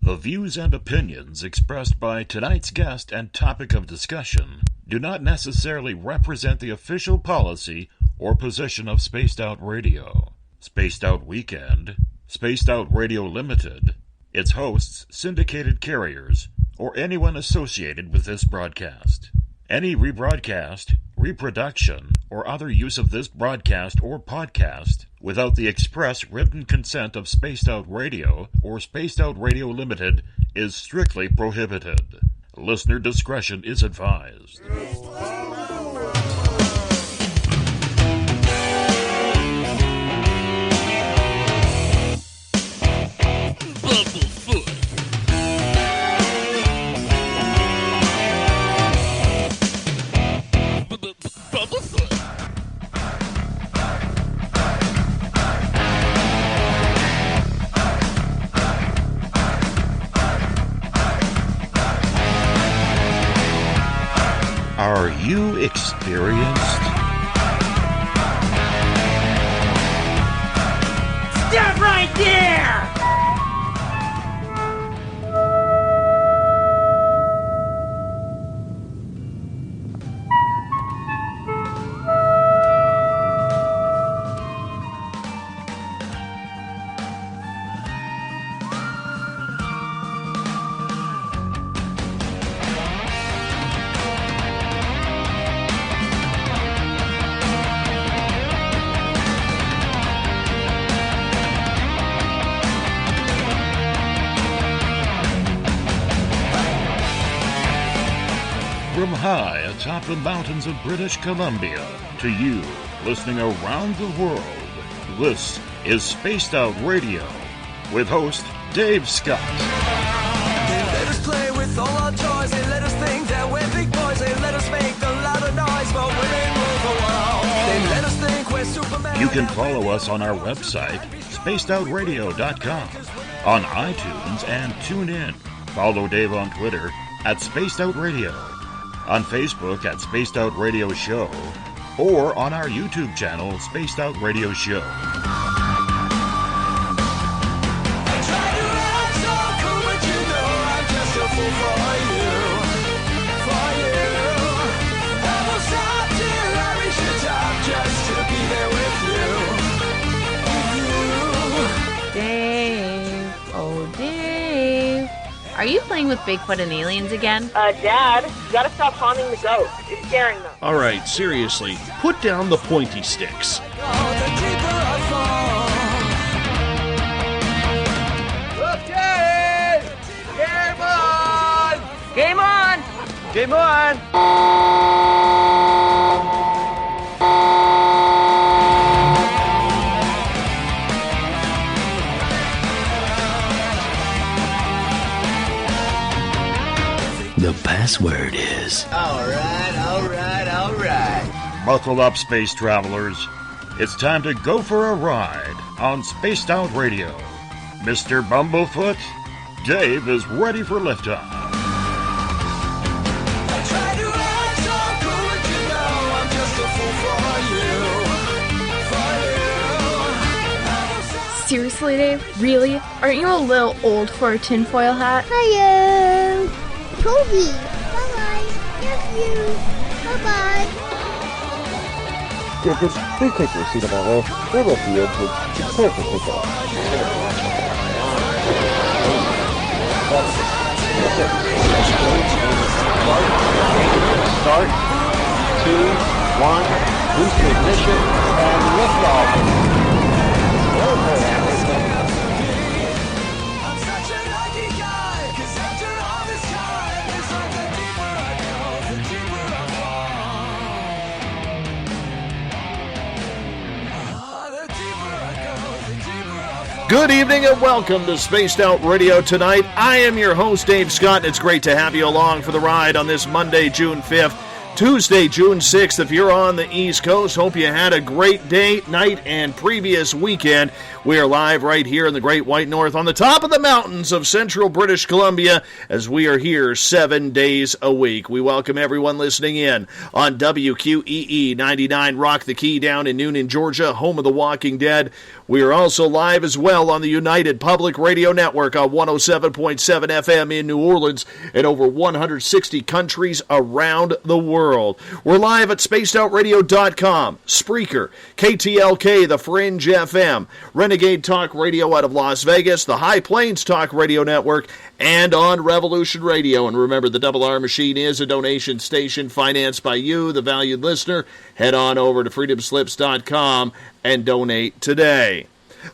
The views and opinions expressed by tonight's guest and topic of discussion do not necessarily represent the official policy or position of Spaced Out Radio, Spaced Out Weekend, Spaced Out Radio Limited, its hosts, syndicated carriers, or anyone associated with this broadcast. Any rebroadcast, reproduction, or other use of this broadcast or podcast without the express written consent of Spaced Out Radio or Spaced Out Radio Limited is strictly prohibited. Listener discretion is advised. Are you experienced? Stop right there! From high atop the mountains of British Columbia to you listening around the world, this is Spaced Out Radio with host Dave Scott. They let us play with all our toys, they let us think that we're big boys, they let us make a lot of noise, but we ain't rule the world. They let us think we're Superman. You can follow us on our website, spacedoutradio.com, on iTunes and TuneIn. Follow Dave on Twitter at Spaced Out Radio, on Facebook at Spaced Out Radio Show, or on our YouTube channel, Spaced Out Radio Show. I try to act so cool, but you know I'm just a fool for you. I will stop till I reach the top just to be there with you. Dave, oh Dave, are you playing with Bigfoot and aliens again? Dad, you gotta stop haunting the ghost. It's scaring them. Alright, seriously, put down the pointy sticks. Okay! Game on! Game on! Game on! The password is... All right. Buckle up, space travelers. It's time to go for a ride on Spaced Out Radio. Mr. Bumblefoot, Dave is ready for liftoff. I try to act so cool, but you know I'm just a fool for you. Seriously, Dave? Really? Aren't you a little old for a tinfoil hat? Hello. Toby. Bye-bye. Love you. Bye-bye. Please take your seat on my row. We'll let the edge prepare for takeoff. Start. 2, 1. Boost ignition and lift off. I'm such a lucky guy, 'cause after all this time, it's like the deeper I go, the deeper I fall. The deeper I go, the deeper I fall. Good evening and welcome to Spaced Out Radio tonight. I am your host, Dave Scott, and it's great to have you along for the ride on this Monday, June 5th, Tuesday, June 6th. If you're on the East Coast, hope you had a great day, night, and previous weekend. We are live right here in the Great White North on the top of the mountains of central British Columbia as we are here 7 days a week. We welcome everyone listening in on WQEE 99 Rock the Key down in Noonan, Georgia, home of the Walking Dead. We are also live as well on the United Public Radio Network on 107.7 FM in New Orleans and over 160 countries around the world. We're live at spacedoutradio.com, Spreaker, KTLK, The Fringe FM, Renegade Talk Radio out of Las Vegas, the High Plains Talk Radio Network, and on Revolution Radio. And remember, the Double R Machine is a donation station financed by you, the valued listener. Head on over to freedomslips.com and donate today.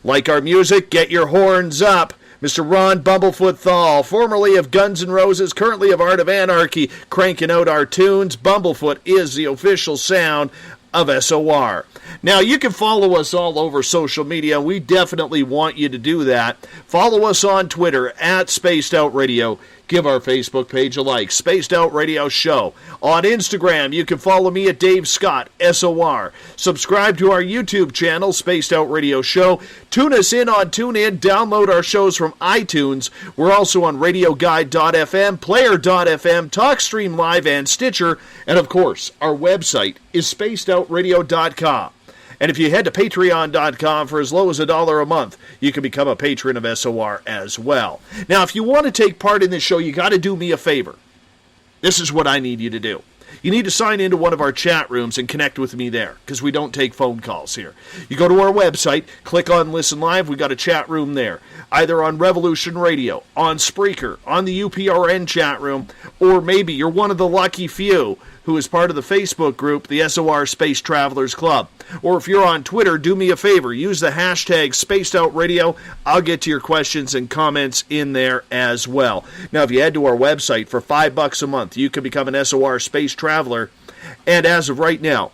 Like our music, get your horns up. Mr. Ron Bumblefoot THAL, formerly of Guns N' Roses, currently of Art of Anarchy, cranking out our tunes. Bumblefoot is the official sound of SOR. Now, you can follow us all over social media. We definitely want you to do that. Follow us on Twitter at Spaced Out Radio. Give our Facebook page a like, Spaced Out Radio Show. On Instagram, you can follow me at Dave Scott, SOR. Subscribe to our YouTube channel, Spaced Out Radio Show. Tune us in on TuneIn. Download our shows from iTunes. We're also on RadioGuide.fm, Player.fm, TalkStream Live, and Stitcher. And, of course, our website is SpacedOutRadio.com. And if you head to Patreon.com for as low as $1 a month, you can become a patron of SOR as well. Now, if you want to take part in this show, you got to do me a favor. This is what I need you to do. You need to sign into one of our chat rooms and connect with me there, because we don't take phone calls here. You go to our website, click on Listen Live, we got a chat room there, either on Revolution Radio, on Spreaker, on the UPRN chat room, or maybe you're one of the lucky few who is part of the Facebook group, the SOR Space Travelers Club. Or if you're on Twitter, do me a favor, use the hashtag SpacedOutRadio. I'll get to your questions and comments in there as well. Now, if you head to our website for $5 a month, you can become an SOR Space Traveler. And as of right now,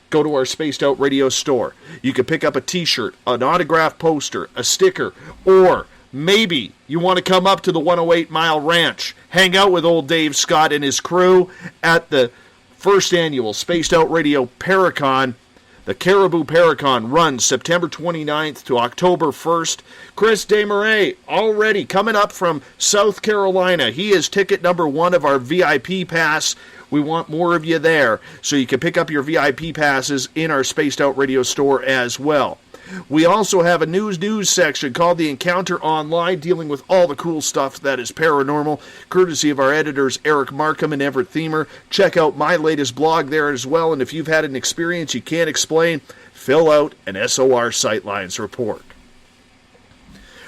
go to our Spaced Out Radio store. You can pick up a t-shirt, an autographed poster, a sticker, or maybe you want to come up to the 108 Mile Ranch, hang out with old Dave Scott and his crew at the first annual Spaced Out Radio Paracon. The Caribou Paracon runs September 29th to October 1st. Chris Desmarais, already coming up from South Carolina. He is ticket number 1 of our VIP pass. We want more of you there, so you can pick up your VIP passes in our Spaced Out Radio store as well. We also have a news section called The Encounter Online, dealing with all the cool stuff that is paranormal, courtesy of our editors Eric Markham and Everett Thiemer. Check out my latest blog there as well, and if you've had an experience you can't explain, fill out an SOR Sightlines report.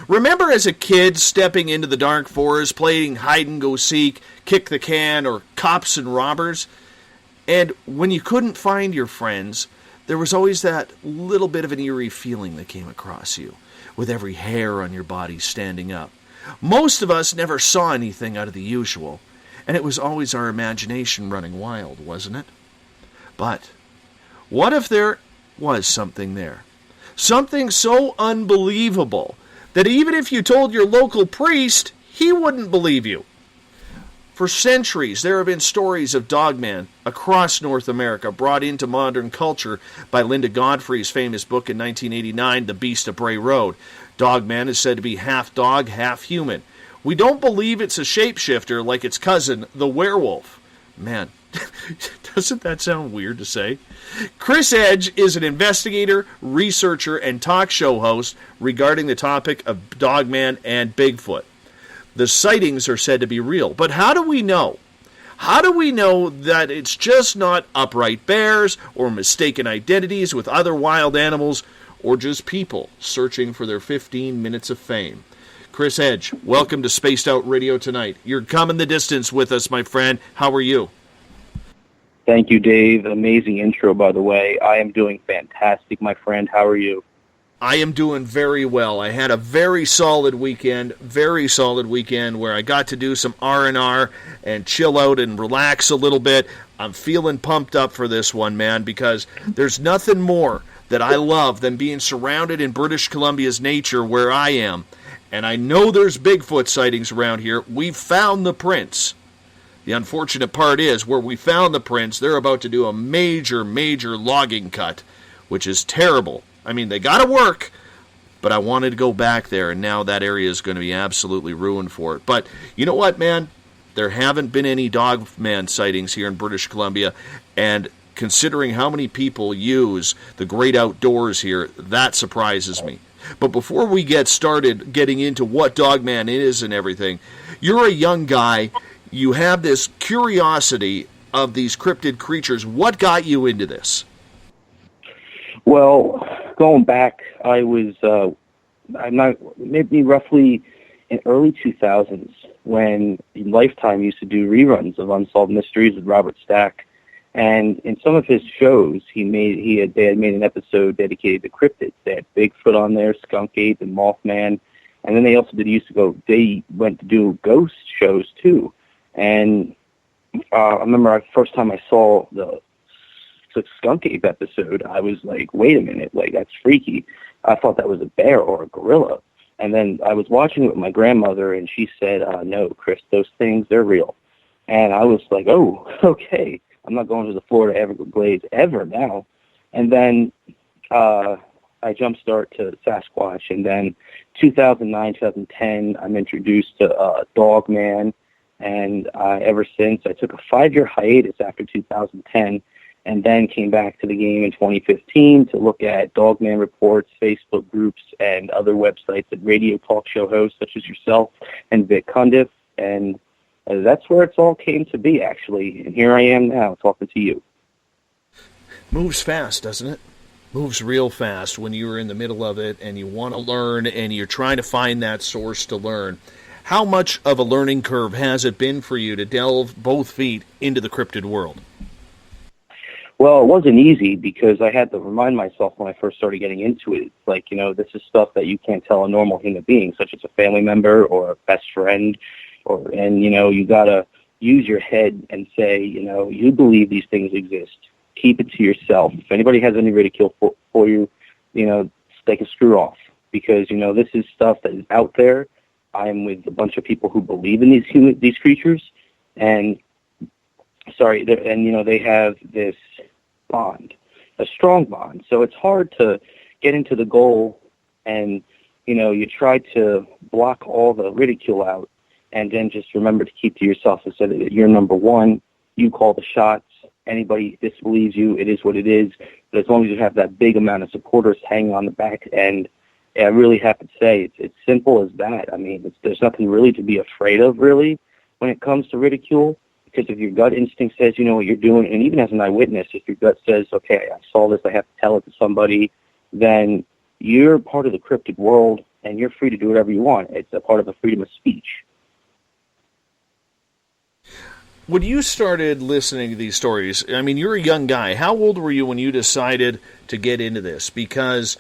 Remember as a kid stepping into the dark forest, playing hide-and-go-seek, kick the can, or cops and robbers? And when you couldn't find your friends, there was always that little bit of an eerie feeling that came across you, with every hair on your body standing up. Most of us never saw anything out of the usual, and it was always our imagination running wild, wasn't it? But what if there was something there? Something so unbelievable that even if you told your local priest, he wouldn't believe you. For centuries, there have been stories of Dogman across North America brought into modern culture by Linda Godfrey's famous book in 1989, The Beast of Bray Road. Dogman is said to be half dog, half human. We don't believe it's a shapeshifter like its cousin, the werewolf. Man, doesn't that sound weird to say? Chris Edge is an investigator, researcher, and talk show host regarding the topic of Dogman and Bigfoot. The sightings are said to be real, but how do we know? How do we know that it's just not upright bears or mistaken identities with other wild animals or just people searching for their 15 minutes of fame? Chris Edge, welcome to Spaced Out Radio tonight. You're coming the distance with us, my friend. How are you? Thank you, Dave. Amazing intro, by the way. I am doing fantastic, my friend. How are you? I am doing very well. I had a very solid weekend where I got to do some R&R and chill out and relax a little bit. I'm feeling pumped up for this one, man, because there's nothing more that I love than being surrounded in British Columbia's nature where I am. And I know there's Bigfoot sightings around here. We've found the prints. The unfortunate part is, where we found the prints, they're about to do a major, major logging cut, which is terrible. I mean, they got to work, but I wanted to go back there, and now that area is going to be absolutely ruined for it. But you know what, man? There haven't been any Dogman sightings here in British Columbia, and considering how many people use the great outdoors here, that surprises me. But before we get started getting into what Dogman is and everything, you're a young guy. You have this curiosity of these cryptid creatures. What got you into this? Well, going back, I was, maybe roughly in early 2000s when Lifetime used to do reruns of Unsolved Mysteries with Robert Stack. And in some of his shows, they had made an episode dedicated to cryptids. They had Bigfoot on there, Skunk Ape, and Mothman. And then they went to do ghost shows too. And I remember the first time I saw the Skunk Ape episode, I was like, wait a minute, like, that's freaky. I thought that was a bear or a gorilla. And then I was watching it with my grandmother, and she said, no, Chris, those things, they're real. And I was like, oh, okay. I'm not going to the Florida Everglades ever now. And then I jump-start to Sasquatch. And then 2009, 2010, I'm introduced to Dogman. And ever since, I took a 5-year hiatus after 2010, and then came back to the game in 2015 to look at Dogman reports, Facebook groups, and other websites and radio talk show hosts such as yourself and Vic Cundiff. And that's where it's all came to be, actually. And here I am now talking to you. Moves fast, doesn't it? Moves real fast when you're in the middle of it and you want to learn and you're trying to find that source to learn. How much of a learning curve has it been for you to delve both feet into the cryptid world? Well, it wasn't easy because I had to remind myself when I first started getting into it. It's like, this is stuff that you can't tell a normal human being, such as a family member or a best friend. You got to use your head and say, you believe these things exist. Keep it to yourself. If anybody has any ridicule for you, they can screw off because, this is stuff that is out there. I'm with a bunch of people who believe in these creatures, and they have this bond, a strong bond. So it's hard to get into the goal, and you try to block all the ridicule out, and then just remember to keep to yourself and say that you're number one. You call the shots. Anybody disbelieves you, it is what it is. But as long as you have that big amount of supporters hanging on the back end, I really have to say it's simple as that. I mean, there's nothing really to be afraid of, really, when it comes to ridicule, because if your gut instinct says you know what you're doing, and even as an eyewitness, if your gut says, okay, I saw this, I have to tell it to somebody, then you're part of the cryptid world, and you're free to do whatever you want. It's a part of the freedom of speech. When you started listening to these stories, I mean, you're a young guy. How old were you when you decided to get into this? Because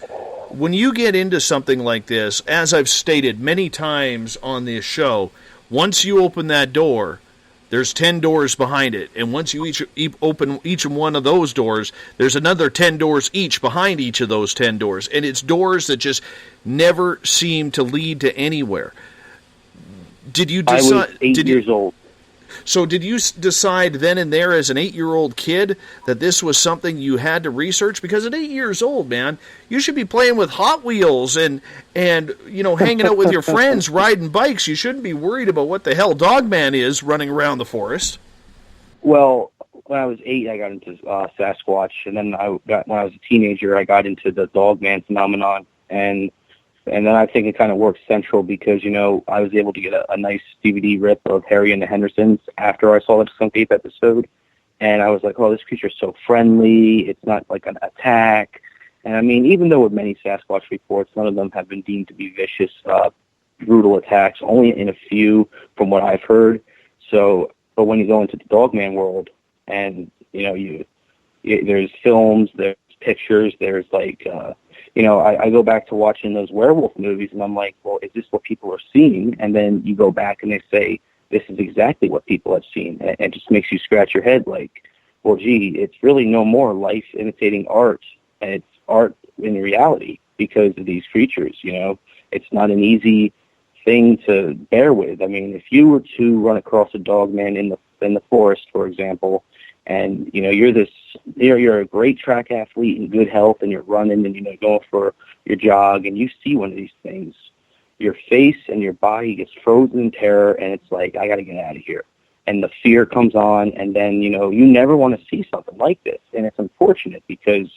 when you get into something like this, as I've stated many times on this show, once you open that door, there's 10 doors behind it. And once you open each one of those doors, there's another 10 doors each behind each of those 10 doors. And it's doors that just never seem to lead to anywhere. Did you decide? I was 8 years old. So did you decide then and there as an 8-year-old kid that this was something you had to research? Because at 8 years old, man, you should be playing with Hot Wheels and hanging out with your friends, riding bikes. You shouldn't be worried about what the hell Dogman is running around the forest. Well, when I was 8, I got into Sasquatch, and then when I was a teenager, I got into the Dogman phenomenon, and then I think it kind of worked central because, I was able to get a nice DVD rip of Harry and the Hendersons after I saw the Skunk Ape episode. And I was like, oh, this creature's so friendly. It's not like an attack. And I mean, even though with many Sasquatch reports, none of them have been deemed to be vicious, brutal attacks, only in a few from what I've heard. So, but when you go into the Dogman world and, there's films, there's pictures, there's like, I go back to watching those werewolf movies, and I'm like, well, is this what people are seeing? And then you go back and they say, this is exactly what people have seen. And it just makes you scratch your head like, well, gee, it's really no more life imitating art, and it's art in reality because of these creatures, It's not an easy thing to bear with. I mean, if you were to run across a Dogman in the in the forest, for example, and you're a great track athlete in good health, and you're running and going for your jog, and you see one of these things, your face and your body gets frozen in terror, and it's like, I got to get out of here. And the fear comes on, and then, you never want to see something like this. And it's unfortunate because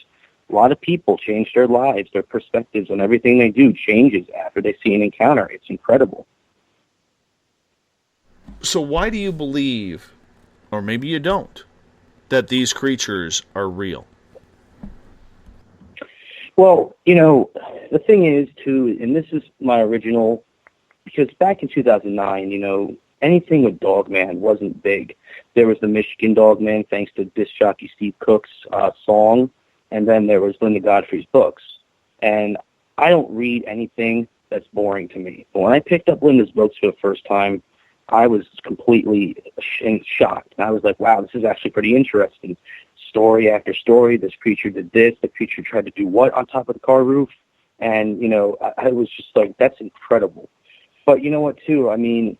a lot of people change their lives, their perspectives on everything they do changes after they see an encounter. It's incredible. So why do you believe, or maybe you don't, that these creatures are real? Well, the thing is, too, and this is my original, because back in 2009, anything with Dogman wasn't big. There was the Michigan Dogman, thanks to disc jockey Steve Cook's song, and then there was Linda Godfrey's books. And I don't read anything that's boring to me. But when I picked up Linda's books for the first time, I was completely shocked. And I was like, wow, this is actually pretty interesting. Story after story, this creature did this, the creature tried to do what on top of the car roof? And, I was just like, that's incredible. But you know what, too? I mean,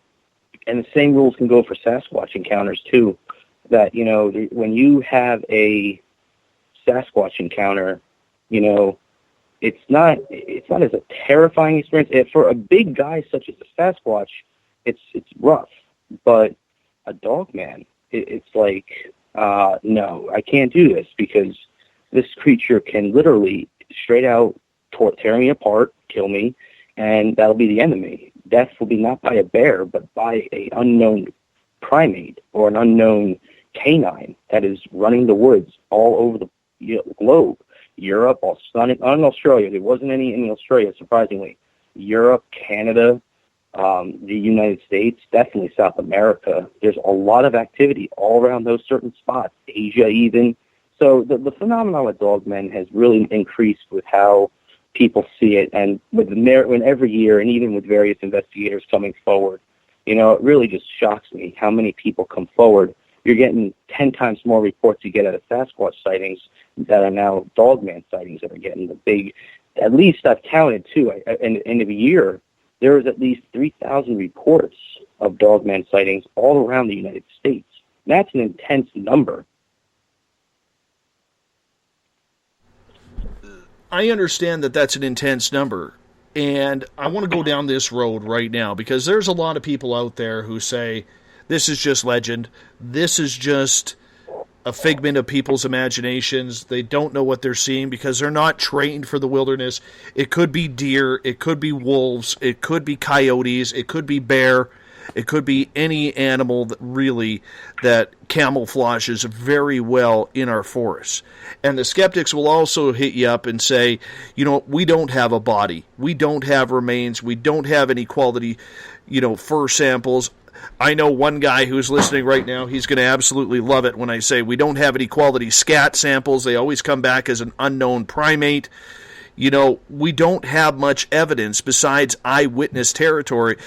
and the same rules can go for Sasquatch encounters, too, that, when you have a Sasquatch encounter, it's not as a terrifying experience. For a big guy such as a Sasquatch, it's rough. But a Dogman, it's like, no, I can't do this, because this creature can literally straight out tear me apart, kill me, and that'll be the end of me. Death will be not by a bear, but by an unknown primate or an unknown canine that is running the woods all over the globe. Europe, Australia. There wasn't any in Australia, surprisingly. Europe, Canada, the United States, definitely South America. There's a lot of activity all around those certain spots, Asia even. So the phenomenon with Dogmen has really increased with how people see it, and when every year, and even with various investigators coming forward, it really just shocks me how many people come forward. You're getting 10 times more reports you get out of Sasquatch sightings that are now Dogman sightings that are getting the big, at least I've counted too, in the end of the year, there was at least 3,000 reports of Dogman sightings all around the United States. That's an intense number. I understand that that's an intense number, and I want to go down this road right now, because there's a lot of people out there who say, this is just legend, this is just a figment of people's imaginations, they don't know what they're seeing because they're not trained for the wilderness. It could be deer, it could be wolves, it could be coyotes, it could be bear, it could be any animal that camouflages very well in our forests. And the skeptics will also hit you up and say, we don't have a body. We don't have remains. We don't have any quality, fur samples. I know one guy who's listening right now, he's going to absolutely love it when I say we don't have any quality scat samples. They always come back as an unknown primate. We don't have much evidence besides eyewitness testimony,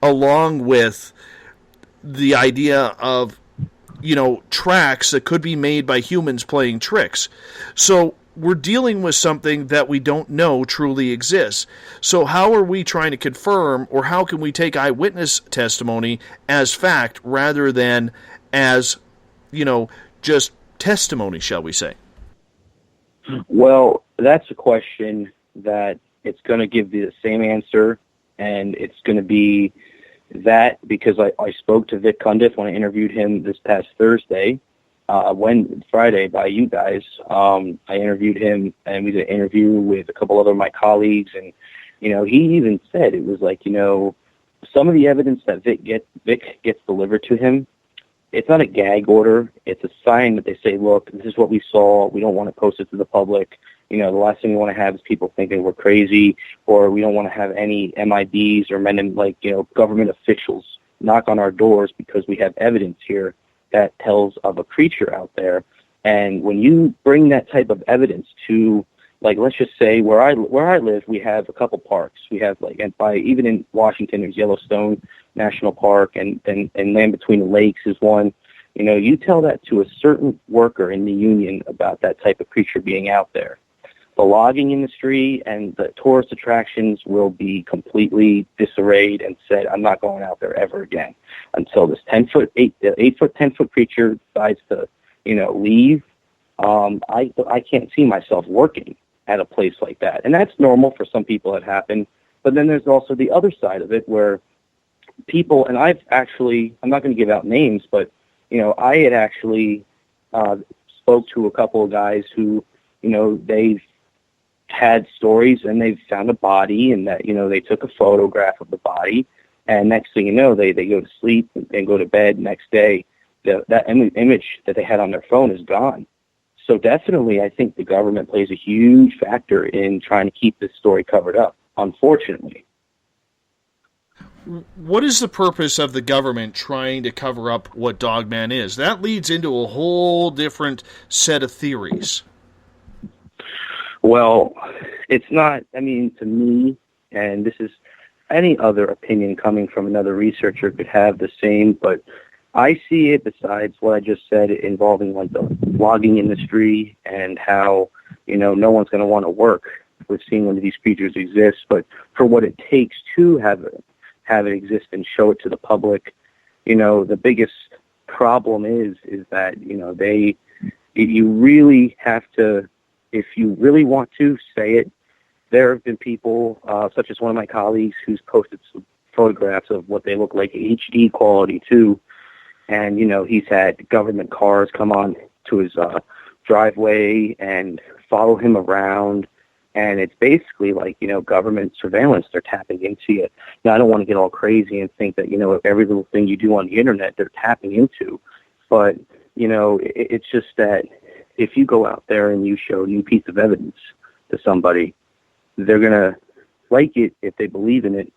along with the idea of, tracks that could be made by humans playing tricks. So we're dealing with something that we don't know truly exists. So how are we trying to confirm, or how can we take eyewitness testimony as fact rather than as, just testimony, shall we say? Well, that's a question that it's going to give the same answer, and it's going to be that because I spoke to Vic Cundiff when I interviewed him this past Thursday, Friday by you guys. I interviewed him, and we did an interview with a couple other of my colleagues, and he even said it was like, some of the evidence that Vic gets delivered to him, it's not a gag order. It's a sign that they say, look, this is what we saw. We don't want to post it to the public. The last thing we want to have is people thinking we're crazy, or we don't want to have any MIBs or government officials knock on our doors because we have evidence here that tells of a creature out there. And when you bring that type of evidence to, let's just say where I live, we have a couple parks. We have even in Washington, there's Yellowstone National Park, and Land Between the Lakes is one. You tell that to a certain worker in the union about that type of creature being out there. the logging industry and the tourist attractions will be completely disarrayed and said, I'm not going out there ever again until this 8-foot, 10-foot creature decides to, leave. I can't see myself working at a place like that. And that's normal for some people that happen. But then there's also the other side of it where people, and I'm not going to give out names, but, I had actually spoke to a couple of guys who, they've had stories and they've found a body and that, they took a photograph of the body, and next thing you know, they go to sleep and go to bed. Next day, that image that they had on their phone is gone. So definitely, I think the government plays a huge factor in trying to keep this story covered up, unfortunately. What is the purpose of the government trying to cover up what Dogman is? That leads into a whole different set of theories. Well, it's not, to me, and this is any other opinion coming from another researcher could have the same, but I see it, besides what I just said, involving like the logging industry and how, no one's going to want to work with seeing one of these creatures exist, but for what it takes to have it exist and show it to the public, the biggest problem is that, you really have to, if you really want to say it, there have been people, such as one of my colleagues, who's posted some photographs of what they look like HD quality too. And, he's had government cars come on to his driveway and follow him around. And it's basically like, government surveillance. They're tapping into it. Now, I don't want to get all crazy and think that, every little thing you do on the internet, they're tapping into. But, it's just that if you go out there and you show a new piece of evidence to somebody, they're going to like it if they believe in it.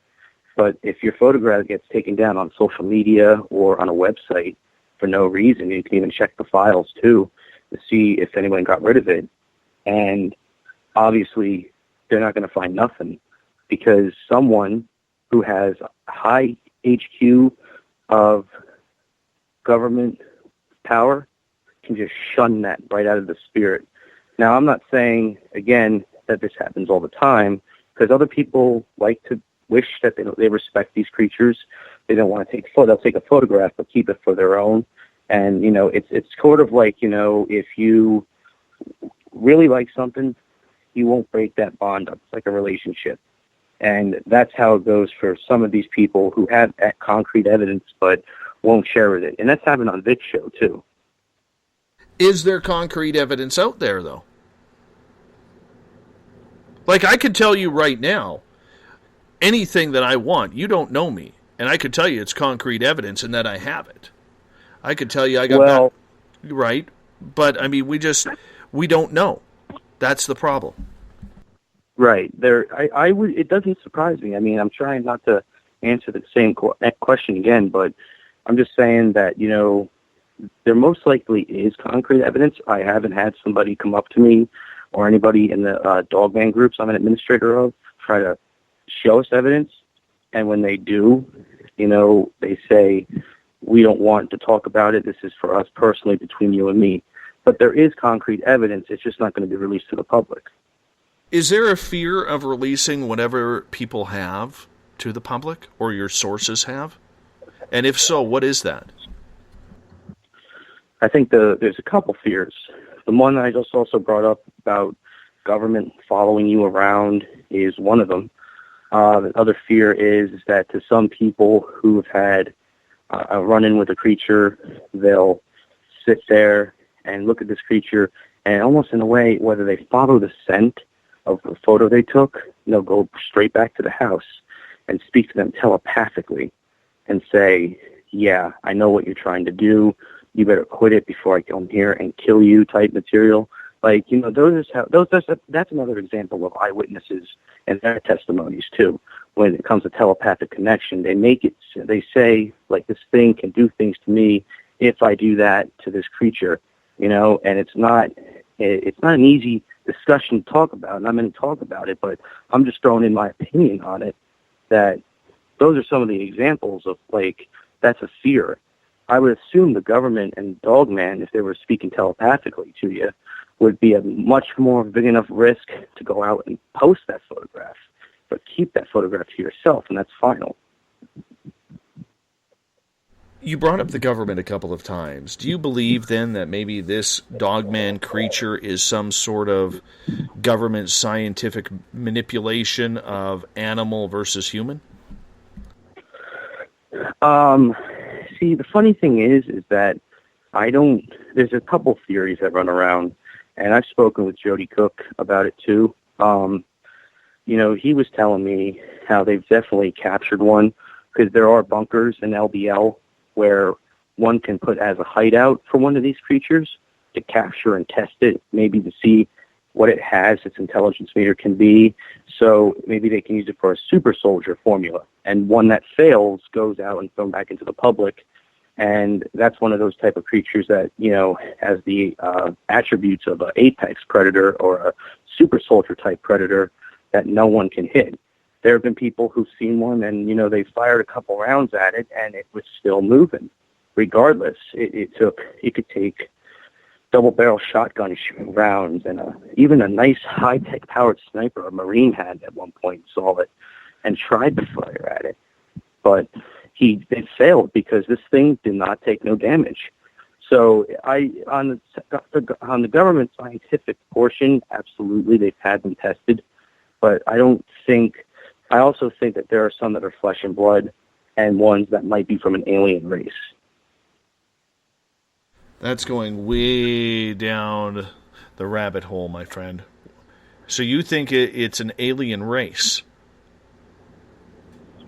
But if your photograph gets taken down on social media or on a website for no reason, you can even check the files too to see if anyone got rid of it. And obviously, they're not going to find nothing, because someone who has a high HQ of government power can just shun that right out of the spirit. Now, I'm not saying, again, that this happens all the time, because other people like to wish that they respect these creatures. They don't want to take a photo. They'll take a photograph, but keep it for their own. And, it's sort of like, if you really like something, you won't break that bond up. It's like a relationship. And that's how it goes for some of these people who have concrete evidence but won't share with it. And that's happened on Vic's show, too. Is there concrete evidence out there, though? Like, I could tell you right now, anything that I want, you don't know me, and I could tell you it's concrete evidence and that I have it. I could tell you I got right, but, we don't know. That's the problem. Right. It doesn't surprise me. I'm trying not to answer the same question again, but I'm just saying that, there most likely is concrete evidence. I haven't had somebody come up to me or anybody in the Dogman groups I'm an administrator of try to show us evidence. And when they do, they say, we don't want to talk about it. This is for us personally, between you and me. But there is concrete evidence. It's just not going to be released to the public. Is there a fear of releasing whatever people have to the public, or your sources have? And if so, what is that? I think there's a couple fears. The one that I just also brought up about government following you around is one of them. The other fear is that to some people who have had a run-in with a creature, they'll sit there and look at this creature, and almost in a way, whether they follow the scent of the photo they took, they'll go straight back to the house and speak to them telepathically and say, yeah, I know what you're trying to do. You better quit it before I come here and kill you type material. Like, that's another example of eyewitnesses and their testimonies too. When it comes to telepathic connection, they say, like, this thing can do things to me if I do that to this creature, and it's not an easy discussion to talk about, and I'm going to talk about it, but I'm just throwing in my opinion on it, that those are some of the examples of, like, that's a fear. I would assume the government and Dogman, if they were speaking telepathically to you, would be a much more big enough risk to go out and post that photograph, but keep that photograph to yourself, and that's final. You brought up the government a couple of times. Do you believe then that maybe this Dogman creature is some sort of government scientific manipulation of animal versus human? See, the funny thing is that there's a couple theories that run around, and I've spoken with Jody Cook about it too. He was telling me how they've definitely captured one, because there are bunkers in LBL where one can put as a hideout for one of these creatures to capture and test it, maybe to see what it has, its intelligence meter can be. So maybe they can use it for a super soldier formula. And one that fails goes out and thrown back into the public. And that's one of those type of creatures that, has the attributes of an apex predator or a super soldier type predator that no one can hit. There have been people who've seen one and, they fired a couple rounds at it and it was still moving. Regardless, it could take double-barrel shotgun rounds and even a nice high-tech powered sniper a Marine had at one point saw it and tried to fire at it. But it failed because this thing did not take no damage. So on the government scientific portion, absolutely, they've had them tested. But I also think that there are some that are flesh and blood and ones that might be from an alien race. That's going way down the rabbit hole, my friend. So you think it's an alien race?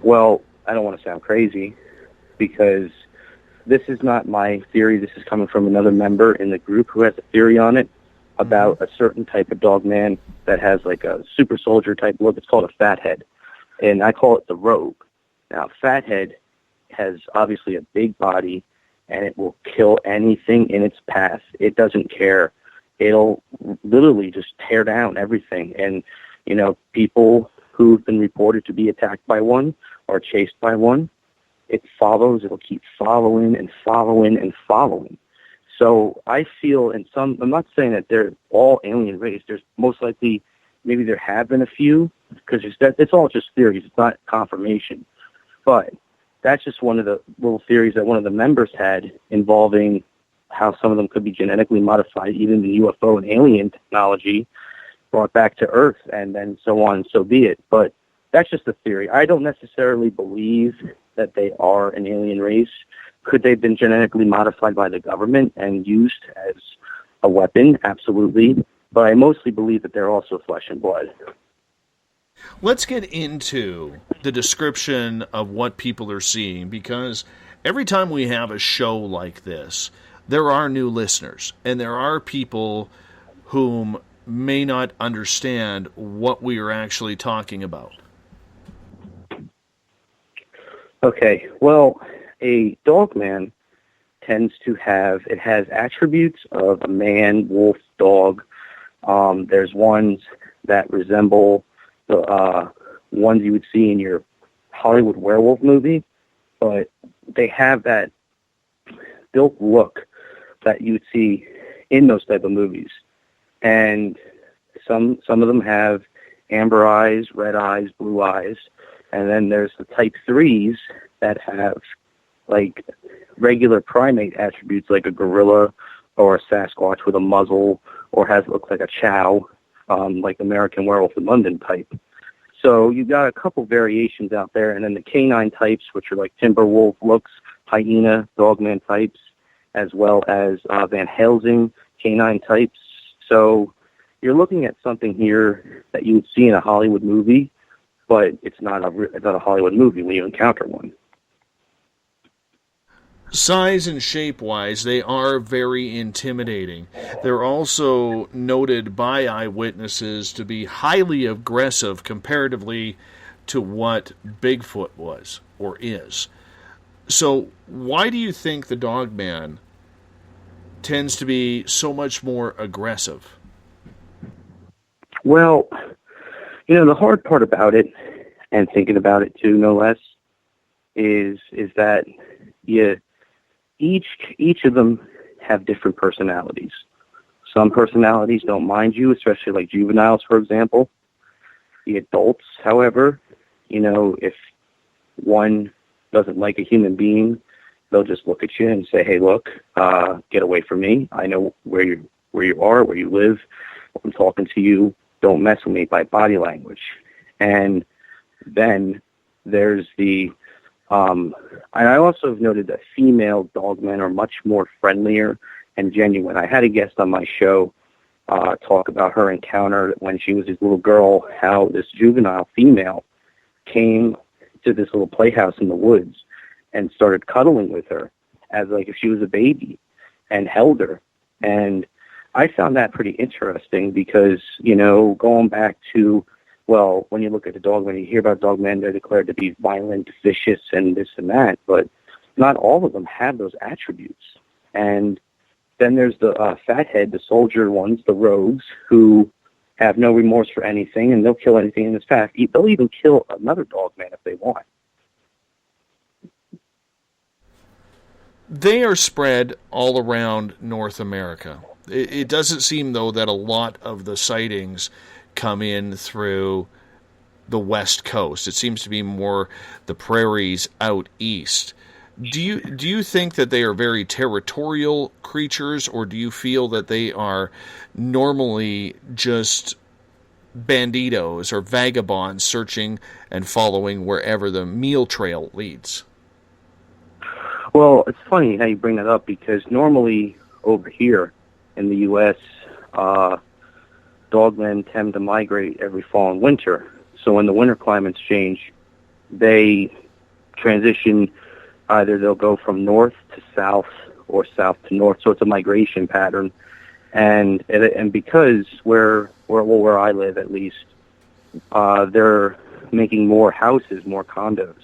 Well, I don't want to sound crazy, because this is not my theory. This is coming from another member in the group who has a theory on it about a certain type of Dogman that has like a super soldier type look. It's called a fathead, and I call it the Rogue. Now, fathead has obviously a big body, and it will kill anything in its path. It doesn't care. It'll literally just tear down everything. And, people who've been reported to be attacked by one or chased by one, it follows. It'll keep following and following and following. So I feel I'm not saying that they're all alien race. There's most likely, maybe there have been a few, because it's all just theories. It's not confirmation. But that's just one of the little theories that one of the members had involving how some of them could be genetically modified, even the UFO and alien technology brought back to Earth, and then so on, so be it. But that's just a theory. I don't necessarily believe that they are an alien race. Could they have been genetically modified by the government and used as a weapon? Absolutely. But I mostly believe that they're also flesh and blood. Let's get into the description of what people are seeing, because every time we have a show like this, there are new listeners, and there are people whom may not understand what we are actually talking about. Okay, well, a Dogman tends to has attributes of a man, wolf, dog. There's ones that resemble the ones you would see in your Hollywood werewolf movie, but they have that built look that you would see in those type of movies. And some of them have amber eyes, red eyes, blue eyes, and then there's the type 3s that have like regular primate attributes, like a gorilla or a Sasquatch with a muzzle, or looks like a chow, like American Werewolf in London type. So you've got a couple variations out there, and then the canine types, which are like Timberwolf looks, hyena, Dogman types, as well as Van Helsing canine types. So you're looking at something here that you would see in a Hollywood movie, but it's not a Hollywood movie when you encounter one. Size and shape-wise, they are very intimidating. They're also noted by eyewitnesses to be highly aggressive comparatively to what Bigfoot was or is. So why do you think the Dogman tends to be so much more aggressive? Well, the hard part about it, and thinking about it too, no less, is that each of them have different personalities. Some personalities don't mind you, especially like juveniles, for example. The adults, however, if one doesn't like a human being, they'll just look at you and say, hey, look, get away from me. I know where you are, where you live. I'm talking to you. Don't mess with me by body language. And then there's the, and I also have noted that female dogmen are much more friendlier and genuine. I had a guest on my show talk about her encounter when she was this little girl, how this juvenile female came to this little playhouse in the woods and started cuddling with her as like if she was a baby and held her. And I found that pretty interesting because, going back to, well, when you look at the dogmen, you hear about dogmen, they're declared to be violent, vicious, and this and that, but not all of them have those attributes. And then there's the fathead, the soldier ones, the rogues, who have no remorse for anything, and they'll kill anything in his path. They'll even kill another dogman if they want. They are spread all around North America. It doesn't seem, though, that a lot of the sightings come in through the West Coast. It seems to be more the prairies out east. Do you think that they are very territorial creatures, or do you feel that they are normally just banditos or vagabonds searching and following wherever the meal trail leads? Well, it's funny how you bring that up, because normally over here in the U.S., dogmen tend to migrate every fall and winter. So when the winter climates change, they transition. Either they'll go from north to south or south to north. So it's a migration pattern. And because where I live, at least, they're making more houses, more condos.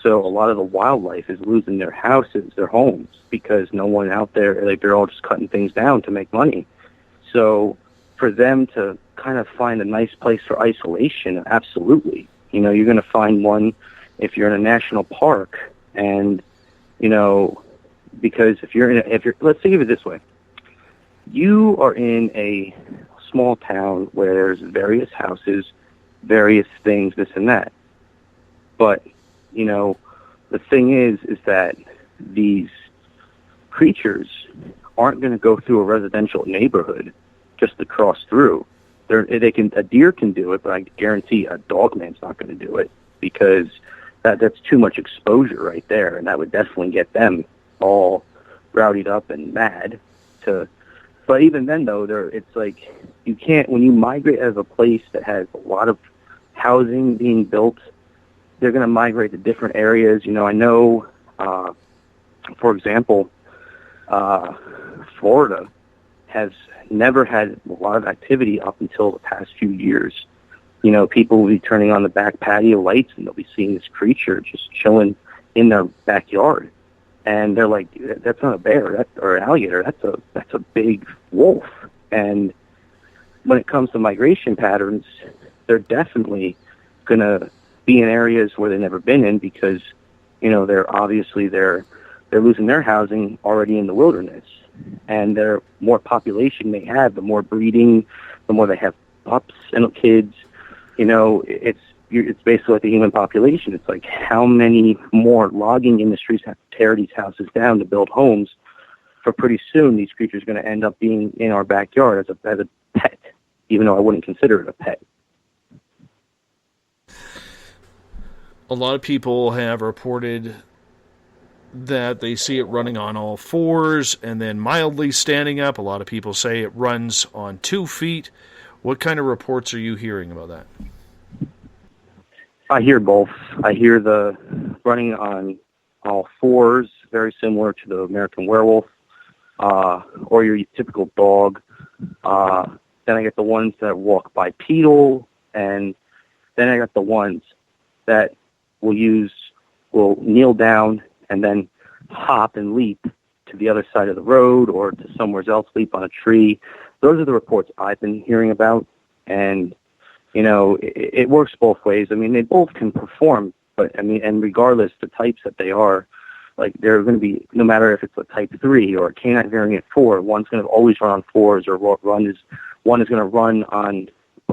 So a lot of the wildlife is losing their houses, their homes, because no one out there, like, they're all just cutting things down to make money. So for them to kind of find a nice place for isolation, absolutely. You're going to find one if you're in a national park. And, because if you're let's think of it this way. You are in a small town where there's various houses, various things, this and that. But, the thing is that these creatures aren't going to go through a residential neighborhood just to cross through. A deer can do it, but I guarantee a dogman's not going to do it, because that's too much exposure right there, and that would definitely get them all rowdied up and mad. But even then, though, it's like you can't, when you migrate out of a place that has a lot of housing being built, they're going to migrate to different areas. I know, for example, Florida has never had a lot of activity up until the past few years. People will be turning on the back patio lights, and they'll be seeing this creature just chilling in their backyard. And they're like, that's not a bear or an alligator. That's a big wolf. And when it comes to migration patterns, they're definitely going to be in areas where they've never been in, because, they're losing their housing already in the wilderness. And the more population they have, the more breeding, the more they have pups and kids. It's basically like the human population. It's like, how many more logging industries have to tear these houses down to build homes? For pretty soon, these creatures are going to end up being in our backyard as a pet, even though I wouldn't consider it a pet. A lot of people have reported that they see it running on all fours and then mildly standing up. A lot of people say it runs on 2 feet. What kind of reports are you hearing about that? I hear both. I hear the running on all fours, very similar to the American werewolf, or your typical dog. Then I get the ones that walk bipedal, and then I got the ones that will kneel down and then hop and leap to the other side of the road or to somewhere else, leap on a tree. Those are the reports I've been hearing about. And, it works both ways. I mean, they both can perform, but and regardless the types that they are, like they're going to be, no matter if it's a type 3 or a canine variant 4, one's going to always run on 4s, or one is going to run on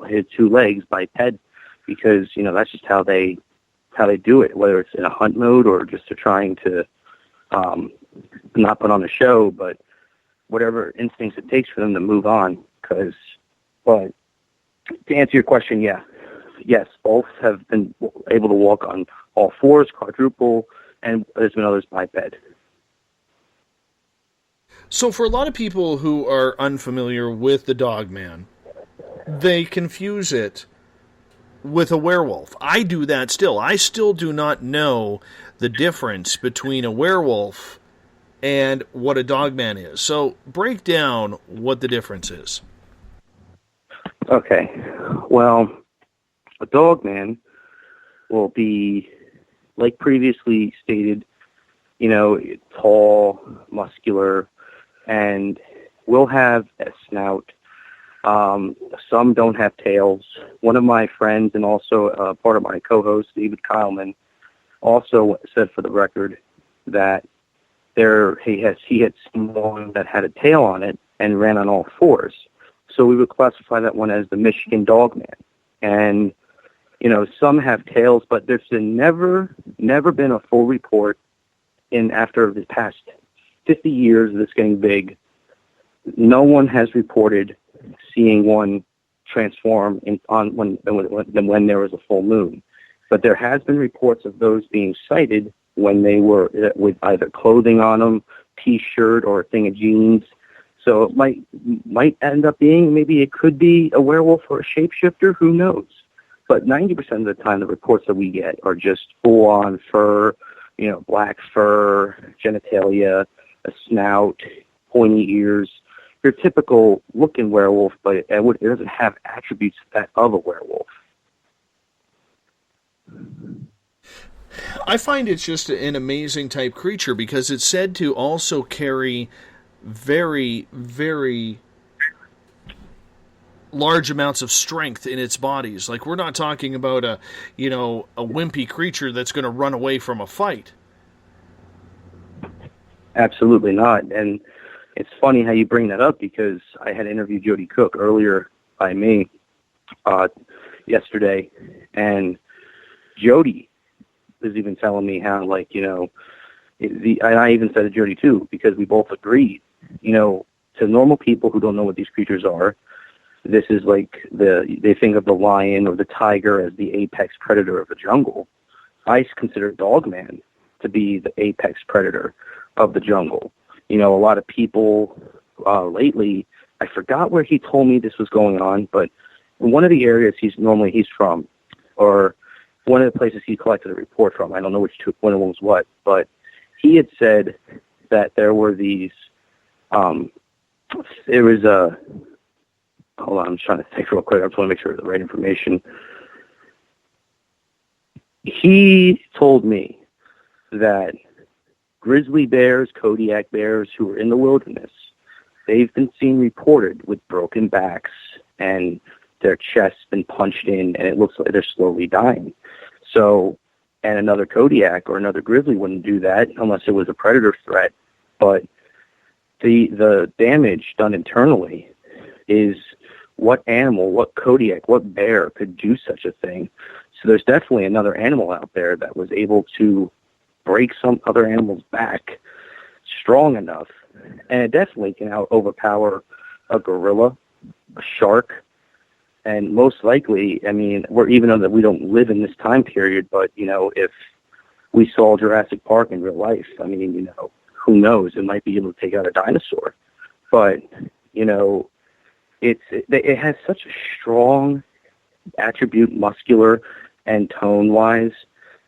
his 2 legs biped, because, you know, that's just how they do it, whether it's in a hunt mode or just to trying to not put on a show, but whatever instincts it takes for them to move on. But to answer your question, yes, both have been able to walk on all 4s, quadruple, and there's been others biped. So for a lot of people who are unfamiliar with the Dogman, they confuse it with a werewolf. I do that still. I still do not know the difference between a werewolf and what a Dogman is. So break down what the difference is. Okay. Well, a Dogman will be, like previously stated, you know, tall, muscular, and will have a snout. Some don't have tails. One of my friends and also part of my co-host, David Kyleman, also said for the record that he had seen one that had a tail on it and ran on all 4s. So we would classify that one as the Michigan Dogman. And, you know, some have tails, but there's never been a full report after the past 50 years of this getting big. No one has reported seeing one transform when there was a full moon. But there has been reports of those being sighted when they were with either clothing on them, T-shirt, or a thing of jeans. So it might end up being, maybe it could be a werewolf or a shapeshifter, who knows? But 90% of the time, the reports that we get are just full-on fur, you know, black fur, genitalia, a snout, pointy ears. Your typical looking werewolf, but it doesn't have attributes of a werewolf. I find it's just an amazing type creature because it's said to also carry very, very large amounts of strength in its bodies. Like, we're not talking about a wimpy creature that's going to run away from a fight. Absolutely not. And it's funny how you bring that up, because I had interviewed Jody Cook earlier by me yesterday, and Jody was even telling me how, like, you know, and I even said to Jody too, because we both agreed, you know, to normal people who don't know what these creatures are, this is like they think of the lion or the tiger as the apex predator of the jungle. I consider Dogman to be the apex predator of the jungle. You know, a lot of people lately, I forgot where he told me this was going on, but in one of the areas he's from, or one of the places he collected a report from, I don't know which one of them was what, but he had said that there were these, there was a, hold on, I'm trying to think real quick, I just want to make sure the right information. He told me that grizzly bears, Kodiak bears who are in the wilderness, they've been seen reported with broken backs and their chests been punched in, and it looks like they're slowly dying. So, and another Kodiak or another grizzly wouldn't do that unless it was a predator threat. But the damage done internally is what animal, what Kodiak, what bear could do such a thing. So there's definitely another animal out there that was able to break some other animal's back strong enough, and it definitely can overpower a gorilla, a shark, and most likely, I mean, even though that we don't live in this time period, but, you know, if we saw Jurassic Park in real life, I mean, you know, who knows? It might be able to take out a dinosaur. But, you know, it has such a strong attribute, muscular and tone-wise,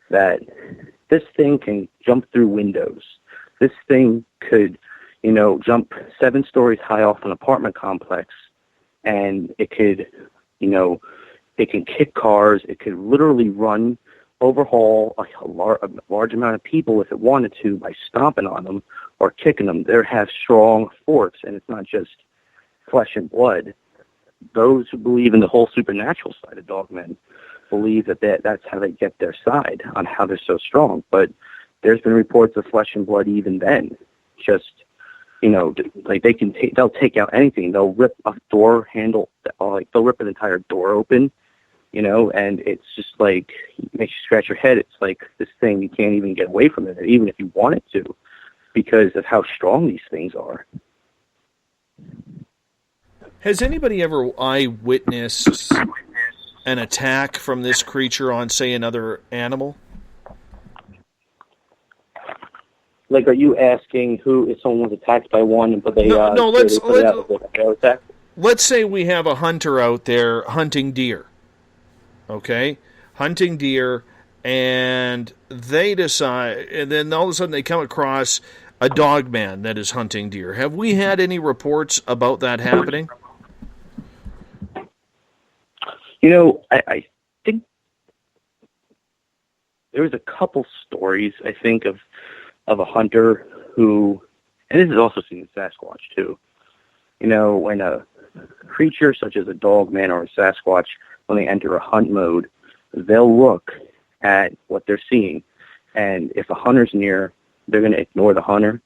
that this thing can jump through windows. This thing could, you know, jump 7 stories high off an apartment complex, and it could, you know, it can kick cars. It could literally overhaul a large amount of people if it wanted to by stomping on them or kicking them. They have strong force, and it's not just flesh and blood. Those who believe in the whole supernatural side of Dogmen believe that that's how they get their side on how they're so strong. But there's been reports of flesh and blood even then. Just, like they'll take out anything. They'll rip a door handle, like they'll rip an entire door open, and it's just like, it makes you scratch your head. It's like this thing, you can't even get away from it, even if you wanted to, because of how strong these things are. Has anybody ever eyewitnessed an attack from this creature on, say, another animal? Like, are you asking who, if someone was attacked by one, but they let's say we have a hunter out there hunting deer. Okay? Hunting deer, and they decide, and then all of a sudden they come across a dogman that is hunting deer. Have we had any reports about that happening? I think there was a couple stories, I think, of a hunter who, and this is also seen in Sasquatch too, when a creature such as a dogman or a Sasquatch, when they enter a hunt mode, they'll look at what they're seeing, and if a hunter's near, they're going to ignore the hunter.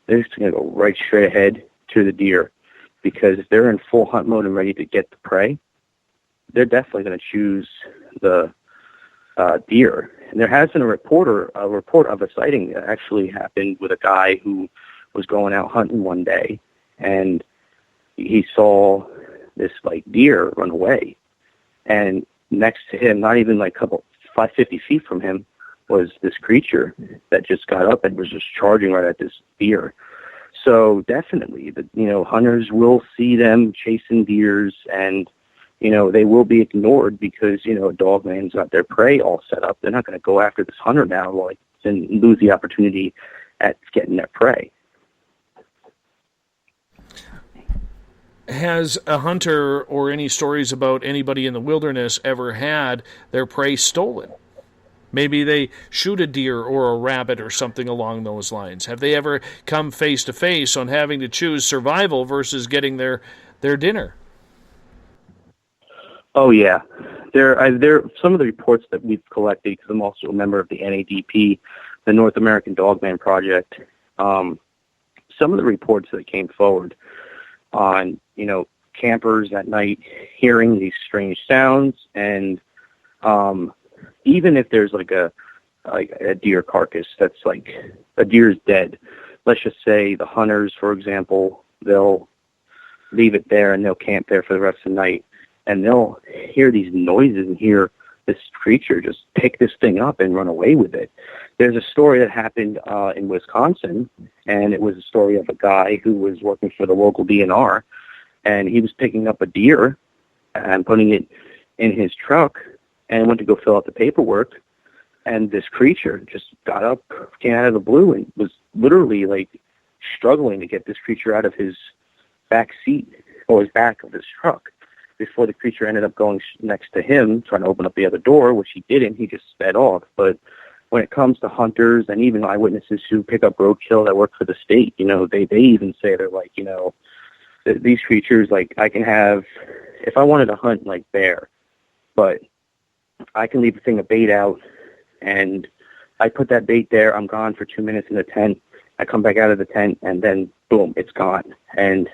They're just going to go right straight ahead to the deer, because if they're in full hunt mode and ready to get the prey, they're definitely going to choose the deer. And there has been a report of a sighting that actually happened with a guy who was going out hunting one day, and he saw this deer run away, and next to him, not even 50 feet from him, was this creature that just got up and was just charging right at this deer. So definitely, hunters will see them chasing deers, and they will be ignored because, a dogman's got their prey all set up. They're not going to go after this hunter now, and lose the opportunity at getting their prey. Has a hunter or any stories about anybody in the wilderness ever had their prey stolen? Maybe they shoot a deer or a rabbit or something along those lines. Have they ever come face to face on having to choose survival versus getting their dinner? Oh yeah, there some of the reports that we've collected, because I'm also a member of the NADP, the North American Dogman Project. Some of the reports that came forward on campers at night hearing these strange sounds, and even if there's a deer carcass that's a deer's dead, let's just say the hunters, for example, they'll leave it there and they'll camp there for the rest of the night, and they'll hear these noises and hear this creature just pick this thing up and run away with it. There's a story that happened in Wisconsin, and it was a story of a guy who was working for the local DNR, and he was picking up a deer and putting it in his truck and went to go fill out the paperwork, and this creature just got up, came out of the blue, and was literally struggling to get this creature out of his back seat or his back of his truck, before the creature ended up going next to him, trying to open up the other door, which he didn't. He just sped off. But when it comes to hunters and even eyewitnesses who pick up roadkill that work for the state, they even say, they're these creatures, I can have, if I wanted to hunt bear, but I can leave a thing of bait out, and I put that bait there, I'm gone for 2 minutes in the tent, I come back out of the tent, and then boom, it's gone. And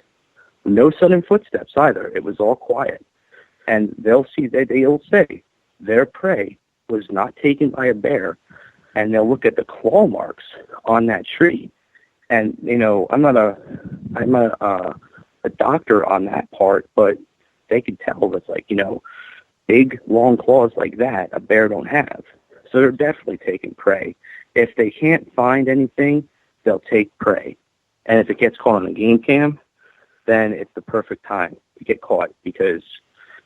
no sudden footsteps either. It was all quiet. And they'll say their prey was not taken by a bear, and they'll look at the claw marks on that tree. And I'm not a doctor on that part, but they could tell that's big long claws like that a bear don't have. So they're definitely taking prey. If they can't find anything, they'll take prey. And if it gets caught on a game cam, then it's the perfect time to get caught, because,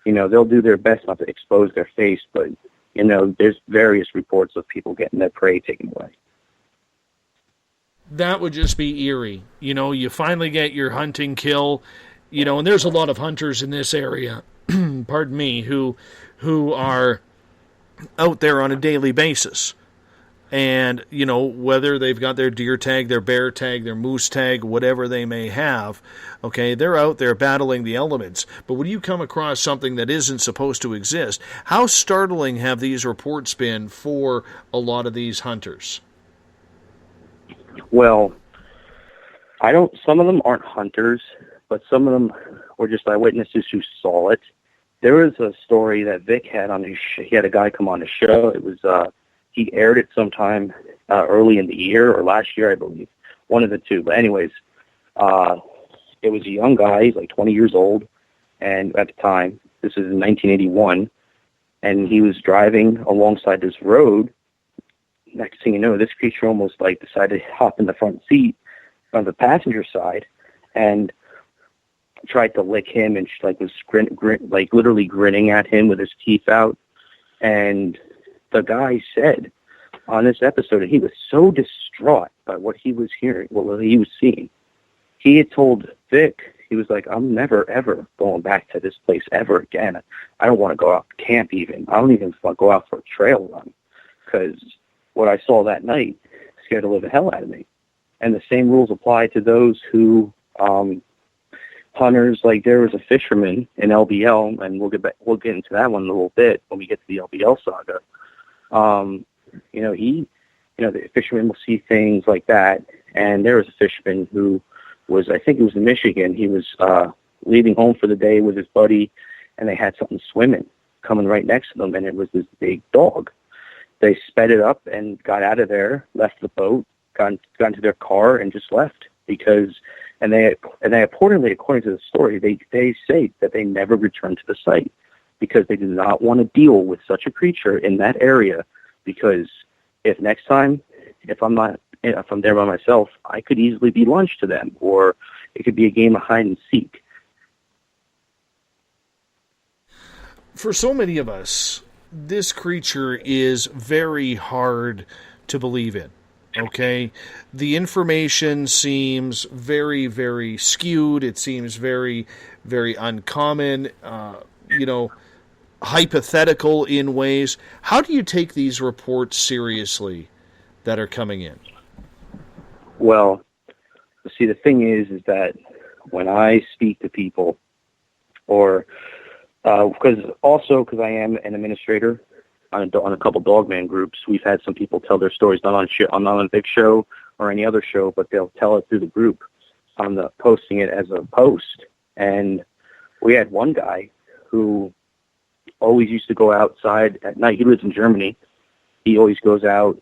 they'll do their best not to expose their face, but, there's various reports of people getting their prey taken away. That would just be eerie. You finally get your hunting kill, and there's a lot of hunters in this area, pardon me, who are out there on a daily basis. And, whether they've got their deer tag, their bear tag, their moose tag, whatever they may have, okay, they're out there battling the elements. But when you come across something that isn't supposed to exist, how startling have these reports been for a lot of these hunters? Well, some of them aren't hunters, but some of them were just eyewitnesses who saw it. There was a story that Vic had on he had a guy come on his show. It was, he aired it sometime early in the year or last year, I believe. One of the two. But anyways, it was a young guy, he's like 20 years old, and at the time, this is in 1981, and he was driving alongside this road. Next thing you know, this creature almost like decided to hop in the front seat on the passenger side and tried to lick him, and like was like literally grinning at him with his teeth out. And the guy said on this episode that he was so distraught by what he was hearing, what he was seeing. He had told Vic, he was like, I'm never, ever going back to this place ever again. I don't want to go out camp even. I don't even want to go out for a trail run because what I saw that night scared the living hell out of me. And the same rules apply to those who, hunters, like there was a fisherman in LBL, and we'll get into that one in a little bit when we get to the LBL saga. The fisherman will see things like that. And there was a fisherman who was, I think it was in Michigan. He was leaving home for the day with his buddy, and they had something swimming coming right next to them, and it was this big dog. They sped it up and got out of there, left the boat, got into their car, and just left because. And they reportedly, according to the story, they say that they never returned to the site because they did not want to deal with such a creature in that area. Because if next time, if I'm there by myself, I could easily be lunch to them, or it could be a game of hide and seek. For so many of us, this creature is very hard to believe in. Okay, the information seems very, very skewed. It seems very, very uncommon, hypothetical in ways. How do you take these reports seriously that are coming in? Well, see, the thing is that when I speak to people, or because I am an administrator on a couple Dogman groups, we've had some people tell their stories not on a big show or any other show, but they'll tell it through the group posting it as a post. And we had one guy who always used to go outside at night. He lives in Germany. He always goes out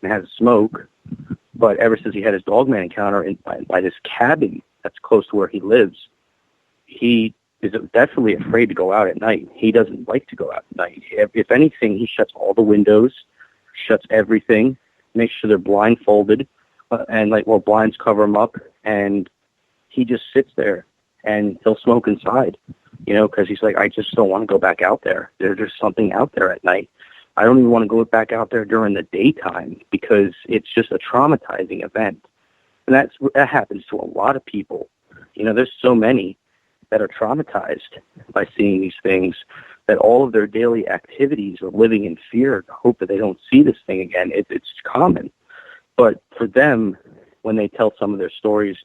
and has a smoke. But ever since he had his Dogman encounter by this cabin that's close to where he lives, he is definitely afraid to go out at night. He doesn't like to go out at night. If anything, he shuts all the windows, shuts everything, makes sure they're blindfolded, blinds cover him up, and he just sits there and he'll smoke inside, because he's like, I just don't want to go back out there. There's something out there at night. I don't even want to go back out there during the daytime because it's just a traumatizing event. And that happens to a lot of people. There's so many that are traumatized by seeing these things that all of their daily activities are living in fear to hope that they don't see this thing again. It's common. But for them, when they tell some of their stories,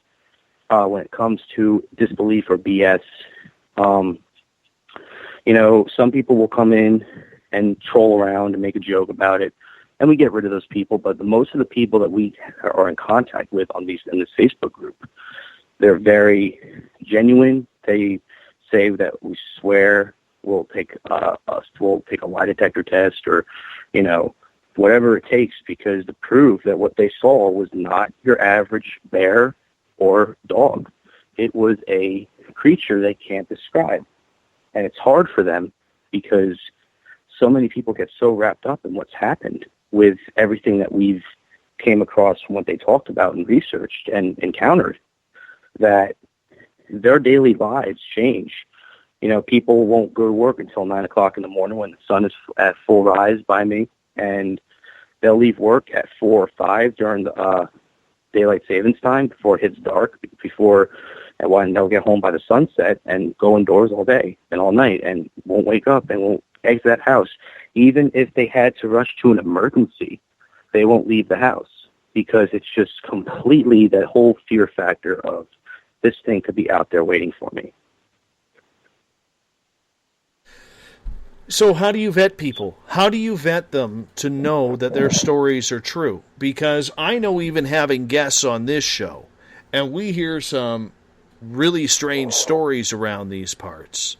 when it comes to disbelief or BS, some people will come in and troll around and make a joke about it, and we get rid of those people. But most of the people that we are in contact with in this Facebook group, they're very genuine. They say that we swear we'll take a lie detector test or, whatever it takes, because to prove that what they saw was not your average bear or dog. It was a creature they can't describe. And it's hard for them because so many people get so wrapped up in what's happened with everything that we've came across from what they talked about and researched and encountered, that their daily lives change. People won't go to work until 9 o'clock in the morning when the sun is at full rise by me, and they'll leave work at 4 or 5 during the daylight savings time before it hits dark, and when they'll get home by the sunset and go indoors all day and all night and won't wake up and won't exit that house. Even if they had to rush to an emergency, they won't leave the house because it's just completely that whole fear factor of this thing could be out there waiting for me. So how do you vet people? How do you vet them to know that their stories are true? Because I know, even having guests on this show, and we hear some really strange stories around these parts.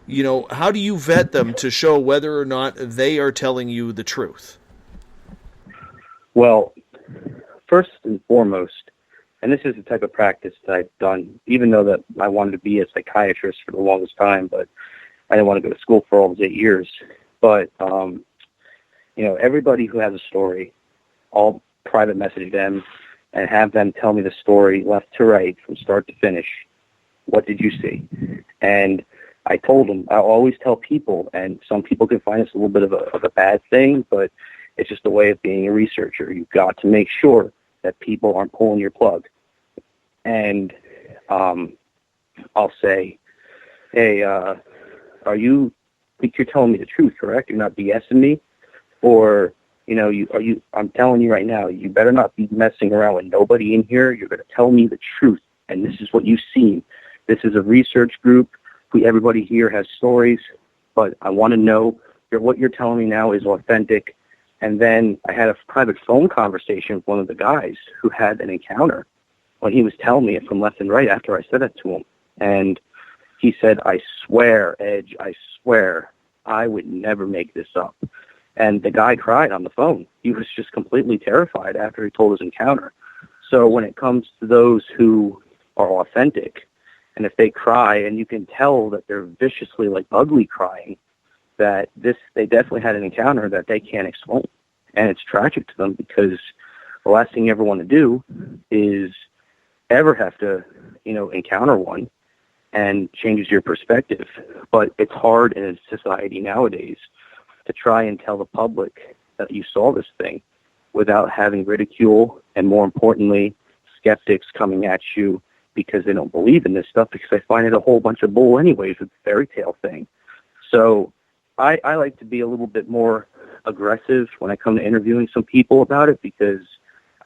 You know, how do you vet them to show whether or not they are telling you the truth? Well, first and foremost, and this is the type of practice that I've done, even though that I wanted to be a psychiatrist for the longest time, but I didn't want to go to school for all those 8 years. But, you know, everybody who has a story, I'll private message them and have them tell me the story left to right from start to finish. What did you see? And I told them, I always tell people, and some people can find this a little bit of a bad thing, but it's just a way of being a researcher. You've got to make sure that people aren't pulling your plug. And I'll say, hey, you're telling me the truth, correct? You're not BSing me? Or, you know, I'm telling you right now, you better not be messing around with nobody in here. You're going to tell me the truth. And this is what you've seen. This is a research group. Everybody here has stories, but I want to know what you're telling me now is authentic. And then I had a private phone conversation with one of the guys who had an encounter when he was telling me it from left and right after I said it to him. And he said, I swear, Edge, I swear, I would never make this up. And the guy cried on the phone. He was just completely terrified after he told his encounter. So when it comes to those who are authentic, and if they cry and you can tell that they're viciously, like, ugly crying, that they definitely had an encounter that they can't explain. And it's tragic to them, because the last thing you ever want to do is ever have to, you know, encounter one, and changes your perspective. But it's hard in society nowadays to try and tell the public that you saw this thing without having ridicule and, more importantly, skeptics coming at you because they don't believe in this stuff, because they find it a whole bunch of bull anyways with the fairy tale thing. So I like to be a little bit more aggressive when I come to interviewing some people about it, because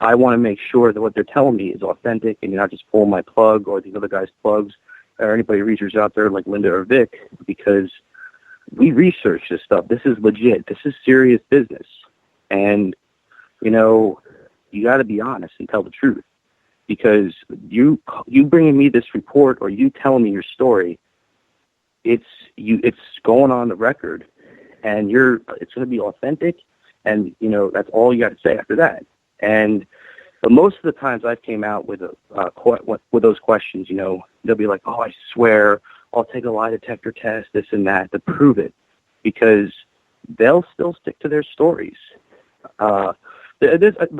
I want to make sure that what they're telling me is authentic and you're not just pulling my plug or these other guys' plugs or anybody researchers out there like Linda or Vic, because we research this stuff. This is legit. This is serious business. And, you know, you got to be honest and tell the truth, because you bringing me this report or you telling me your story, it's going on the record, and it's going to be authentic, and, you know, that's all you got to say after that. And but most of the times I've came out with with those questions, you know, they'll be like, oh, I swear, I'll take a lie detector test, this and that, to prove it, because they'll still stick to their stories. But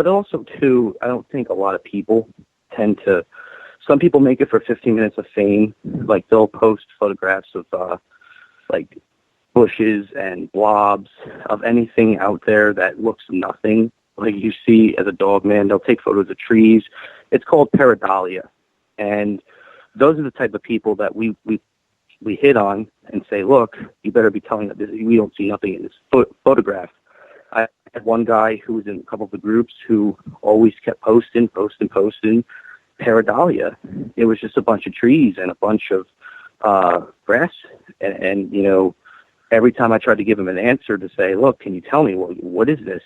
also, too, I don't think a lot of people tend to, some people make it for 15 minutes of fame. Like, they'll post photographs of, like, bushes and blobs of anything out there that looks nothing. Like you see as a Dogman, they'll take photos of trees. It's called pareidolia. And those are the type of people that we hit on and say, look, you better be telling us we don't see nothing in this photograph. I had one guy who was in a couple of the groups who always kept posting pareidolia. It was just a bunch of trees and a bunch of grass. And, you know, every time I tried to give him an answer to say, look, can you tell me, what is this?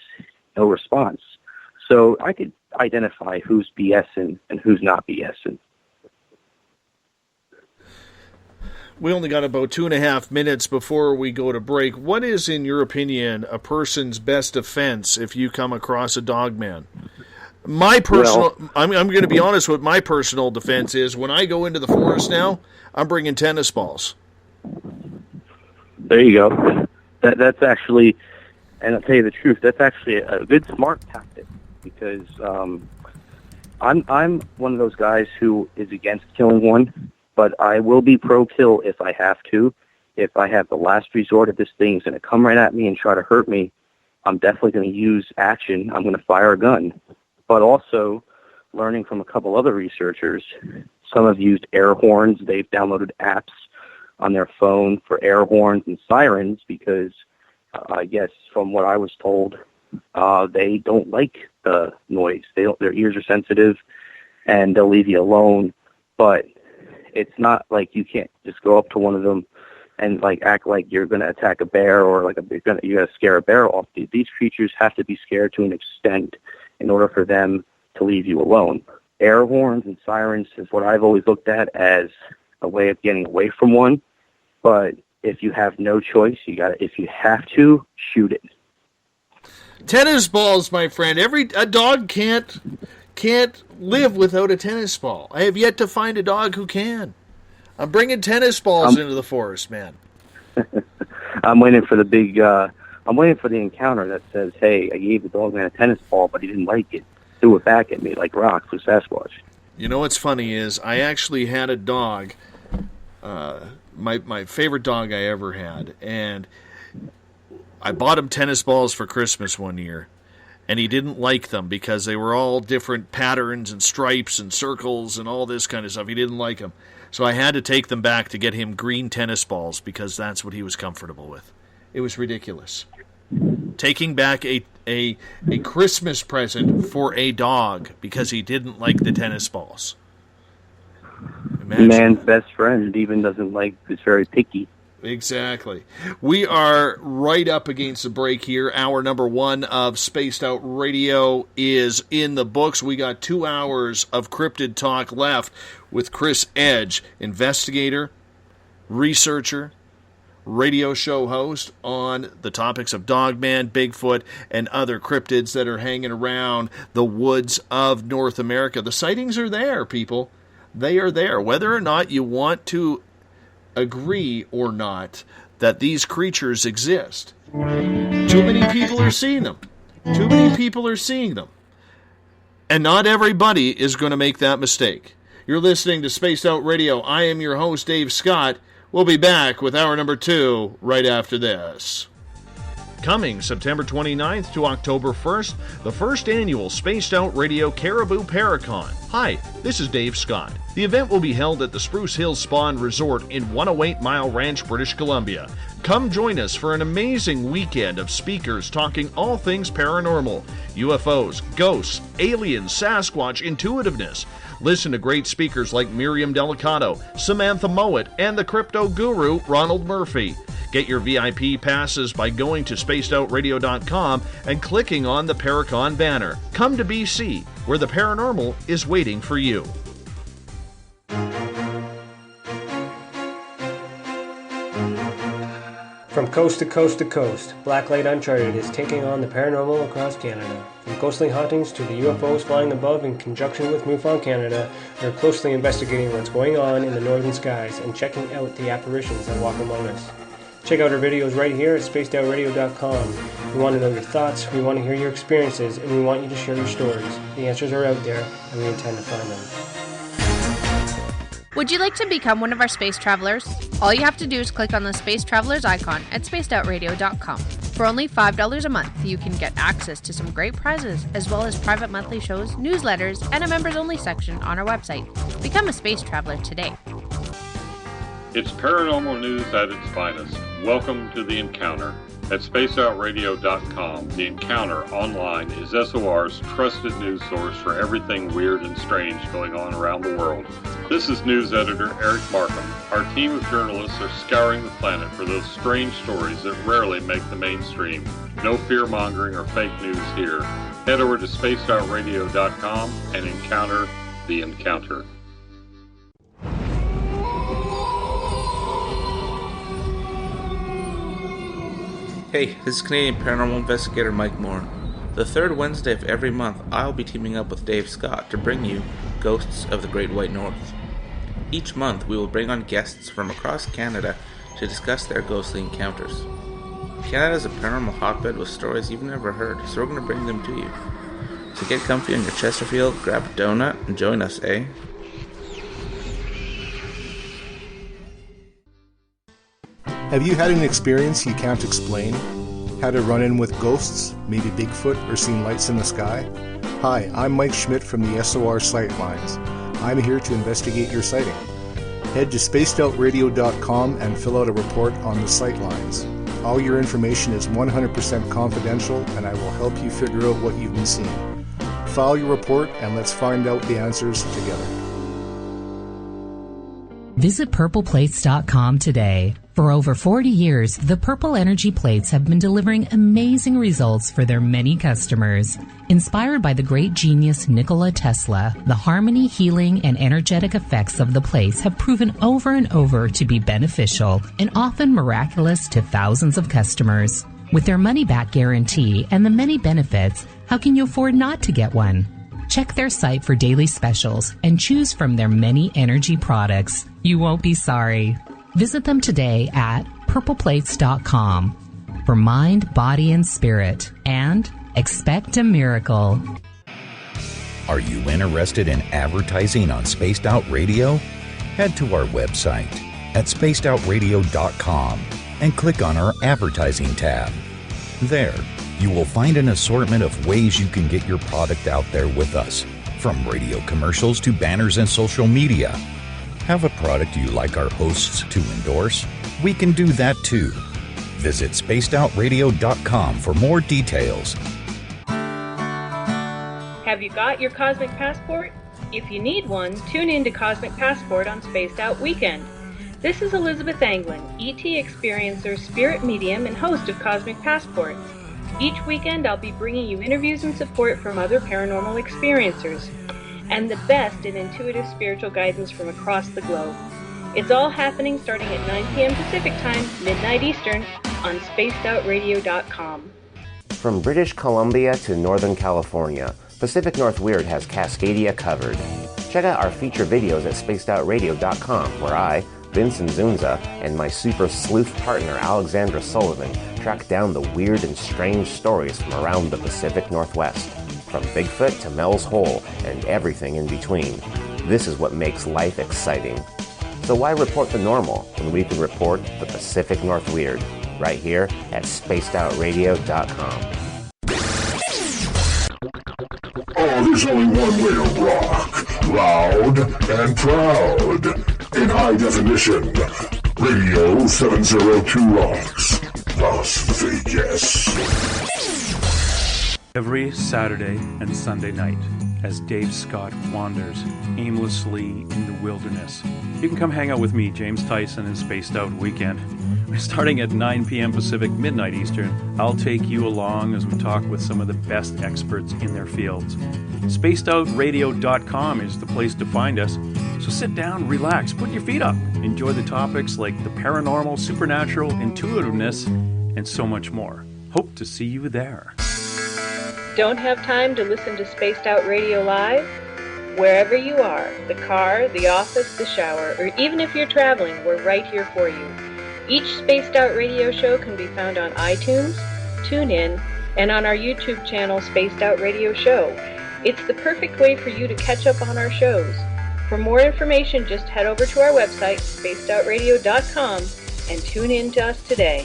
No response. So I could identify who's BSing and who's not BSing. We only got about 2.5 minutes before we go to break. What is, in your opinion, a person's best defense if you come across a Dogman? My personal, I'm going to be honest with my personal defense is when I go into the forest now, I'm bringing tennis balls. There you go. That's actually, and I'll tell you the truth, that's actually a good, smart tactic, because I'm one of those guys who is against killing one, but I will be pro-kill if I have to. If I have the last resort, if this thing's going to come right at me and try to hurt me, I'm definitely going to use action. I'm going to fire a gun. But also, learning from a couple other researchers, some have used air horns. They've downloaded apps on their phone for air horns and sirens because, I guess, from what I was told, they don't like the noise. Their ears are sensitive, and they'll leave you alone. But it's not like you can't just go up to one of them and like act like you're going to attack a bear or like you're going to scare a bear off. These creatures have to be scared to an extent in order for them to leave you alone. Air horns and sirens is what I've always looked at as a way of getting away from one. But if you have no choice, if you have to, shoot it. Tennis balls, my friend. A dog can't live without a tennis ball. I have yet to find a dog who can. I'm bringing tennis balls into the forest, man. I'm waiting for the encounter that says, "Hey, I gave the Dogman a tennis ball, but he didn't like it. Threw it back at me like rocks with Sasquatch." You know what's funny is I actually had a dog, my favorite dog I ever had, and I bought him tennis balls for Christmas one year, and he didn't like them because they were all different patterns and stripes and circles and all this kind of stuff. He didn't like them. So I had to take them back to get him green tennis balls because that's what he was comfortable with. It was ridiculous. Taking back a Christmas present for a dog because he didn't like the tennis balls. Imagine. Man's best friend even doesn't like, is very picky. Exactly. We are right up against the break here. Hour number 1 of Spaced Out Radio is in the books. We got 2 hours of cryptid talk left with Chris Edge, investigator, researcher, radio show host on the topics of Dogman, Bigfoot, and other cryptids that are hanging around the woods of North America. The sightings are there, people. They are there. Whether or not you want to agree or not that these creatures exist, too many people are seeing them. Too many people are seeing them. And not everybody is going to make that mistake. You're listening to Spaced Out Radio. I am your host, Dave Scott. We'll be back with hour number 2 right after this. Coming September 29th to October 1st, the first annual Spaced Out Radio Caribou Paracon. Hi, this is Dave Scott. The event will be held at the Spruce Hills Spa and Resort in 108 Mile Ranch, British Columbia. Come join us for an amazing weekend of speakers talking all things paranormal, UFOs, ghosts, aliens, Sasquatch, intuitiveness. Listen to great speakers like Miriam Delicato, Samantha Mowat, and the crypto guru, Ronald Murphy. Get your VIP passes by going to spacedoutradio.com and clicking on the Paracon banner. Come to BC, where the paranormal is waiting for you. From coast to coast to coast, Blacklight Uncharted is taking on the paranormal across Canada. From ghostly hauntings to the UFOs flying above in conjunction with MUFON Canada, we're closely investigating what's going on in the northern skies and checking out the apparitions that walk among us. Check out our videos right here at spacedoutradio.com. We want to know your thoughts, we want to hear your experiences, and we want you to share your stories. The answers are out there, and we intend to find them. Would you like to become one of our space travelers? All you have to do is click on the Space Travelers icon at spacedoutradio.com. For only $5 a month, you can get access to some great prizes, as well as private monthly shows, newsletters, and a members-only section on our website. Become a space traveler today. It's paranormal news at its finest. Welcome to The Encounter. At spacedoutradio.com, The Encounter online is SOR's trusted news source for everything weird and strange going on around the world. This is news editor Eric Markham. Our team of journalists are scouring the planet for those strange stories that rarely make the mainstream. No fear-mongering or fake news here. Head over to spacedoutradio.com and encounter The Encounter. Hey, this is Canadian Paranormal Investigator Mike Moore. The third Wednesday of every month, I'll be teaming up with Dave Scott to bring you Ghosts of the Great White North. Each month, we will bring on guests from across Canada to discuss their ghostly encounters. Canada is a paranormal hotbed with stories you've never heard, so we're going to bring them to you. So get comfy on your Chesterfield, grab a donut, and join us, eh? Have you had an experience you can't explain? Had a run-in with ghosts, maybe Bigfoot, or seen lights in the sky? Hi, I'm Mike Schmidt from the SOR Sightlines. I'm here to investigate your sighting. Head to spacedoutradio.com and fill out a report on the Sightlines. All your information is 100% confidential, and I will help you figure out what you've been seeing. File your report and let's find out the answers together. Visit purpleplates.com today. For over 40 years, the Purple Energy Plates have been delivering amazing results for their many customers. Inspired by the great genius Nikola Tesla, the harmony, healing, and energetic effects of the plates have proven over and over to be beneficial and often miraculous to thousands of customers. With their money-back guarantee and the many benefits, how can you afford not to get one? Check their site for daily specials and choose from their many energy products. You won't be sorry. Visit them today at purpleplates.com for mind, body, and spirit, and expect a miracle. Are you interested in advertising on Spaced Out Radio? Head to our website at spacedoutradio.com and click on our advertising tab. There, you will find an assortment of ways you can get your product out there with us, from radio commercials to banners and social media. Have a product you like our hosts to endorse? We can do that too. Visit spacedoutradio.com for more details. Have you got your Cosmic Passport? If you need one, tune in to Cosmic Passport on Spaced Out Weekend. This is Elizabeth Anglin, ET experiencer, spirit medium, and host of Cosmic Passport. Each weekend I'll be bringing you interviews and support from other paranormal experiencers, and the best in intuitive spiritual guidance from across the globe. It's all happening starting at 9 p.m. Pacific Time, midnight Eastern, on spacedoutradio.com. From British Columbia to Northern California, Pacific North Weird has Cascadia covered. Check out our feature videos at spacedoutradio.com, where I, Vincent Zunza, and my super sleuth partner Alexandra Sullivan track down the weird and strange stories from around the Pacific Northwest. From Bigfoot to Mel's Hole and everything in between. This is what makes life exciting. So why report the normal when we can report the Pacific North Weird right here at spacedoutradio.com. Oh, there's only one way to rock. Loud and proud. In high definition. Radio 702 rocks. Las Vegas. Every Saturday and Sunday night, as Dave Scott wanders aimlessly in the wilderness, you can come hang out with me, James Tyson, in Spaced Out Weekend. Starting at 9 p.m. Pacific, midnight Eastern, I'll take you along as we talk with some of the best experts in their fields. SpacedOutRadio.com is the place to find us. So sit down, relax, put your feet up, enjoy the topics like the paranormal, supernatural, intuitiveness, and so much more. Hope to see you there. Don't have time to listen to Spaced Out Radio Live? Wherever you are, the car, the office, the shower, or even if you're traveling, we're right here for you. Each Spaced Out Radio show can be found on iTunes, TuneIn, and on our YouTube channel, Spaced Out Radio Show. It's the perfect way for you to catch up on our shows. For more information, just head over to our website, spacedoutradio.com, and tune in to us today.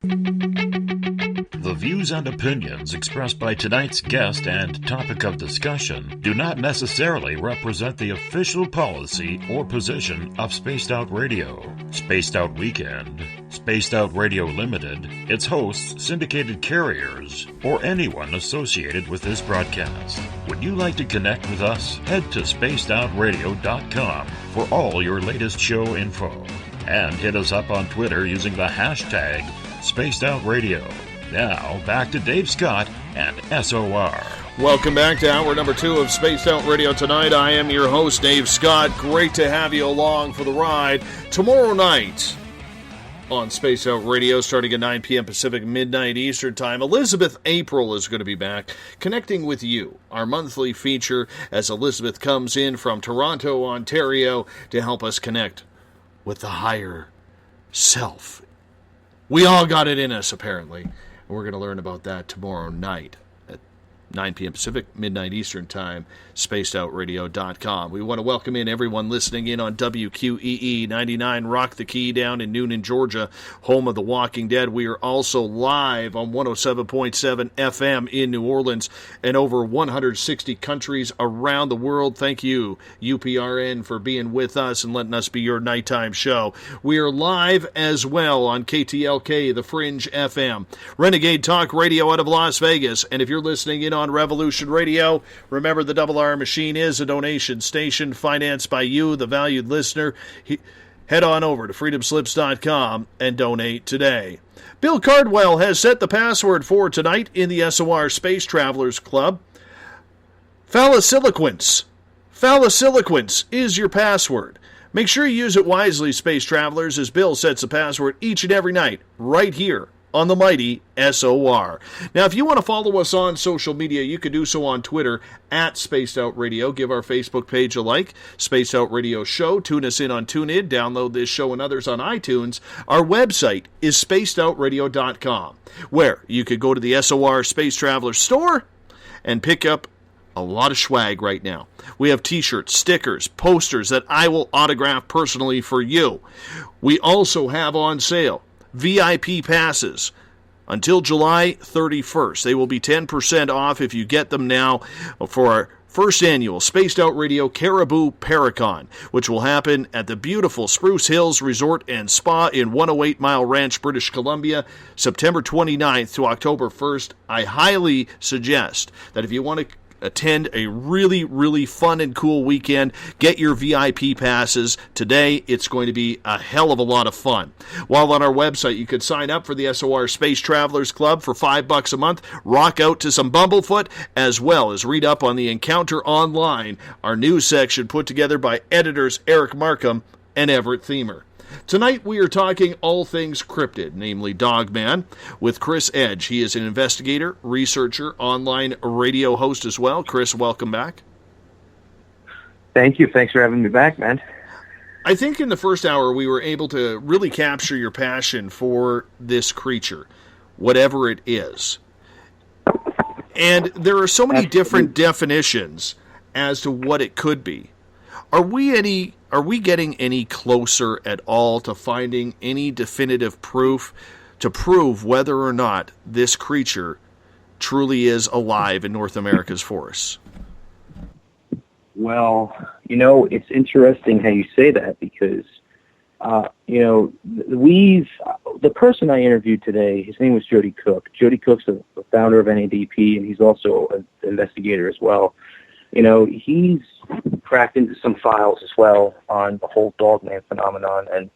The views and opinions expressed by tonight's guest and topic of discussion do not necessarily represent the official policy or position of Spaced Out Radio, Spaced Out Weekend, Spaced Out Radio Limited, its hosts, syndicated carriers, or anyone associated with this broadcast. Would you like to connect with us? Head to spacedoutradio.com for all your latest show info. And hit us up on Twitter using the hashtag Spaced Out Radio. Now, back to Dave Scott and SOR. Welcome back to hour number 2 of Spaced Out Radio tonight. I am your host, Dave Scott. Great to have you along for the ride. Tomorrow night on Spaced Out Radio, starting at 9 p.m. Pacific, midnight Eastern Time, Elizabeth April is going to be back, connecting with you, our monthly feature, as Elizabeth comes in from Toronto, Ontario, to help us connect with the higher self. We all got it in us, apparently. And we're going to learn about that tomorrow night at 9 p.m. Pacific, midnight Eastern Time, spacedoutradio.com. We want to welcome in everyone listening in on WQEE 99 Rock the Key down in Noonan, Georgia, home of The Walking Dead. We are also live on 107.7 FM in New Orleans and over 160 countries around the world. Thank you, UPRN, for being with us and letting us be your nighttime show. We are live as well on KTLK, The Fringe FM, Renegade Talk Radio out of Las Vegas. And if you're listening in on Revolution Radio. Remember, the Double R Machine is a donation station financed by you, the valued listener. Head on over to freedomslips.com and donate today. Bill Cardwell has set the password for tonight in the SOR Space Travelers Club. Phallosyloquence. Phallosyloquence is your password. Make sure you use it wisely, Space Travelers, as Bill sets the password each and every night right here on the mighty SOR. Now, if you want to follow us on social media, you can do so on Twitter at Spaced Out Radio. Give our Facebook page a like, Spaced Out Radio Show. Tune us in on TuneIn. Download this show and others on iTunes. Our website is spacedoutradio.com, where you could go to the SOR Space Traveler store and pick up a lot of swag right now. We have t-shirts, stickers, posters that I will autograph personally for you. We also have on sale VIP passes until July 31st. They will be 10% off if you get them now for our first annual Spaced Out Radio Caribou Paracon, which will happen at the beautiful Spruce Hills Resort and Spa in 108 Mile Ranch, British Columbia, September 29th to October 1st. I highly suggest that if you want to attend a really, really fun and cool weekend, get your VIP passes today. It's going to be a hell of a lot of fun. While on our website, you could sign up for the SOR Space Travelers Club for $5 a month, rock out to some Bumblefoot, as well as read up on the Encounter Online, our news section put together by editors Eric Markham and Everett Thiemer. Tonight we are talking all things cryptid, namely Dogman, with Chris Edge. He is an investigator, researcher, online radio host as well. Chris, welcome back. Thank you. Thanks for having me back, man. I think in the first hour we were able to really capture your passion for this creature, whatever it is. And there are so many different definitions as to what it could be. Are we getting any closer at all to finding any definitive proof to prove whether or not this creature truly is alive in North America's forests? Well, it's interesting how you say that because, the person I interviewed today, his name was Jody Cook. Jody Cook's the founder of NADP, and he's also an investigator as well. He's cracked into some files as well on the whole Dogman phenomenon. And,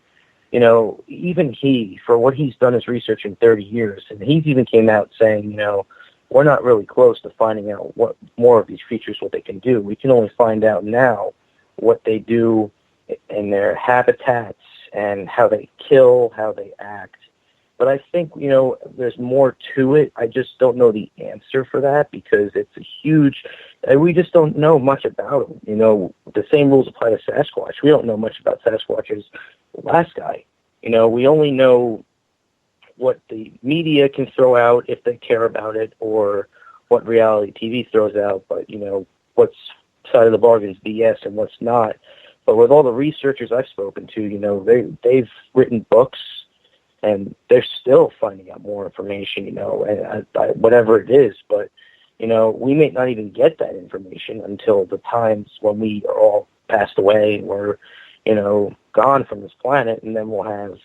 even he, for what he's done his research in 30 years, and he's even came out saying, we're not really close to finding out what more of these creatures, what they can do. We can only find out now what they do in their habitats and how they kill, how they act. But I think, there's more to it. I just don't know the answer for that because it's a huge... We just don't know much about them. The same rules apply to Sasquatch. We don't know much about Sasquatch as the last guy. We only know what the media can throw out if they care about it or what reality TV throws out. But, what's side of the bargain is BS and what's not. But with all the researchers I've spoken to, they've written books and they're still finding out more information, and whatever it is. But, we may not even get that information until the times when we are all passed away and we're, gone from this planet, and then we'll have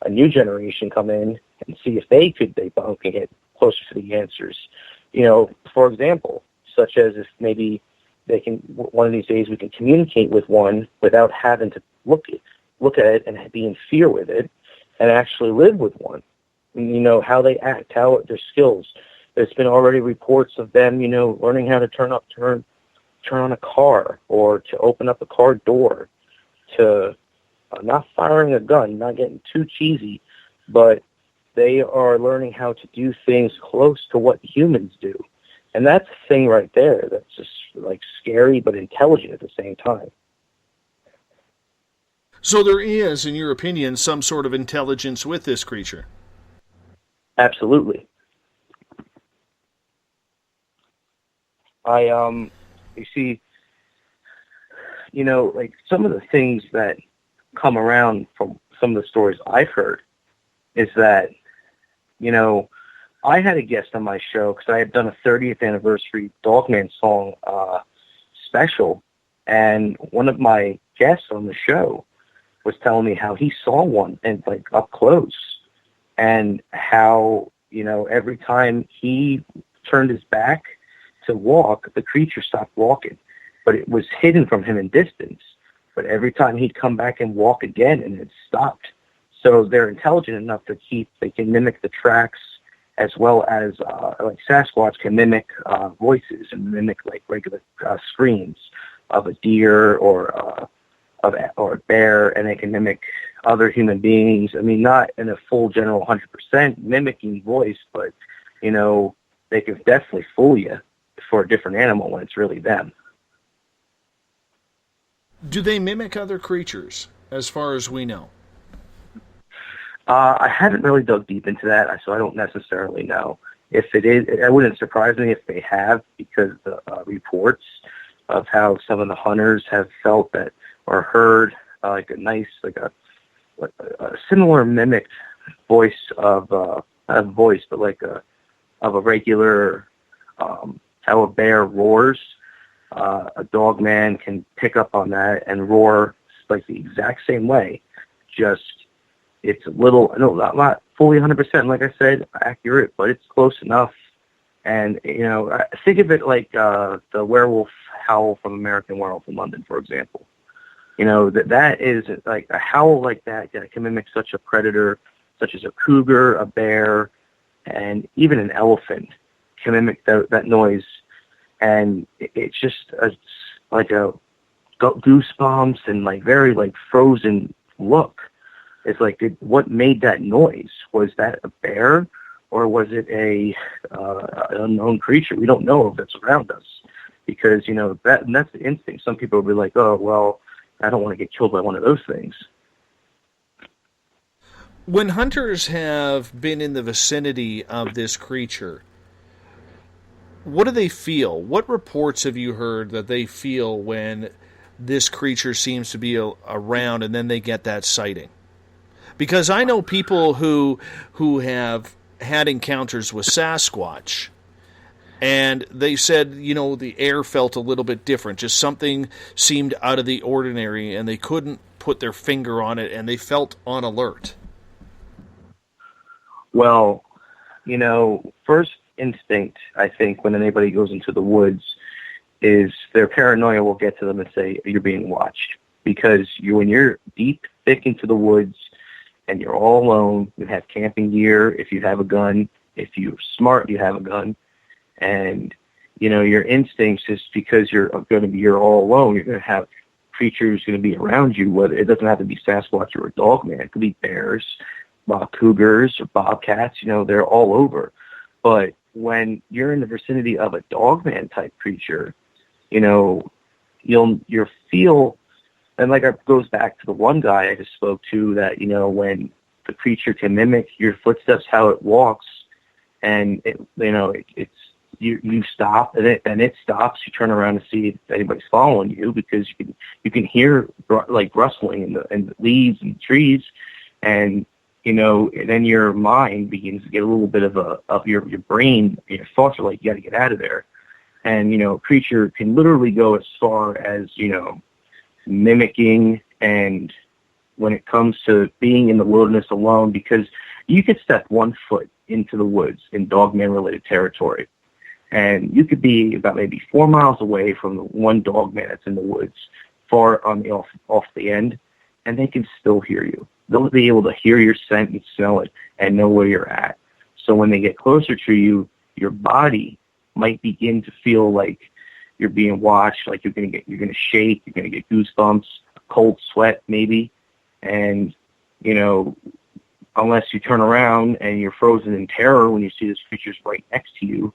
a new generation come in and see if they could debunk and get closer to the answers. For example, such as if maybe they can, one of these days we can communicate with one without having to look at it and be in fear with it and actually live with one. How they act, how their skills. There's been already reports of them, learning how to turn on a car or to open up a car door, to not firing a gun, not getting too cheesy, but they are learning how to do things close to what humans do. And that's a thing right there that's just like scary but intelligent at the same time. So there is, in your opinion, some sort of intelligence with this creature? Absolutely. You see, like some of the things that come around from some of the stories I've heard is that, I had a guest on my show because I had done a 30th anniversary Dogman song special, and one of my guests on the show was telling me how he saw one and like up close, and how every time he turned his back to walk, the creature stopped walking, but it was hidden from him in distance. But every time he'd come back and walk again, and it stopped. So they're intelligent enough to they can mimic the tracks, as well as like Sasquatch can mimic voices and mimic like regular screams of a deer or a bear, and they can mimic other human beings. I mean, not in a full general 100% mimicking voice, but you know, they can definitely fool you for a different animal when it's really them. Do they mimic other creatures, as far as we know? I haven't really dug deep into that, so I don't necessarily know. If it is, it wouldn't surprise me if they have, because the reports of how some of the hunters have felt that or heard like a nice, like a similar mimicked voice of not a voice, but like of a regular how a bear roars. A dogman can pick up on that and roar like the exact same way. Just it's a little, no, not fully 100%, like I said, accurate, but it's close enough. And, you know, think of it like the werewolf howl from American Werewolf in London, for example. You know, that is like a howl like that can mimic such a predator, such as a cougar, a bear, and even an elephant can mimic that noise. And it's just like a goosebumps and like very like frozen look. It's like, what made that noise? Was that a bear, or was it an unknown creature? We don't know if it's around us, because, you know, that's the instinct. Some people will be like, oh, well, I don't want to get killed by one of those things. When hunters have been in the vicinity of this creature, what do they feel? What reports have you heard that they feel when this creature seems to be around and then they get that sighting? Because I know people who have had encounters with Sasquatch, and they said, you know, the air felt a little bit different. Just something seemed out of the ordinary, and they couldn't put their finger on it, and they felt on alert. Well, you know, first instinct, I think, when anybody goes into the woods is their paranoia will get to them and say, you're being watched. Because when you're deep, thick into the woods, and you're all alone, you have camping gear, if you have a gun, if you're smart, you have a gun, and, you know, your instincts is because you're all alone, you're going to have creatures going to be around you, whether it doesn't have to be Sasquatch or a dogman, it could be bears, cougars, or bobcats, you know, they're all over. But when you're in the vicinity of a dogman type creature, you know, you'll feel. And like it goes back to the one guy I just spoke to, that, you know, when the creature can mimic your footsteps, how it walks, and it, you know, you stop and it stops. You turn around to see if anybody's following you, because you can hear like rustling in the leaves and trees, and, you know, then your mind begins to get a little bit of your brain. Your thoughts are like, you got to get out of there, and, you know, a creature can literally go as far as, you know, mimicking. And when it comes to being in the wilderness alone, because you could step 1 foot into the woods in dogman related territory, and you could be about maybe 4 miles away from the one dogman that's in the woods, far on the off the end, and they can still hear you. They'll be able to hear your scent and smell it and know where you're at. So when they get closer to you, your body might begin to feel like you're being watched, like you're gonna shake, you're gonna get goosebumps, a cold sweat maybe, and, you know, unless you turn around and you're frozen in terror when you see this creature's right next to you,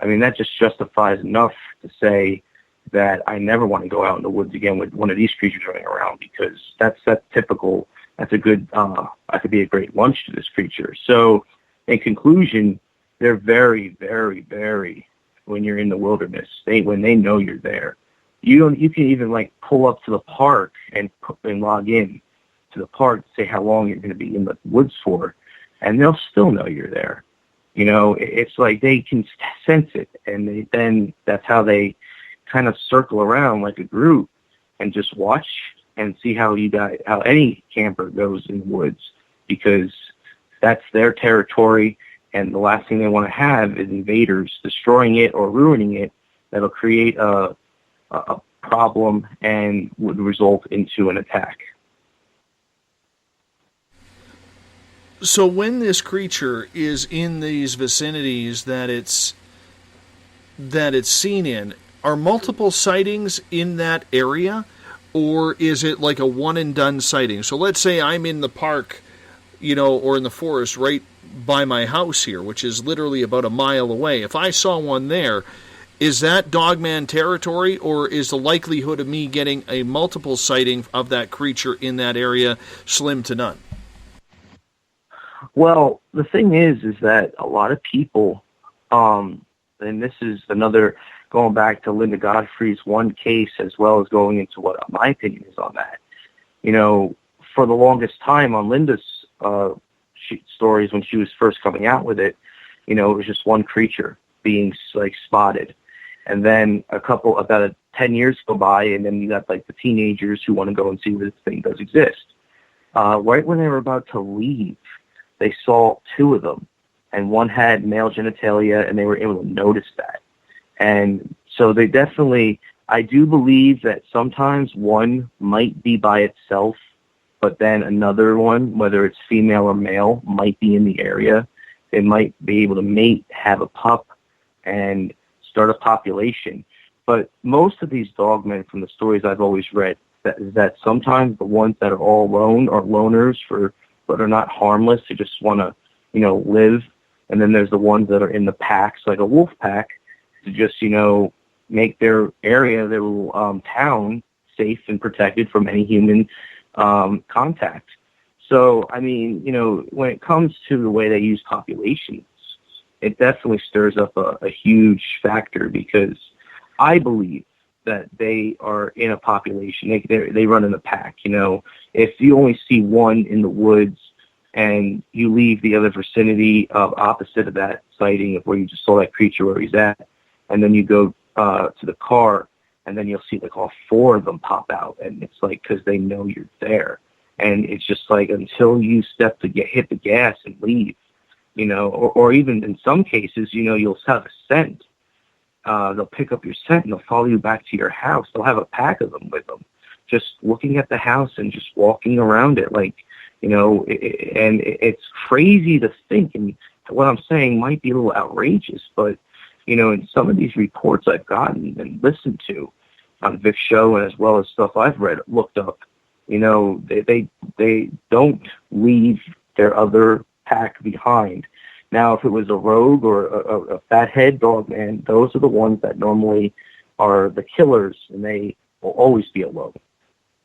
I mean, that just justifies enough to say that I never want to go out in the woods again with one of these creatures running around, because that's typical. That's a good. I could be a great lunch to this creature. So, in conclusion, they're very, very, very. When you're in the wilderness, when they know you're there, you can even like pull up to the park and log in to the park to say how long you're going to be in the woods for, and they'll still know you're there. You know, it's like they can sense it, and then that's how they kind of circle around like a group and just watch and see how any camper goes in the woods, because that's their territory. And the last thing they want to have is invaders destroying it or ruining it that'll create a problem and would result into an attack. So when this creature is in these vicinities that it's seen in, are multiple sightings in that area, or is it like a one-and-done sighting? So let's say I'm in the park, or in the forest right by my house here, which is literally about a mile away. If I saw one there, is that Dogman territory, or is the likelihood of me getting a multiple sighting of that creature in that area slim to none? Well, the thing is that a lot of people, and this is another, going back to Linda Godfrey's one case, as well as going into what my opinion is on that. For the longest time on Linda's stories, when she was first coming out with it, it was just one creature being spotted. And then about 10 years go by, and then you got the teenagers who want to go and see if this thing does exist. Right when they were about to leave, they saw two of them, and one had male genitalia, and they were able to notice that. And so they definitely, I do believe that sometimes one might be by itself, but then another one, whether it's female or male, might be in the area. They might be able to mate, have a pup, and start a population. But most of these dogmen, from the stories I've always read, that sometimes the ones that are all alone are loners but are not harmless. They just want to, live. And then there's the ones that are in the packs, like a wolf pack, to just, make their area, their little town, safe and protected from any human contact. So, I mean, when it comes to the way they use populations, it definitely stirs up a huge factor, because I believe that they are in a population. They run in a pack. If you only see one in the woods and you leave the other vicinity opposite of that sighting of where you just saw that creature where he's at, and then you go to the car, and then you'll see all four of them pop out, and it's because they know you're there. And it's just until you hit the gas and leave, or even in some cases, you'll have a scent. They'll pick up your scent and they'll follow you back to your house. They'll have a pack of them with them, just looking at the house and just walking around it, and it's crazy to think. And what I'm saying might be a little outrageous, but in some of these reports I've gotten and listened to on Vic's show, and as well as stuff I've read, looked up, they don't leave their other pack behind. Now, if it was a rogue or a fathead dogman, those are the ones that normally are the killers, and they will always be alone.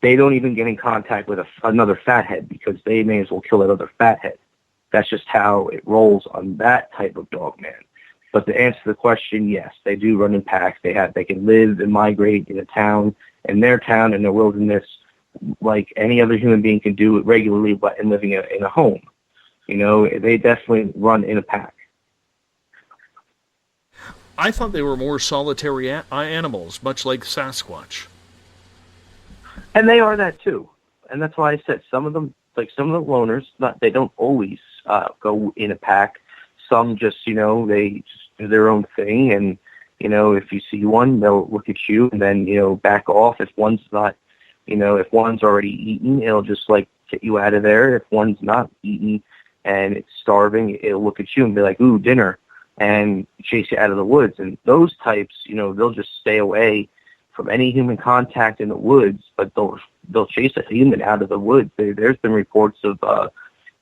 They don't even get in contact with another fathead, because they may as well kill that other fathead. That's just how it rolls on that type of dogman. But to answer the question, yes, they do run in packs. They can live and migrate in their town, in their wilderness, like any other human being can do it regularly, but in living in a home. They definitely run in a pack. I thought they were more solitary animals, much like Sasquatch. And they are that too. And that's why I said some of them, some of the loners, they don't always go in a pack. Some just, they just do their own thing. And, if you see one, they'll look at you and then, back off. If one's not, if one's already eaten, it'll just get you out of there. If one's not eaten and it's starving, it'll look at you and be like, ooh, dinner, and chase you out of the woods. And those types, they'll just stay away from any human contact in the woods, but they'll chase a human out of the woods. There's been reports of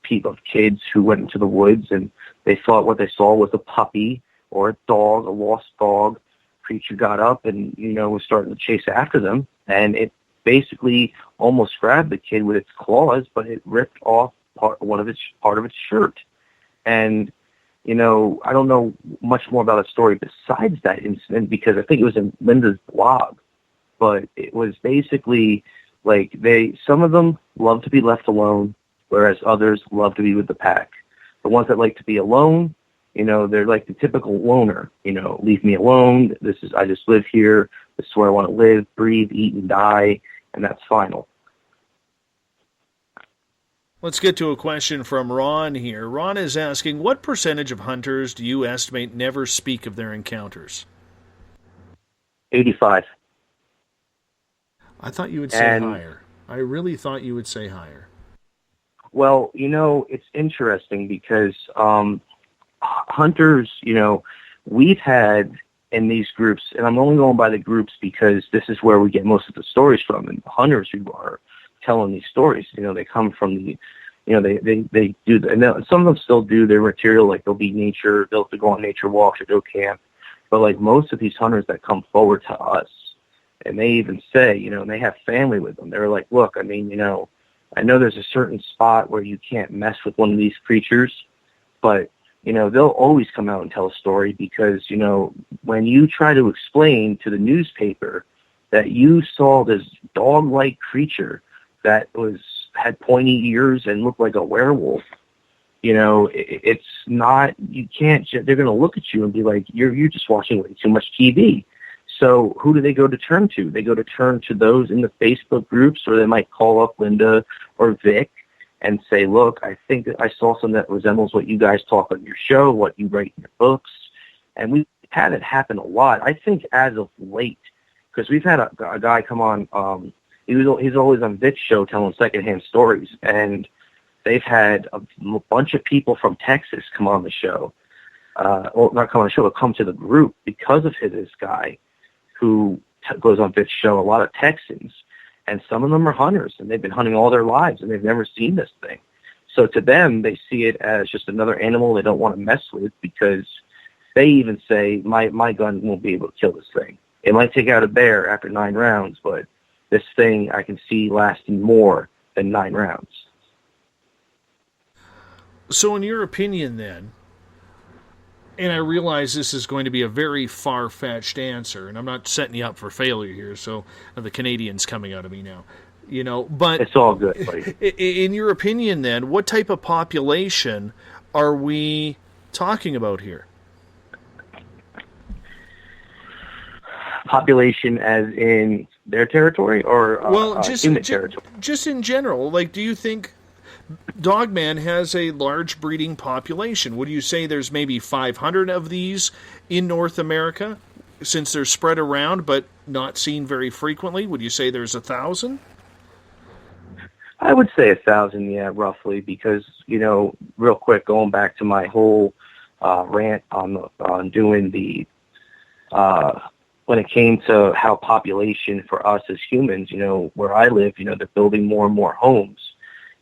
kids who went into the woods and they thought what they saw was a puppy or a dog, a lost dog. Creature got up and, was starting to chase after them, and it basically almost grabbed the kid with its claws, but it ripped off part of its shirt. And I don't know much more about the story besides that incident, because I think it was in Linda's blog, but it was basically some of them love to be left alone, whereas others love to be with the pack. The ones that like to be alone, they're like the typical loner, leave me alone. I just live here. This is where I want to live, breathe, eat, and die. And that's final. Let's get to a question from Ron here. Ron is asking, what percentage of hunters do you estimate never speak of their encounters? 85. I thought you would say higher. I really thought you would say higher. Well, it's interesting because hunters, we've had in these groups, and I'm only going by the groups because this is where we get most of the stories from, and the hunters who are telling these stories, they come from the, they do, and some of them still do their material, like they'll go on nature walks or go camp, but like most of these hunters that come forward to us, and they even say, and they have family with them, they're like, look, I know there's a certain spot where you can't mess with one of these creatures, but they'll always come out and tell a story because, when you try to explain to the newspaper that you saw this dog-like creature that had pointy ears and looked like a werewolf, it's not, you can't, they're going to look at you and be like, you're just watching way too much TV. So who do they go to turn to? They go to turn to those in the Facebook groups, or they might call up Linda or Vic and say, look, I think I saw something that resembles what you guys talk on your show, what you write in your books. And we've had it happen a lot. I think as of late, because we've had a guy come on, he's always on Vic's show telling secondhand stories, and they've had a bunch of people from Texas come on the show. Well, not come on the show, but come to the group because of this guy who goes on Vic's show, a lot of Texans. And some of them are hunters, and they've been hunting all their lives, and they've never seen this thing. So to them, they see it as just another animal they don't want to mess with, because they even say, my gun won't be able to kill this thing. It might take out a bear after 9 rounds, but this thing I can see lasting more than 9 rounds. So in your opinion then, and I realize this is going to be a very far-fetched answer, and I'm not setting you up for failure here, so the Canadian's coming out of me now. But it's all good, buddy. In your opinion then, what type of population are we talking about here? Population as in their territory, or human territory? Just in general. Like, do you think Dogman has a large breeding population? Would you say there's maybe 500 of these in North America, since they're spread around but not seen very frequently? Would you say there's 1,000? I would say 1,000, yeah, roughly, because, real quick, going back to my whole rant on doing the, when it came to how population for us as humans, where I live, they're building more and more homes.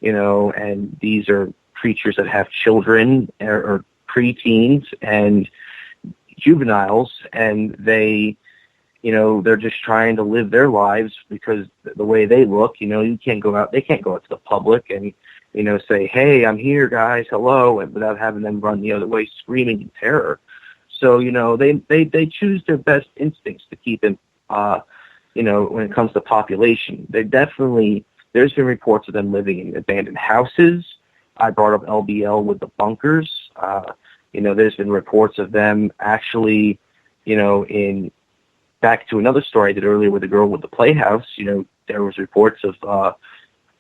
And these are creatures that have children or preteens and juveniles, and they, they're just trying to live their lives because the way they look, you can't go out, they can't go out to the public and, say, hey, I'm here, guys, hello, and without having them run the other way screaming in terror. So, they choose their best instincts to keep them, when it comes to population. They definitely, there's been reports of them living in abandoned houses. I brought up LBL with the bunkers. There's been reports of them actually, back to another story I did earlier with the girl with the playhouse, there was reports of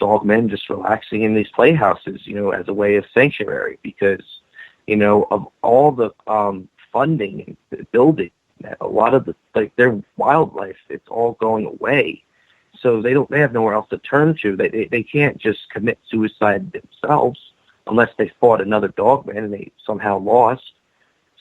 dogmen just relaxing in these playhouses, as a way of sanctuary because, of all the funding and building, a lot of their wildlife, it's all going away. So they have nowhere else to turn to. They can't just commit suicide themselves unless they fought another dogman and they somehow lost.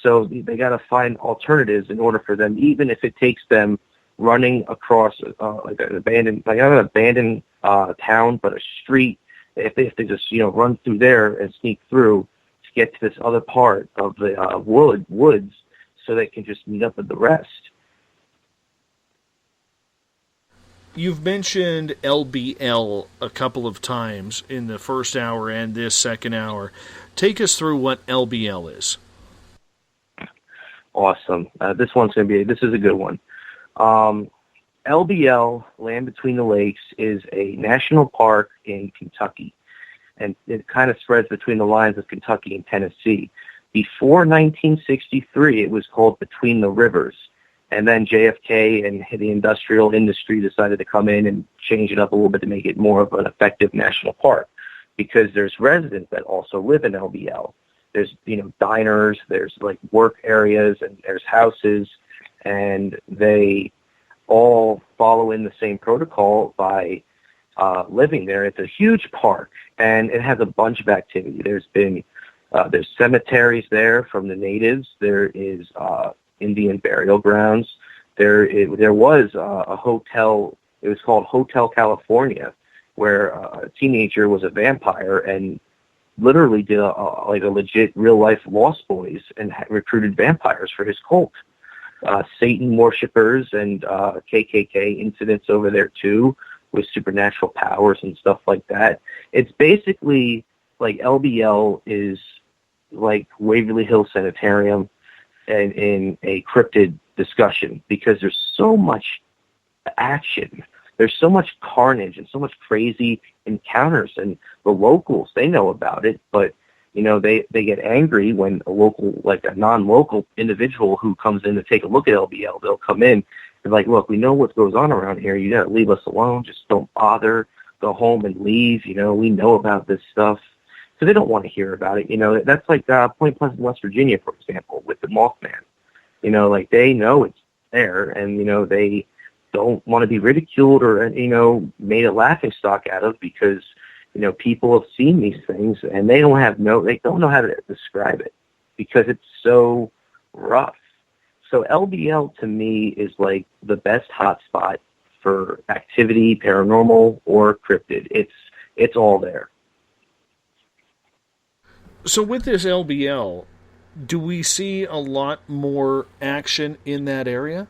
So they got to find alternatives in order for them, even if it takes them running across like an abandoned, not an abandoned town, but a street. If they just run through there and sneak through to get to this other part of the woods, so they can just meet up with the rest. You've mentioned LBL a couple of times in the first hour and this second hour. Take us through what LBL is. Awesome. This is a good one. LBL, Land Between the Lakes, is a national park in Kentucky, and it kind of spreads between the lines of Kentucky and Tennessee. Before 1963, it was called Between the Rivers. And then JFK and the industrial industry decided to come in and change it up a little bit to make it more of an effective national park, because there's residents that also live in LBL. There's, diners, there's like work areas, and there's houses, and they, all following the same protocol by living there. It's a huge park, and it has a bunch of activity. There's cemeteries there from the natives. There is Indian burial grounds. There was a hotel. It was called Hotel California, where a teenager was a vampire and literally did a legit real life Lost Boys and recruited vampires for his cult. Satan worshippers and KKK incidents over there too, with supernatural powers and stuff like that. It's basically like LBL is like Waverly Hills Sanitarium and in a cryptid discussion, because there's so much action. There's so much carnage and so much crazy encounters, and the locals, they know about it, but they get angry when a local, like a non-local individual who comes in to take a look at LBL, they'll come in and like, look, we know what goes on around here. You gotta leave us alone. Just don't bother. Go home and leave. We know about this stuff. So they don't want to hear about it. That's like Point Pleasant, West Virginia, for example, with the Mothman. Like they know it's there, and they don't want to be ridiculed or made a laughingstock out of, because people have seen these things and they don't know how to describe it because it's so rough. So LBL to me is like the best hotspot for activity, paranormal or cryptid. It's all there. So with this LBL, do we see a lot more action in that area?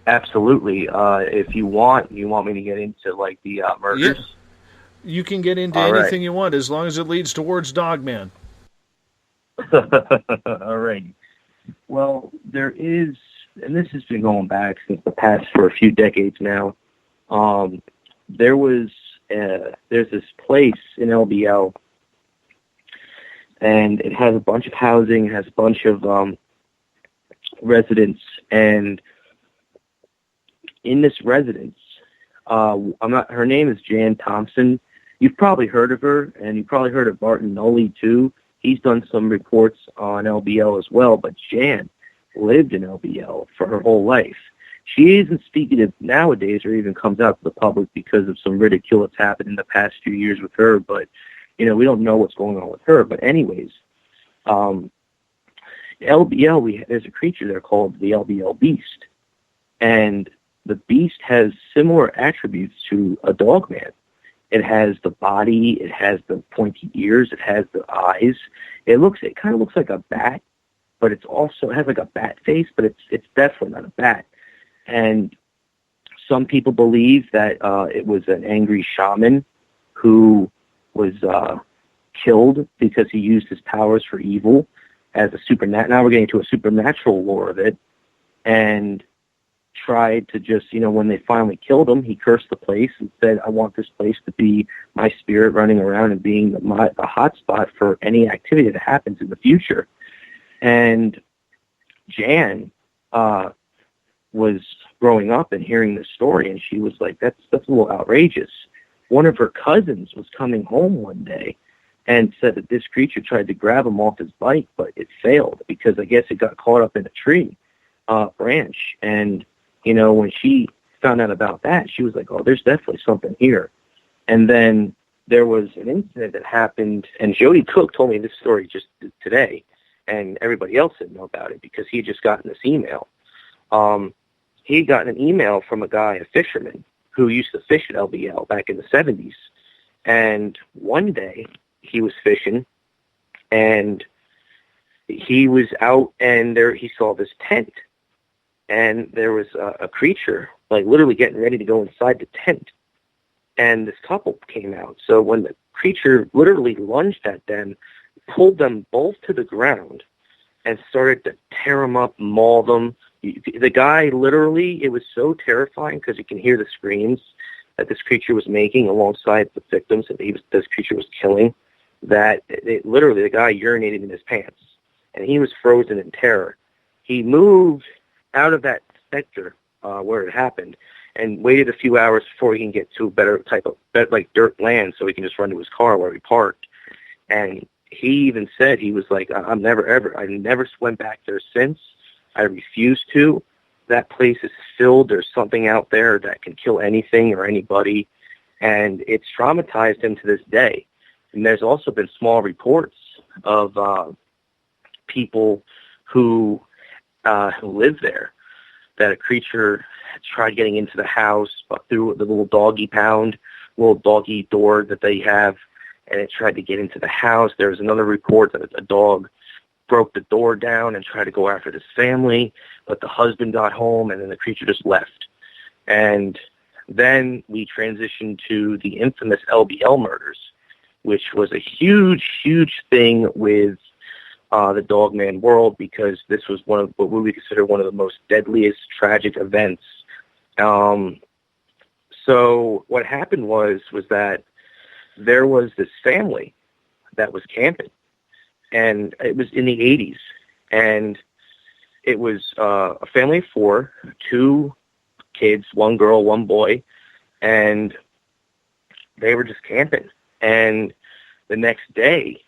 Absolutely. If you want me to get into like the murders? Yeah. You can get into anything you want as long as it leads towards Dogman. All right. Well, there is, and this has been going back since the past for a few decades now. There's this place in LBL, and it has a bunch of housing, it has a bunch of residents, and in this residence, her name is Jan Thompson. You've probably heard of her, and you've probably heard of Barton Nolly too. He's done some reports on LBL as well, but Jan lived in LBL for her whole life. She isn't speaking it nowadays or even comes out to the public because of some ridicule that's happened in the past few years with her, but, we don't know what's going on with her. But anyways, LBL, there's a creature there called the LBL Beast, and the beast has similar attributes to a Dogman. It has the body, it has the pointy ears, it has the eyes. It kind of looks like a bat, but it has like a bat face, but it's definitely not a bat. And some people believe that it was an angry shaman who was killed because he used his powers for evil as a supernatural. Now we're getting to a supernatural lore of it, and tried to just, when they finally killed him, he cursed the place and said, I want this place to be my spirit running around and being the hot spot for any activity that happens in the future. And Jan was growing up and hearing this story, and she was like, that's a little outrageous. One of her cousins was coming home one day and said that this creature tried to grab him off his bike, but it failed because I guess it got caught up in a tree branch. And when she found out about that, she was like, oh, there's definitely something here. And then there was an incident that happened, and Jody Cook told me this story just today, and everybody else didn't know about it because he had just gotten this email. He had gotten an email from a guy, a fisherman, who used to fish at LBL back in the 70s. And one day he was fishing, and he was out, and he saw this tent. And there was a creature, like literally getting ready to go inside the tent. And this couple came out. So when the creature literally lunged at them, pulled them both to the ground, and started to tear them up, maul them. The guy literally, it was so terrifying because you can hear the screams that this creature was making alongside the victims that this creature was killing, that literally the guy urinated in his pants. And he was frozen in terror. He moved out of that sector where it happened and waited a few hours before he can get to a better type of like dirt land so he can just run to his car where he parked. And he even said, he was like, I never swam back there since. I refuse to. that place is filled. There's something out there that can kill anything or anybody, and it's traumatized him to this day. And there's also been small reports of people who live there, that a creature tried getting into the house through the little doggy door that they have, and it tried to get into the house. There was another report that a dog broke the door down and tried to go after this family, but the husband got home, and then the creature just left. And then we transitioned to the infamous LBL murders, which was a huge, huge thing with the Dogman world, because this was one of what we consider one of the most deadliest, tragic events. So what happened was that there was this family that was camping, and it was in the 80s, and it was a family of 4, 2 kids, 1 girl, 1 boy, and they were just camping. And the next day,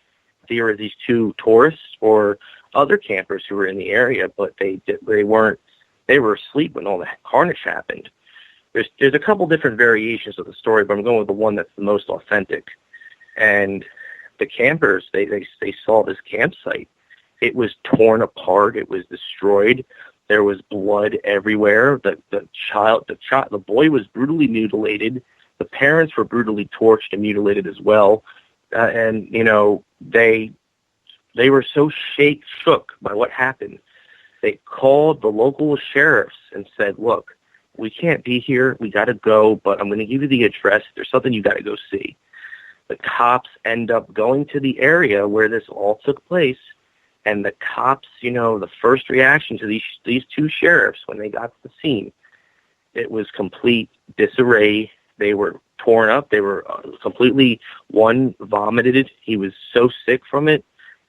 there were these 2 tourists or other campers who were in the area, but they were asleep when all the carnage happened. There's a couple different variations of the story, but I'm going with the one that's the most authentic. And the campers, they saw this campsite. It was torn apart. It was destroyed. There was blood everywhere. The boy was brutally mutilated. The parents were brutally torched and mutilated as well. And they were so shook by what happened. They called the local sheriffs and said, "Look, we can't be here. We got to go, but I'm going to give you the address. There's something you got to go see." The cops end up going to the area where this all took place, and the cops, the first reaction to these 2 sheriffs when they got to the scene, it was complete disarray. They were torn up. They were completely, one vomited. He was so sick from it.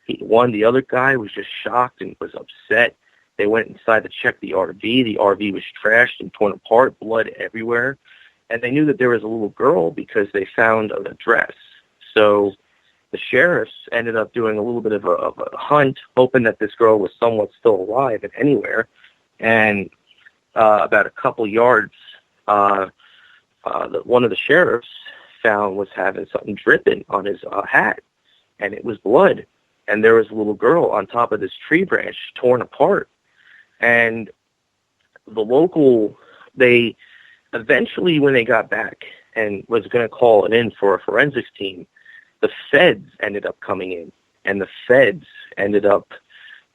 The other guy was just shocked and was upset. They went inside to check the RV. The RV was trashed and torn apart, blood everywhere. And they knew that there was a little girl because they found an address. So the sheriffs ended up doing a little bit of a hunt, hoping that this girl was somewhat still alive and anywhere. And about a couple yards, one of the sheriffs was having something dripping on his hat, and it was blood. And there was a little girl on top of this tree branch, torn apart. And the local, they eventually, when they got back and was going to call it in for a forensics team, the feds ended up coming in, and the feds ended up,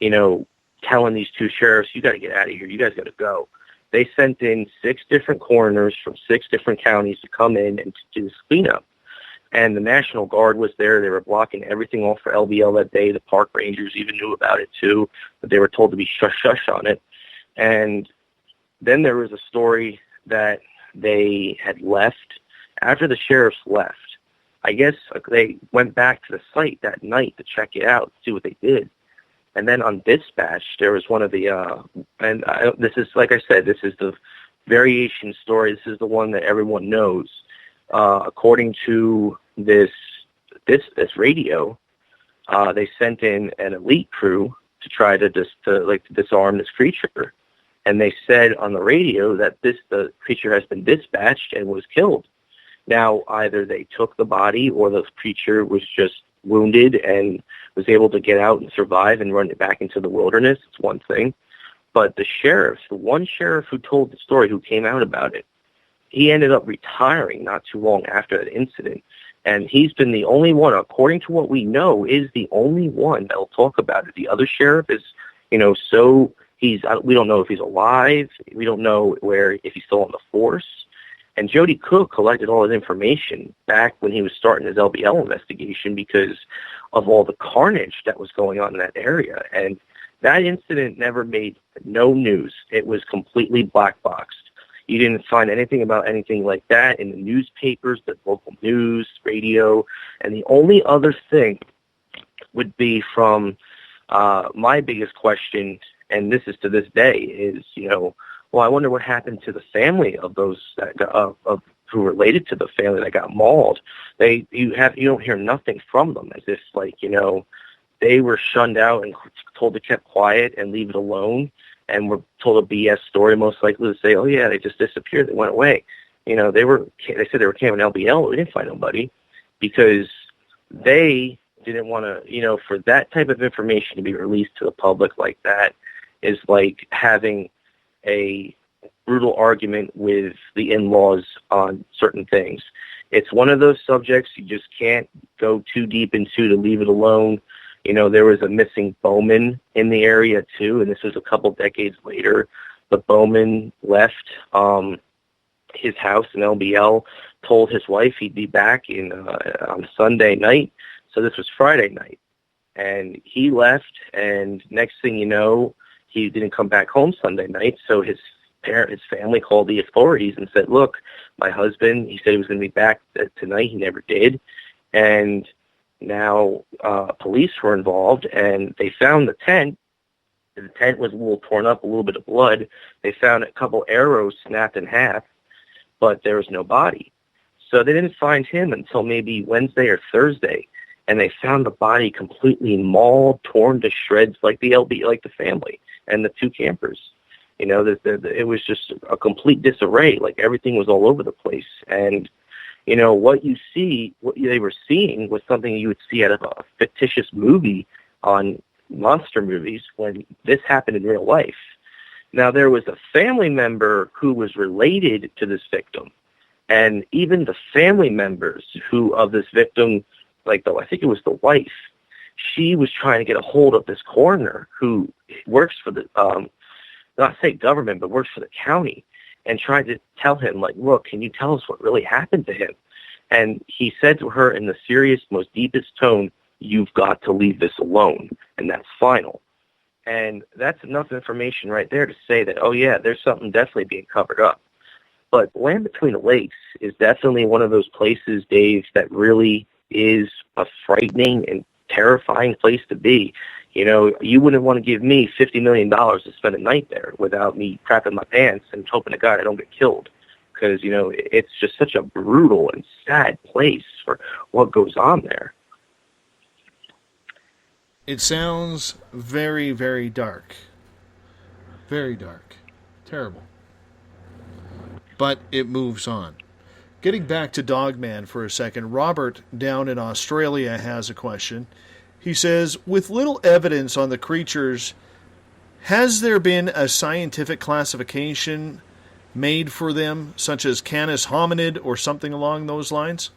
telling these 2 sheriffs, "You got to get out of here. You guys got to go." They sent in 6 different coroners from 6 different counties to come in and to do this cleanup. And the National Guard was there. They were blocking everything off for LBL that day. The park rangers even knew about it too, but they were told to be shush on it. And then there was a story that they had left. After the sheriffs left, I guess they went back to the site that night to check it out, see what they did. And then on dispatch, there was one of the, this is, like I said, this is the variation story. This is the one that everyone knows. According to this radio, they sent in an elite crew to try to disarm this creature. And they said on the radio that the creature has been dispatched and was killed. Now, either they took the body or the creature was just wounded and was able to get out and survive and run it back into the wilderness. It's one thing. But the one sheriff who told the story, who came out about it, he ended up retiring not too long after that incident. And he's been the only one, according to what we know, is the only one that will talk about it. The other sheriff is, we don't know if he's alive. We don't know if he's still on the force. And Jody Cook collected all his information back when he was starting his LBL investigation because of all the carnage that was going on in that area. And that incident never made no news. It was completely black boxed. You didn't find anything about anything like that in the newspapers, the local news, radio. And the only other thing would be from my biggest question, and this is to this day, is, well, I wonder what happened to the family of those that who related to the family that got mauled. You don't hear nothing from them, as if they were shunned out and told to keep quiet and leave it alone. and were told a BS story, most likely to say, oh yeah, they just disappeared, they went away. They said they were camping LBL, but we didn't find nobody, because they didn't want to, for that type of information to be released to the public like that is like having a brutal argument with the in-laws on certain things. It's one of those subjects you just can't go too deep into to leave it alone. There was a missing Bowman in the area too, and this was a couple decades later. The Bowman left his house in LBL, told his wife he'd be back on Sunday night. So this was Friday night, and he left, and next thing you know, he didn't come back home Sunday night. So his family called the authorities and said, look, my husband, he said he was going to be back tonight. He never did. And now police were involved, and they found the tent. The tent was a little torn up, a little bit of blood. They found a couple arrows snapped in half, but there was no body. So they didn't find him until maybe Wednesday or Thursday, and they found the body completely mauled, torn to shreds, like the family and the two campers. It was just a complete disarray. Like everything was all over the place. And what they were seeing was something you would see out of a fictitious movie on monster movies when this happened in real life. Now, there was a family member who was related to this victim, and even the family members of this victim, I think it was the wife, she was trying to get a hold of this coroner who works for the, not say government, but works for the county, and tried to tell him, like, look, can you tell us what really happened to him? And he said to her in the serious, most deepest tone, you've got to leave this alone, and that's final. And that's enough information right there to say that, oh yeah, there's something definitely being covered up. But Land Between the Lakes is definitely one of those places, Dave, that really is a frightening and terrifying place to be. You wouldn't want to give me $50 million to spend a night there without me crapping my pants and hoping to God I don't get killed. Because, it's just such a brutal and sad place for what goes on there. It sounds very, very dark. Very dark. Terrible. But it moves on. Getting back to Dogman for a second, Robert down in Australia has a question. He says, with little evidence on the creatures, has there been a scientific classification made for them, such as Canis hominid or something along those lines?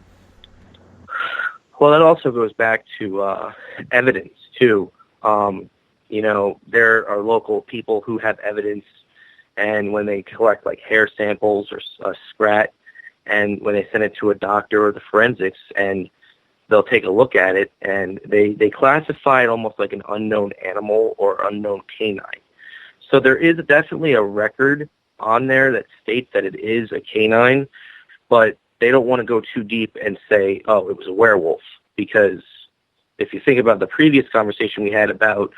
Well, that also goes back to evidence, too. There are local people who have evidence, and when they collect, like, hair samples or scrat, and when they send it to a doctor or the forensics, and they'll take a look at it, and they classify it almost like an unknown animal or unknown canine. So there is definitely a record on there that states that it is a canine, but they don't want to go too deep and say, oh, it was a werewolf, because if you think about the previous conversation we had about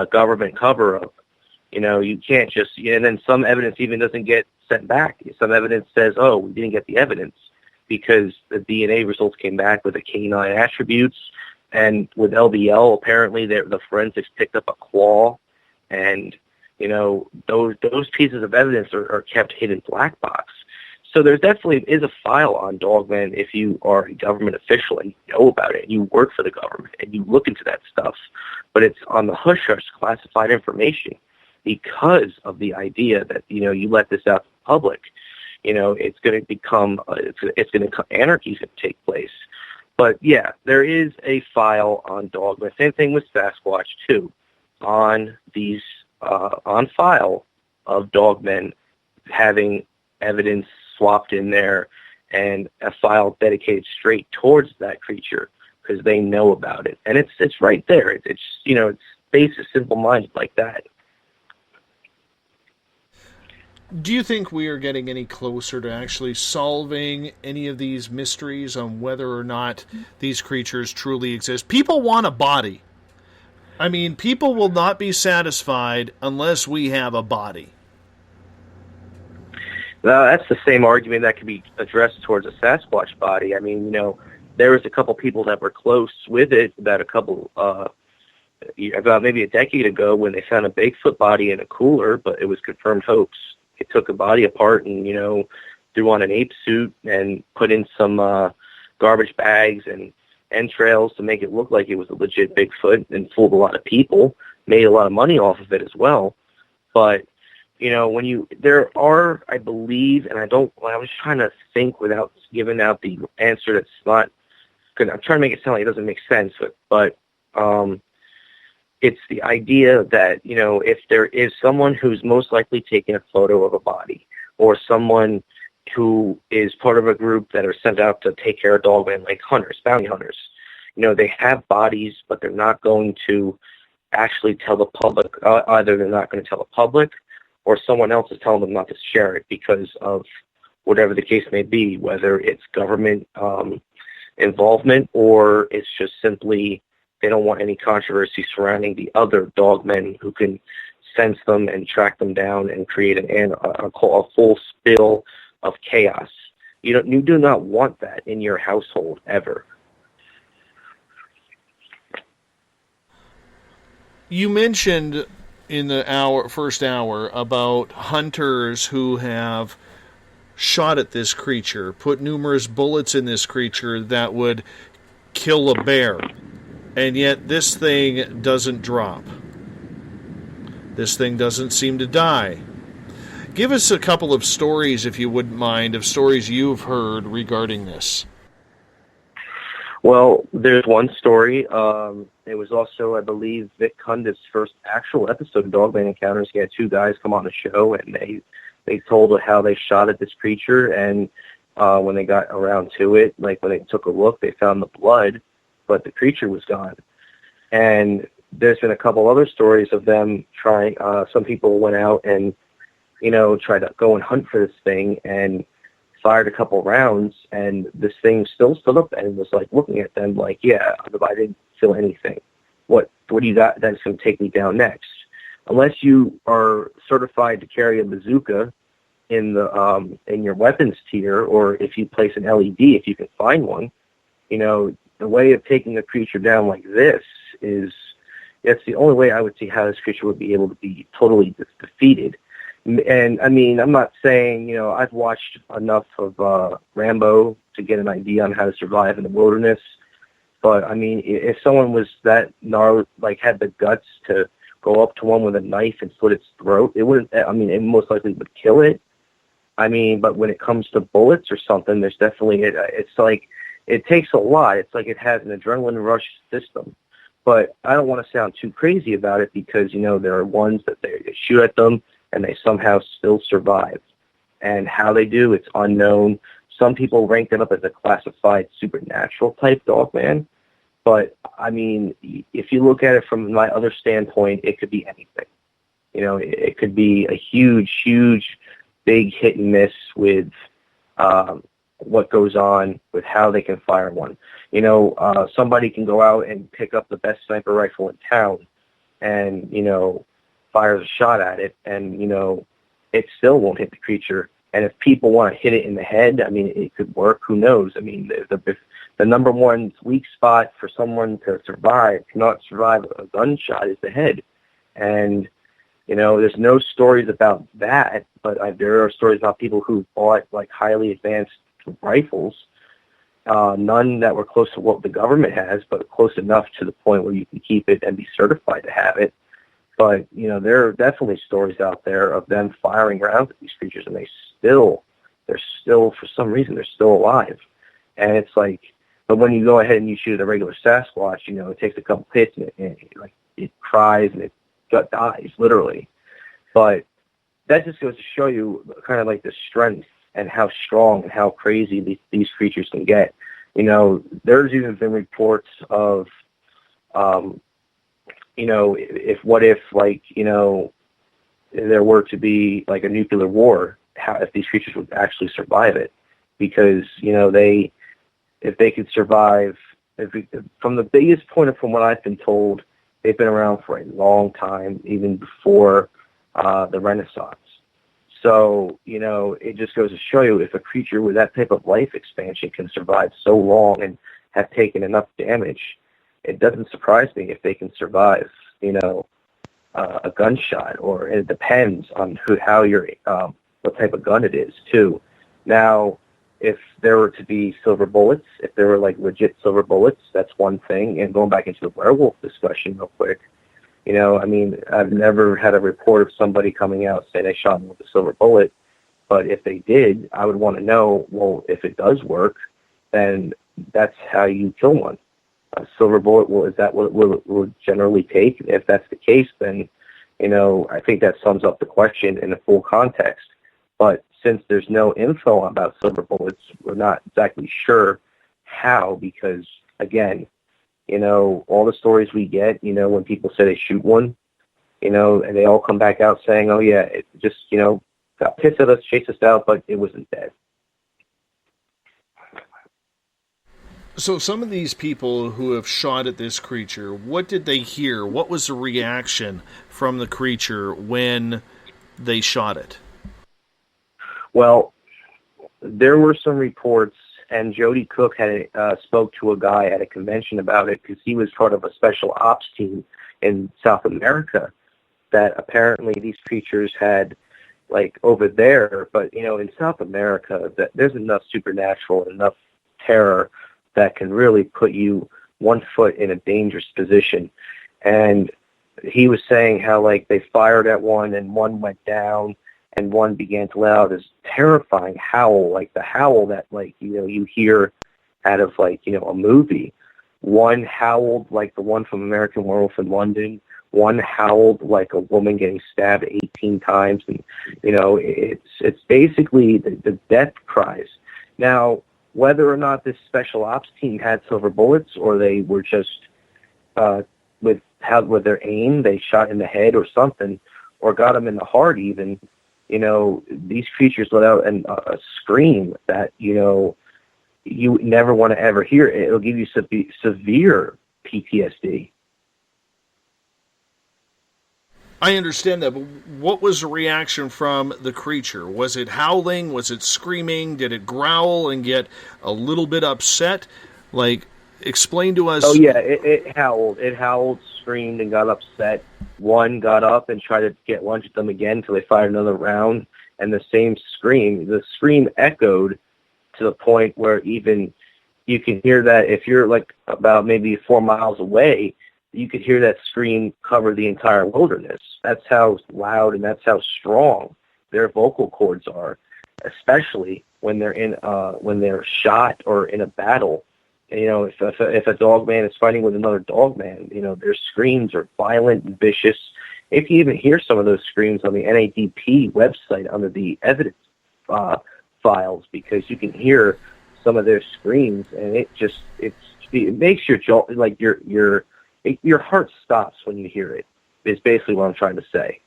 government cover-up, you can't just, and then some evidence even doesn't get sent back. Some evidence says, oh, we didn't get the evidence because the DNA results came back with the canine attributes, and with LBL, apparently the forensics picked up a claw, and, those pieces of evidence are kept hidden black box. So there definitely is a file on Dogman if you are a government official and you know about it, and you work for the government, and you look into that stuff. But it's on the hush-hush classified information because of the idea that, you let this out to the public. It's going to become, anarchy's going to take place. But yeah, there is a file on Dogman. Same thing with Sasquatch too, on these, on file of Dogmen having evidence swapped in there, and a file dedicated straight towards that creature because they know about it, and it's right there. It's it's basic, simple-minded like that. Do you think we are getting any closer to actually solving any of these mysteries on whether or not these creatures truly exist? People want a body. I mean, people will not be satisfied unless we have a body. Well, that's the same argument that could be addressed towards a Sasquatch body. I mean, there was a couple people that were close with it, that a couple about maybe a decade ago when they found a Bigfoot body in a cooler, but it was confirmed hoax. It took a body apart and, threw on an ape suit and put in some garbage bags and entrails to make it look like it was a legit Bigfoot, and fooled a lot of people, made a lot of money off of it as well. But, there are, I believe, and I was trying to think without giving out the answer that's not good. I'm trying to make it sound like it doesn't make sense, but it's the idea that, if there is someone who's most likely taking a photo of a body, or someone who is part of a group that are sent out to take care of Dogman, like hunters, bounty hunters, they have bodies, but they're not going to actually tell the public. Either they're not going to tell the public, or someone else is telling them not to share it because of whatever the case may be, whether it's government involvement, or it's just simply they don't want any controversy surrounding the other dogmen who can sense them and track them down and create a full spill of chaos. You do not want that in your household ever. You mentioned in the first hour about hunters who have shot at this creature, put numerous bullets in this creature that would kill a bear, and yet this thing doesn't drop. This thing doesn't seem to die. Give us a couple of stories, if you wouldn't mind, of stories you've heard regarding this. Well, there's one story. It was also, I believe, Vic Cundiff's first actual episode of Dogman Encounters. He had two guys come on the show, and they told how they shot at this creature, and when they got around to it, like when they took a look, they found the blood, but the creature was gone. And there's been a couple other stories of them trying, some people went out and, tried to go and hunt for this thing and fired a couple rounds, and this thing still stood up and was like looking at them like, yeah, I didn't feel anything. What do you got that's going to take me down next? Unless you are certified to carry a bazooka in your weapons tier, or if you place an LED, if you can find one, the way of taking a creature down like this that's the only way I would see how this creature would be able to be totally defeated. And I mean, I'm not saying, I've watched enough of Rambo to get an idea on how to survive in the wilderness. But I mean, if someone was that gnarly, like had the guts to go up to one with a knife and slit its throat, it wouldn't, it most likely would kill it. I mean, but when it comes to bullets or something, there's definitely, it's like, it takes a lot. It's like it has an adrenaline rush system. But I don't want to sound too crazy about it because, there are ones that they shoot at them and they somehow still survive. And how they do, it's unknown. Some people rank them up as a classified supernatural type Dogman. But, I mean, if you look at it from my other standpoint, it could be anything. It could be a huge, huge, big hit and miss with what goes on with how they can fire one. Somebody can go out and pick up the best sniper rifle in town and, fires a shot at it and, it still won't hit the creature. And if people want to hit it in the head, I mean, it could work. Who knows? I mean, the number one weak spot for someone to cannot survive a gunshot is the head. And, there's no stories about that, but there are stories about people who bought like highly advanced rifles, none that were close to what the government has, but close enough to the point where you can keep it and be certified to have it. But, there are definitely stories out there of them firing rounds at these creatures, and they're still, for some reason, they're still alive. And it's like, but when you go ahead and you shoot at a regular Sasquatch, it takes a couple hits and it cries and it dies, literally. But that just goes to show you kind of like the strength and how strong and how crazy these creatures can get. There's even been reports of, if there were to be like a nuclear war, if these creatures would actually survive it, because if they could survive, from the biggest point from what I've been told, they've been around for a long time, even before the Renaissance. So, it just goes to show you if a creature with that type of life expansion can survive so long and have taken enough damage, it doesn't surprise me if they can survive, a gunshot, or it depends on how you're, what type of gun it is too. Now, if there were to be silver bullets, if there were like legit silver bullets, that's one thing. And going back into the werewolf discussion real quick, I've never had a report of somebody coming out saying they shot him with a silver bullet. But if they did, I would want to know, well, if it does work, then that's how you kill one. A silver bullet, well, is that what it will generally take? If that's the case, then, I think that sums up the question in a full context. But since there's no info about silver bullets, we're not exactly sure how, because, again, all the stories we get, when people say they shoot one, and they all come back out saying, oh, yeah, it just, got pissed at us, chased us out, but it wasn't dead. So some of these people who have shot at this creature, what did they hear? What was the reaction from the creature when they shot it? Well, there were some reports, and Jody Cook had spoke to a guy at a convention about it because he was part of a special ops team in South America that apparently these creatures had, like, over there. But, in South America, that there's enough supernatural and enough terror that can really put you 1 foot in a dangerous position. And he was saying how, like, they fired at one and one went down and one began to let out this terrifying howl, like the howl that, like, you hear out of, like, a movie. One howled like the one from American Werewolf in London. One howled like a woman getting stabbed 18 times. And, it's basically the death cries. Now, whether or not this special ops team had silver bullets or they were just with their aim, they shot in the head or something, or got them in the heart even, these creatures let out a scream that, you never want to ever hear. It'll give you severe PTSD. I understand that, but what was the reaction from the creature? Was it howling? Was it screaming? Did it growl and get a little bit upset? Like, explain to us. Oh, yeah, it howled. It howled, screamed, and got upset. One got up and tried to get lunge at them again until they fired another round, and the scream echoed to the point where even you can hear that if you're, like, about maybe 4 miles away, you could hear that scream cover the entire wilderness. That's how loud and that's how strong their vocal cords are, especially when they're shot or in a battle. If a dogman is fighting with another dogman, their screams are violent and vicious. You can even hear some of those screams on the NADP website under the evidence files, because you can hear some of their screams, and it makes your jaw, like your heart stops when you hear it, is basically what I'm trying to say.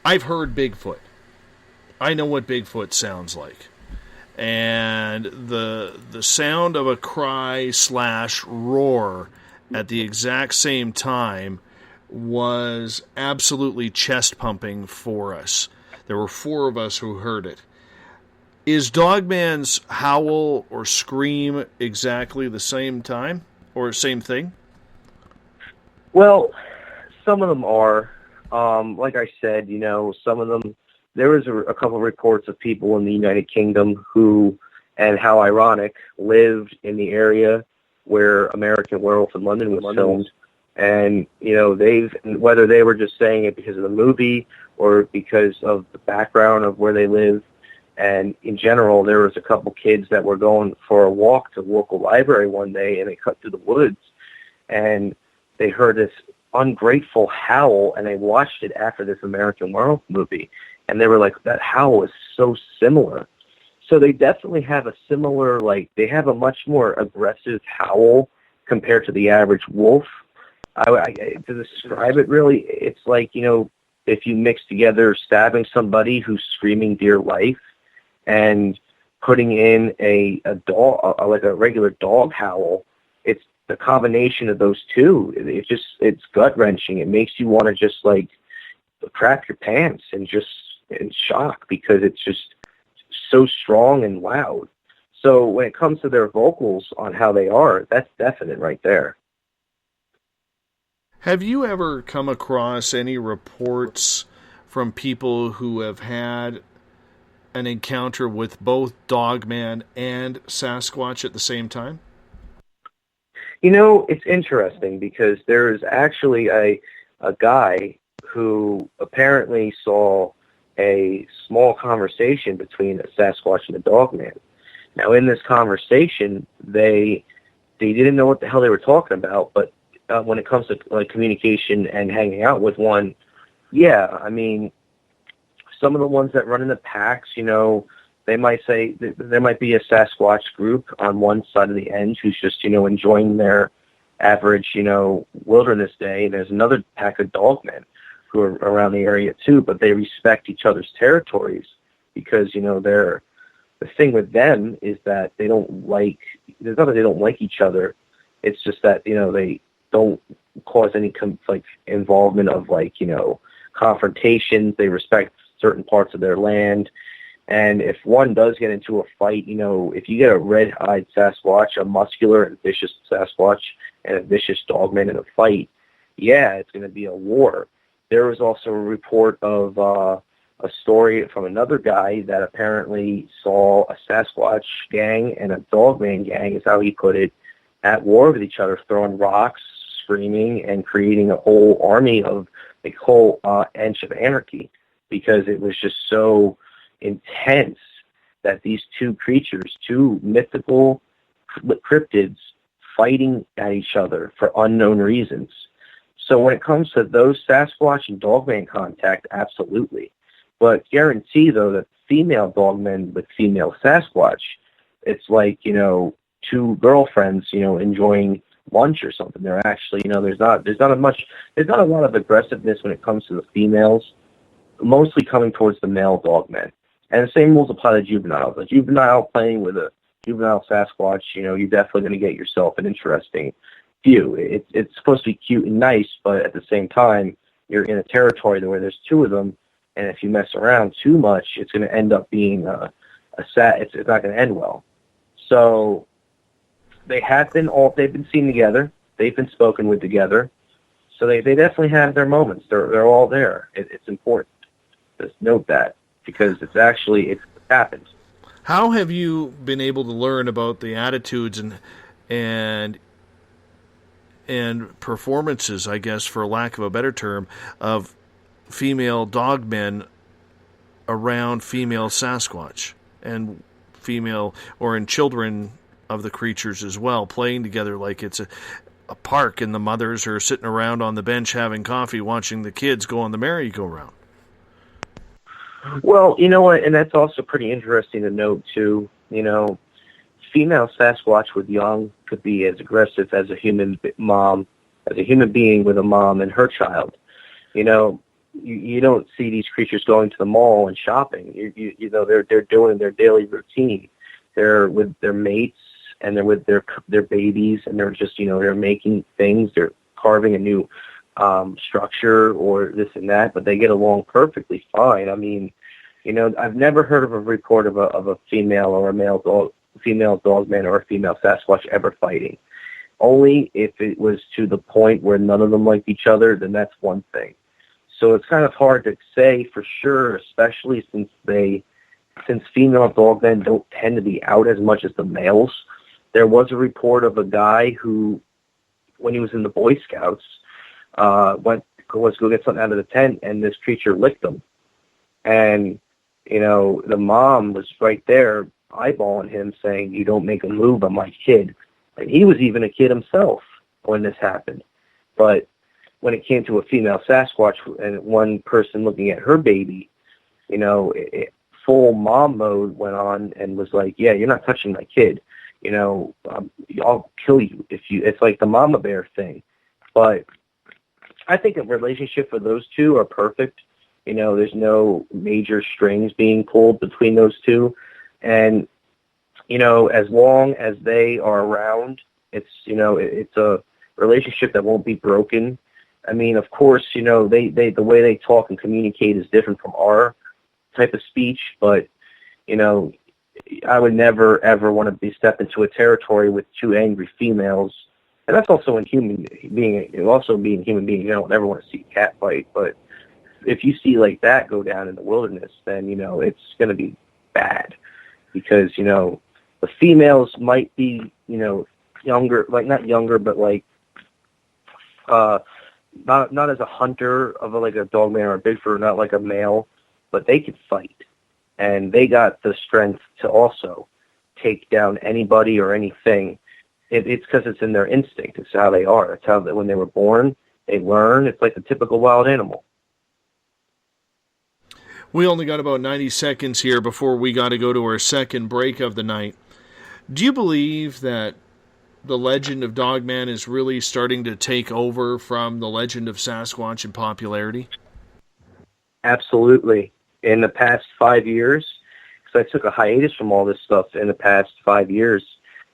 I've heard Bigfoot. I know what Bigfoot sounds like. And the sound of a cry / roar at the exact same time was absolutely chest pumping for us. There were 4 of us who heard it. Is Dogman's howl or scream exactly the same time? Or same thing? Well, some of them are. Like I said, some of them, there was a couple of reports of people in the United Kingdom who, and how ironic, lived in the area where American Werewolf in London was filmed. And, whether they were just saying it because of the movie or because of the background of where they live. And in general, there was a couple kids that were going for a walk to the local library one day, and they cut through the woods, and they heard this ungrateful howl, and they watched it after this American Werewolf movie, and they were like, that howl is so similar. So they definitely have a similar, they have a much more aggressive howl compared to the average wolf. To describe it really, it's like, if you mix together stabbing somebody who's screaming dear life and putting in a dog, like a regular dog howl, it's the combination of those two. It's gut wrenching. It makes you want to just crap your pants and just in shock, because it's just so strong and loud. So when it comes to their vocals on how they are, that's definite right there. Have you ever come across any reports from people who have had an encounter with both Dogman and Sasquatch at the same time? You know, it's interesting because there is actually a guy who apparently saw a small conversation between a Sasquatch and a Dogman. Now, in this conversation, they didn't know what the hell they were talking about, but when it comes to like communication and hanging out with one, yeah, I mean, some of the ones that run in the packs, you know, they might say there might be a Sasquatch group on one side of the end who's just, you know, enjoying their average, you know, wilderness day. And there's another pack of Dogmen who are around the area too, but they respect each other's territories because, you know, the thing with them is that they don't like, it's not that they don't like each other. It's just that, you know, they don't cause any involvement of like, you know, confrontations. They respect certain parts of their land. And if one does get into a fight, you know, if you get a red-eyed Sasquatch, a muscular and vicious Sasquatch, and a vicious Dogman in a fight, yeah, it's going to be a war. There was also a report of a story from another guy that apparently saw a Sasquatch gang and a Dogman gang, is how he put it, at war with each other, throwing rocks, screaming, and creating a whole army of a whole inch of anarchy because it was just so intense that these two creatures, two mythical cryptids, fighting at each other for unknown reasons. So when it comes to those Sasquatch and Dogman contact, absolutely. But guarantee, though, that female Dogmen with female Sasquatch, it's like, you know, two girlfriends, you know, enjoying lunch or something. They're actually, you know, there's not a lot of aggressiveness when it comes to the females, mostly coming towards the male Dogmen. And the same rules apply to juveniles. A juvenile playing with a juvenile Sasquatch, you know, you're definitely going to get yourself an interesting view. It's supposed to be cute and nice, but at the same time, you're in a territory where there's two of them, and if you mess around too much, it's going to end up being it's not going to end well. So they've been seen together, they've been spoken with together, so they definitely have their moments. They're all there. It's important. Just note that because it's happened. How have you been able to learn about the attitudes and performances, I guess, for lack of a better term, of female Dogmen around female Sasquatch and female or in children of the creatures as well, playing together like it's a park and the mothers are sitting around on the bench having coffee watching the kids go on the merry-go-round? Well, you know what, and that's also pretty interesting to note, too. You know, female Sasquatch with young could be as aggressive as a human mom, as a human being with a mom and her child. You know, you don't see these creatures going to the mall and shopping. You know, they're doing their daily routine. They're with their mates and they're with their babies, and they're just, you know, they're making things. They're carving a new structure or this and that, but they get along perfectly fine. I mean, you know, I've never heard of a report of a female or a female Dogman or a female Sasquatch ever fighting. Only if it was to the point where none of them liked each other, then that's one thing. So it's kind of hard to say for sure, especially since female Dogmen don't tend to be out as much as the males. There was a report of a guy who, when he was in the Boy Scouts, was to go get something out of the tent, and this creature licked him. And, you know, the mom was right there eyeballing him saying, "You don't make a move on my kid." And he was even a kid himself when this happened. But when it came to a female Sasquatch and one person looking at her baby, you know, full mom mode went on and was like, "Yeah, you're not touching my kid. You know, I'll kill you if you." It's like the mama bear thing. But I think a relationship for those two are perfect. You know, there's no major strings being pulled between those two. And, you know, as long as they are around, it's, you know, it's a relationship that won't be broken. I mean, of course, you know, the way they talk and communicate is different from our type of speech, but, you know, I would never, ever want to be step into a territory with two angry females. And that's also in human being. Also being human being, you don't ever want to see a cat fight. But if you see like that go down in the wilderness, then it's going to be bad, because the females might be younger, like not younger, but like not as a hunter of like a Dogman or a Bigfoot, not like a male, but they could fight, and they got the strength to also take down anybody or anything. It's because it's in their instinct. It's how they are. It's how when they were born, they learn. It's like the typical wild animal. We only got about 90 seconds here before we got to go to our second break of the night. Do you believe that the legend of Dogman is really starting to take over from the legend of Sasquatch in popularity? Absolutely. In the past 5 years, because I took a hiatus from all this stuff in the past 5 years,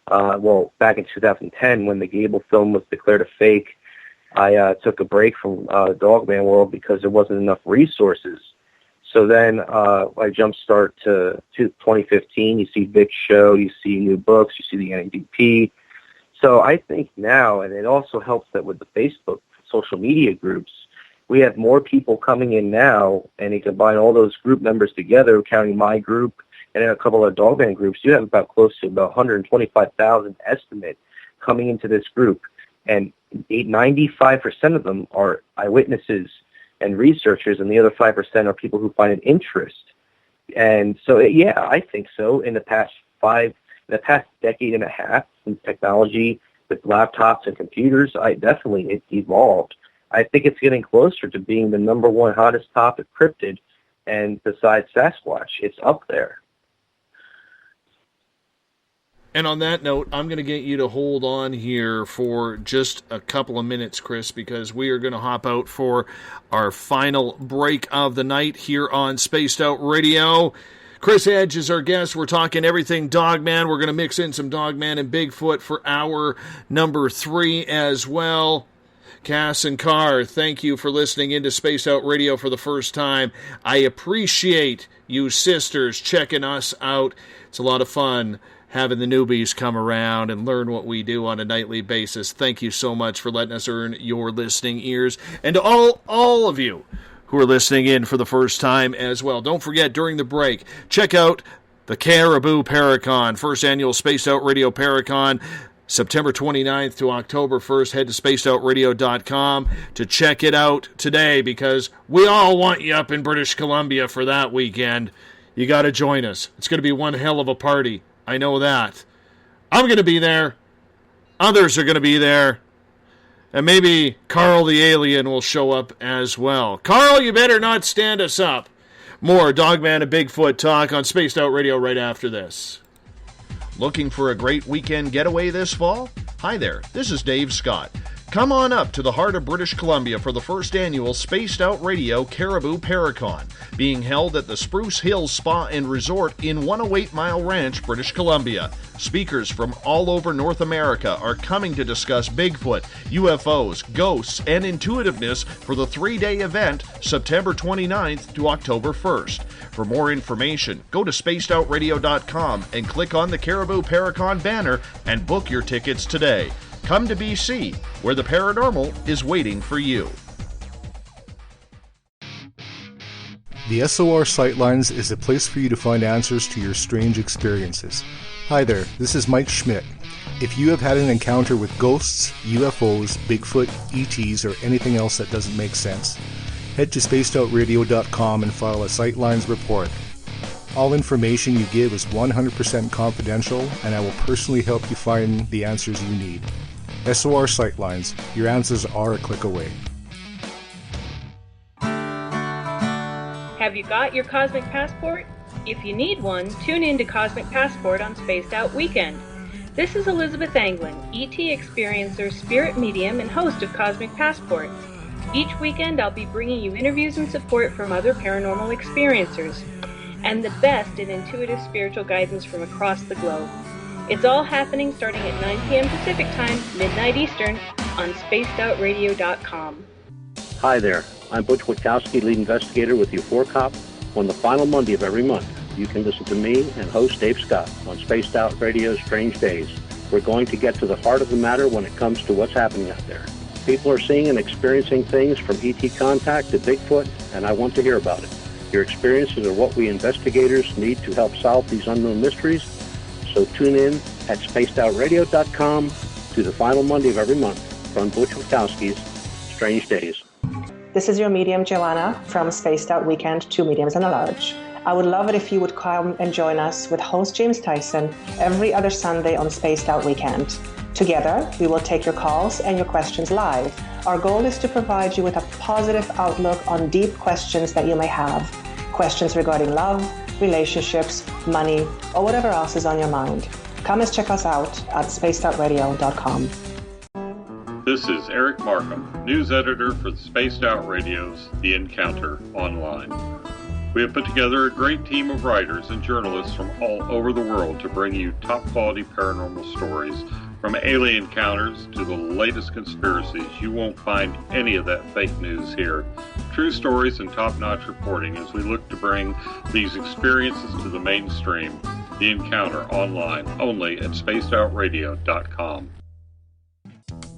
back in 2010 when the Gable film was declared a fake, I took a break from the Dogman world because there wasn't enough resources. So then I jumpstart to 2015. You see Vic's show, you see new books, you see the NADP. So I think now, and it also helps that with the Facebook social media groups, we have more people coming in now, and you combine all those group members together, counting my group and then a couple of Dogman groups, you have about close to about 125,000 estimate coming into this group. And 95% of them are eyewitnesses and researchers, and the other 5% are people who find an interest. And so, yeah, I think so. In the past decade and a half, in technology with laptops and computers, it's evolved. I think it's getting closer to being the number one hottest topic cryptid, and besides Sasquatch, it's up there. And on that note, I'm going to get you to hold on here for just a couple of minutes, Chris, because we are going to hop out for our final break of the night here on Spaced Out Radio. Chris Edge is our guest. We're talking everything Dogman. We're going to mix in some Dogman and Bigfoot for hour number 3 as well. Cass and Carr, thank you for listening into Spaced Out Radio for the first time. I appreciate you sisters checking us out. It's a lot of fun having the newbies come around and learn what we do on a nightly basis. Thank you so much for letting us earn your listening ears. And to all of you who are listening in for the first time as well, don't forget, during the break, check out the Caribou Paracon, first annual Spaced Out Radio Paracon, September 29th to October 1st. Head to spacedoutradio.com to check it out today, because we all want you up in British Columbia for that weekend. You got to join us. It's going to be one hell of a party. I know that. I'm going to be there. Others are going to be there. And maybe Carl the Alien will show up as well. Carl, you better not stand us up. More Dogman and Bigfoot talk on Spaced Out Radio right after this. Looking for a great weekend getaway this fall? Hi there, this is Dave Scott. Come on up to the heart of British Columbia for the first annual Spaced Out Radio Caribou Paracon, being held at the Spruce Hills Spa and Resort in 108 Mile Ranch, British Columbia. Speakers from all over North America are coming to discuss Bigfoot, UFOs, ghosts, and intuitiveness for the 3-day event, September 29th to October 1st. For more information, go to spacedoutradio.com and click on the Caribou Paracon banner and book your tickets today. Come to BC, where the paranormal is waiting for you. The SOR Sightlines is a place for you to find answers to your strange experiences. Hi there, this is Mike Schmidt. If you have had an encounter with ghosts, UFOs, Bigfoot, ETs, or anything else that doesn't make sense, head to spacedoutradio.com and file a Sightlines report. All information you give is 100% confidential, and I will personally help you find the answers you need. SOR Sightlines, your answers are a click away. Have you got your Cosmic Passport? If you need one, tune in to Cosmic Passport on Spaced Out Weekend. This is Elizabeth Anglin, ET experiencer, spirit medium, and host of Cosmic Passport. Each weekend I'll be bringing you interviews and support from other paranormal experiencers, and the best in intuitive spiritual guidance from across the globe. It's all happening starting at 9 p.m. Pacific Time, midnight Eastern, on spacedoutradio.com. Hi there, I'm Butch Witkowski, lead investigator with U4COP, on the final Monday of every month. you can listen to me and host Dave Scott on Spaced Out Radio's Strange Days. We're going to get to the heart of the matter when it comes to what's happening out there. People are seeing and experiencing things from ET contact to Bigfoot, and I want to hear about it. Your experiences are what we investigators need to help solve these unknown mysteries. So tune in at spacedoutradio.com to the final Monday of every month from Butch Wachowski's Strange Days. This is your medium, Joanna, from Spaced Out Weekend, 2 mediums and a large. I would love it if you would come and join us with host James Tyson every other Sunday on Spaced Out Weekend. Together, we will take your calls and your questions live. Our goal is to provide you with a positive outlook on deep questions that you may have. Questions regarding love, relationships, money, or whatever else is on your mind. Come and check us out at spacedoutradio.com. This is Eric Markham, news editor for the Spaced Out Radio's The Encounter Online. We have put together a great team of writers and journalists from all over the world to bring you top-quality paranormal stories. From alien encounters to the latest conspiracies, you won't find any of that fake news here. True stories and top-notch reporting as we look to bring these experiences to the mainstream. The Encounter Online, only at spacedoutradio.com.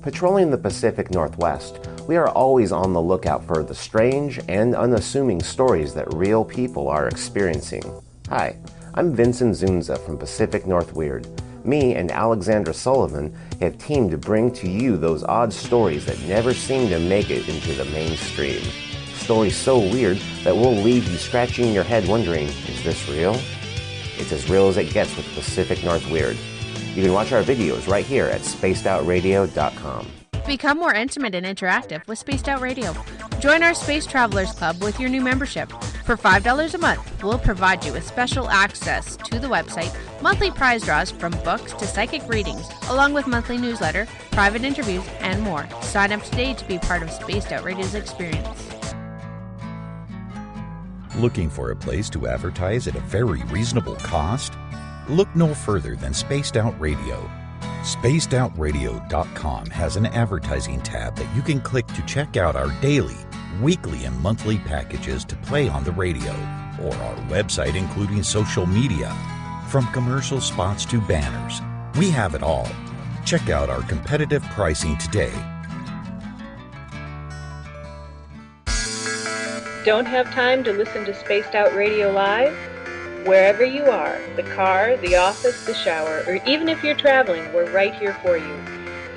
Patrolling the Pacific Northwest, we are always on the lookout for the strange and unassuming stories that real people are experiencing. Hi, I'm Vincent Zunza from Pacific North Weird. Me and Alexandra Sullivan have teamed to bring to you those odd stories that never seem to make it into the mainstream. Stories so weird that will leave you scratching your head wondering, is this real? It's as real as it gets with Pacific North Weird. You can watch our videos right here at spacedoutradio.com. Become more intimate and interactive with Spaced Out Radio. Join our Space Travelers Club with your new membership. For $5 a month, we'll provide you with special access to the website, monthly prize draws from books to psychic readings, along with monthly newsletter, private interviews, and more. Sign up today to be part of Spaced Out Radio's experience. Looking for a place to advertise at a very reasonable cost? Look no further than Spaced Out Radio. SpacedOutRadio.com has an advertising tab that you can click to check out our daily, weekly, and monthly packages to play on the radio, or our website including social media. From commercial spots to banners, we have it all. Check out our competitive pricing today. Don't have time to listen to Spaced Out Radio live? Wherever you are, the car, the office, the shower, or even if you're traveling, we're right here for you.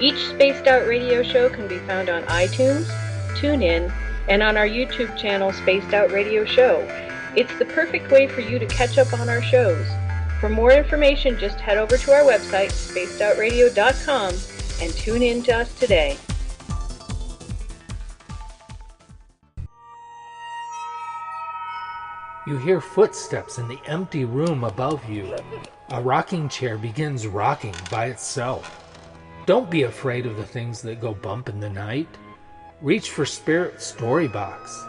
Each Spaced Out Radio show can be found on iTunes, TuneIn, and on our YouTube channel, Spaced Out Radio Show. It's the perfect way for you to catch up on our shows. For more information, just head over to our website, spacedoutradio.com, and tune in to us today. You hear footsteps in the empty room above you. A rocking chair begins rocking by itself. Don't be afraid of the things that go bump in the night. Reach for Spirit Storybox,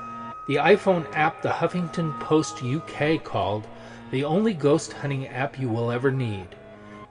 the iPhone app the Huffington Post UK called the only ghost hunting app you will ever need.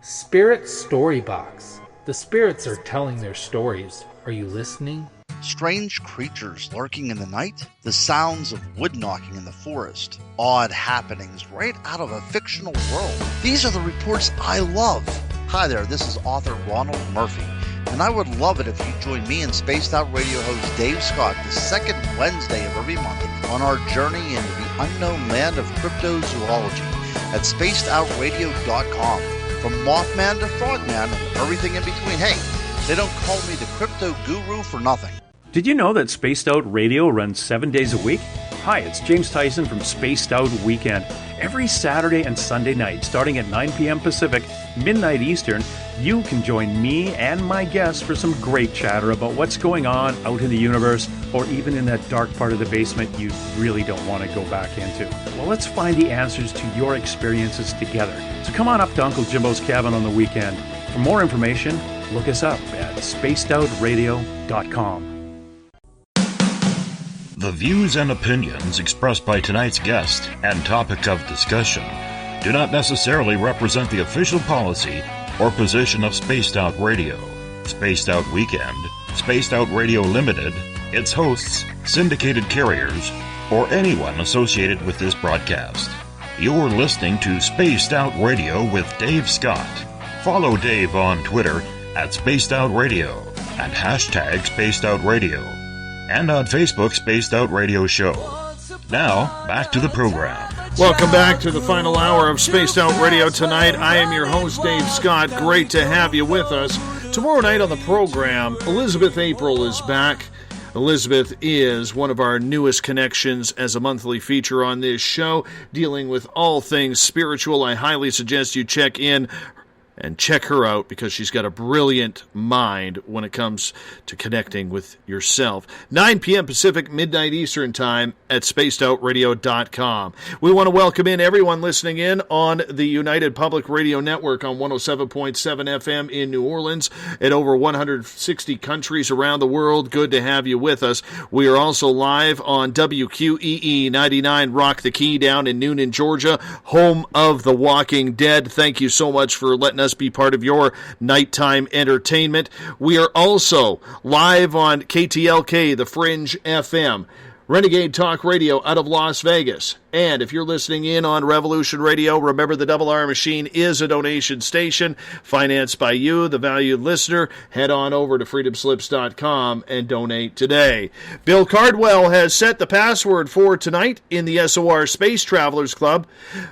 Spirit Storybox. The spirits are telling their stories. Are you listening? Strange creatures lurking in the night, the sounds of wood knocking in the forest, odd happenings right out of a fictional world. These are the reports I love. Hi there, this is author Ronald Murphy, and I would love it if you join me and Spaced Out Radio host Dave Scott the second Wednesday of every month on our journey into the unknown land of cryptozoology at spacedoutradio.com. From Mothman to Frogman and everything in between. Hey, they don't call me the crypto guru for nothing. Did you know that Spaced Out Radio runs 7 days a week? Hi, it's James Tyson from Spaced Out Weekend. Every Saturday and Sunday night, starting at 9 p.m. Pacific, midnight Eastern, you can join me and my guests for some great chatter about what's going on out in the universe, or even in that dark part of the basement you really don't want to go back into. Well, let's find the answers to your experiences together. So come on up to Uncle Jimbo's cabin on the weekend. For more information, look us up at spacedoutradio.com. The views and opinions expressed by tonight's guest and topic of discussion do not necessarily represent the official policy or position of Spaced Out Radio, Spaced Out Weekend, Spaced Out Radio Limited, its hosts, syndicated carriers, or anyone associated with this broadcast. You're listening to Spaced Out Radio with Dave Scott. Follow Dave on Twitter at Spaced Out Radio and hashtag Spaced Out Radio, and on Facebook, Spaced Out Radio Show. Now, back to the program. Welcome back to the final hour of Spaced Out Radio tonight. I am your host, Dave Scott. Great to have you with us. Tomorrow night on the program, Elizabeth April is back. Elizabeth is one of our newest connections as a monthly feature on this show, dealing with all things spiritual. I highly suggest you check in and check her out because she's got a brilliant mind when it comes to connecting with yourself. 9 p.m. Pacific, midnight Eastern Time at spacedoutradio.com. We want to welcome in everyone listening in on the United Public Radio Network on 107.7 FM in New Orleans and over 160 countries around the world. Good to have you with us. We are also live on WQEE 99 Rock the Key down in Noonan, Georgia, home of The Walking Dead. Thank you so much for letting us be part of your nighttime entertainment. We are also live on KTLK, The Fringe FM, Renegade Talk Radio out of Las Vegas. And if you're listening in on Revolution Radio, remember the Double R Machine is a donation station financed by you, the valued listener. Head on over to freedomslips.com and donate today. Bill Cardwell has set the password for tonight in the SOR Space Travelers Club.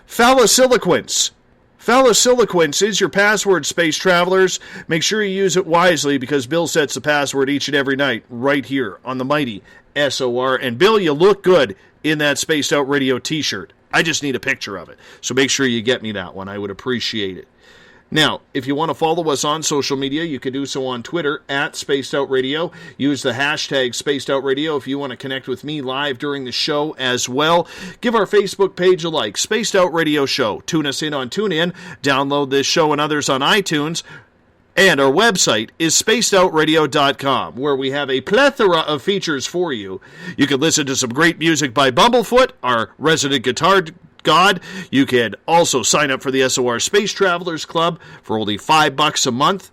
Phallosilliquence. Phallosilliquence is your password, Space Travelers. Make sure you use it wisely because Bill sets the password each and every night right here on the mighty SOR. And Bill, you look good in that Spaced Out Radio t-shirt. I just need a picture of it. So make sure you get me that one. I would appreciate it. Now, if you want to follow us on social media, you can do so on Twitter at Spaced Out Radio. Use the hashtag Spaced Out Radio if you want to connect with me live during the show as well. Give our Facebook page a like, Spaced Out Radio Show. Tune us in on TuneIn. Download this show and others on iTunes. And our website is spacedoutradio.com, where we have a plethora of features for you. You can listen to some great music by Bumblefoot, our resident guitar god. You can also sign up for the SOR Space Travelers Club for only $5 a month.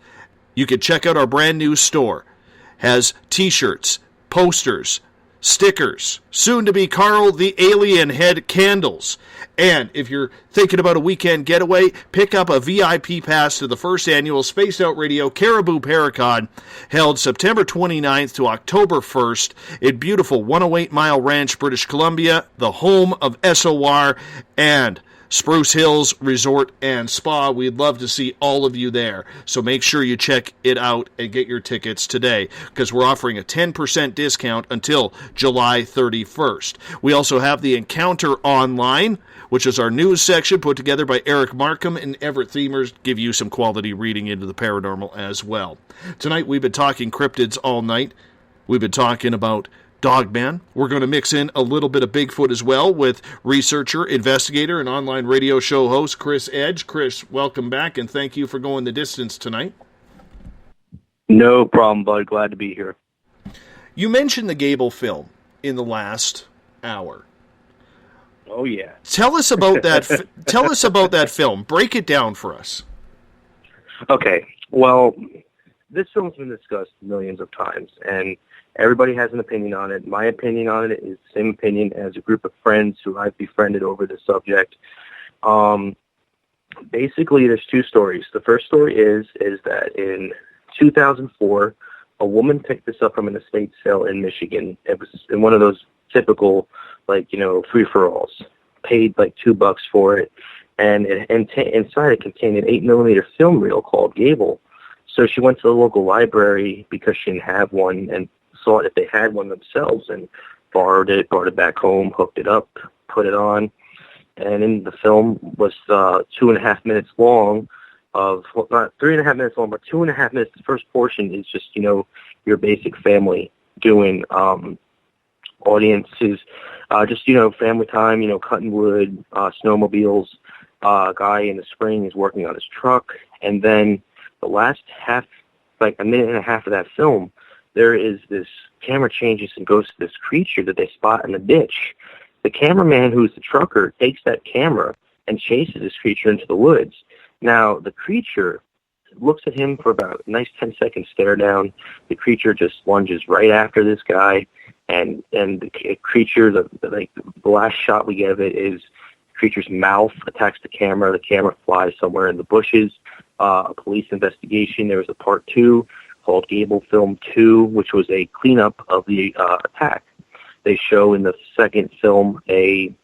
You can check out our brand new store. Has t-shirts, posters, stickers, soon to be Carl the Alien Head candles. And if you're thinking about a weekend getaway, pick up a VIP pass to the first annual Spaced Out Radio Caribou Paracon, held September 29th to October 1st in beautiful 108 Mile Ranch, British Columbia, the home of SOR and Spruce Hills Resort and Spa. We'd love to see all of you there. So make sure you check it out and get your tickets today because we're offering a 10% discount until July 31st. We also have the Encounter Online, which is our news section put together by Eric Markham and Everett Themers, give you some quality reading into the paranormal as well. Tonight we've been talking cryptids all night. We've been talking about Dogman. We're going to mix in a little bit of Bigfoot as well with researcher, investigator, and online radio show host Chris Edge. Chris, welcome back, and thank you for going the distance tonight. No problem, bud. Glad to be here. You mentioned the Gable film in the last hour. Oh, yeah. Tell us about that. Tell us about that film. Break it down for us. Okay. Well, this film's been discussed millions of times, and everybody has an opinion on it. My opinion on it is the same opinion as a group of friends who I've befriended over the subject. Basically, there's two stories. The first story is that in 2004, a woman picked this up from an estate sale in Michigan. It was in one of those typical, free-for-alls. Paid $2 for it, and inside it contained an 8mm film reel called Gable. So she went to the local library because she didn't have one and saw if they had one themselves and borrowed it, brought it back home, hooked it up, put it on. And in the film was 2.5 minutes long of, well, not 3.5 minutes long, but 2.5 minutes. The first portion is just, your basic family doing audiences, just, family time, cutting wood, snowmobiles. A guy in the spring is working on his truck. And then the last half, a minute and a half of that film, there is this camera changes and goes to this creature that they spot in the ditch. The cameraman, who's the trucker, takes that camera and chases this creature into the woods. Now, the creature looks at him for about a nice 10-second stare down. The creature just lunges right after this guy, and the creature, the last shot we get of it is creature's mouth attacks the camera flies somewhere in the bushes. A police investigation. There was a part 2 called Gable Film 2, which was a cleanup of the attack. They show in the second film a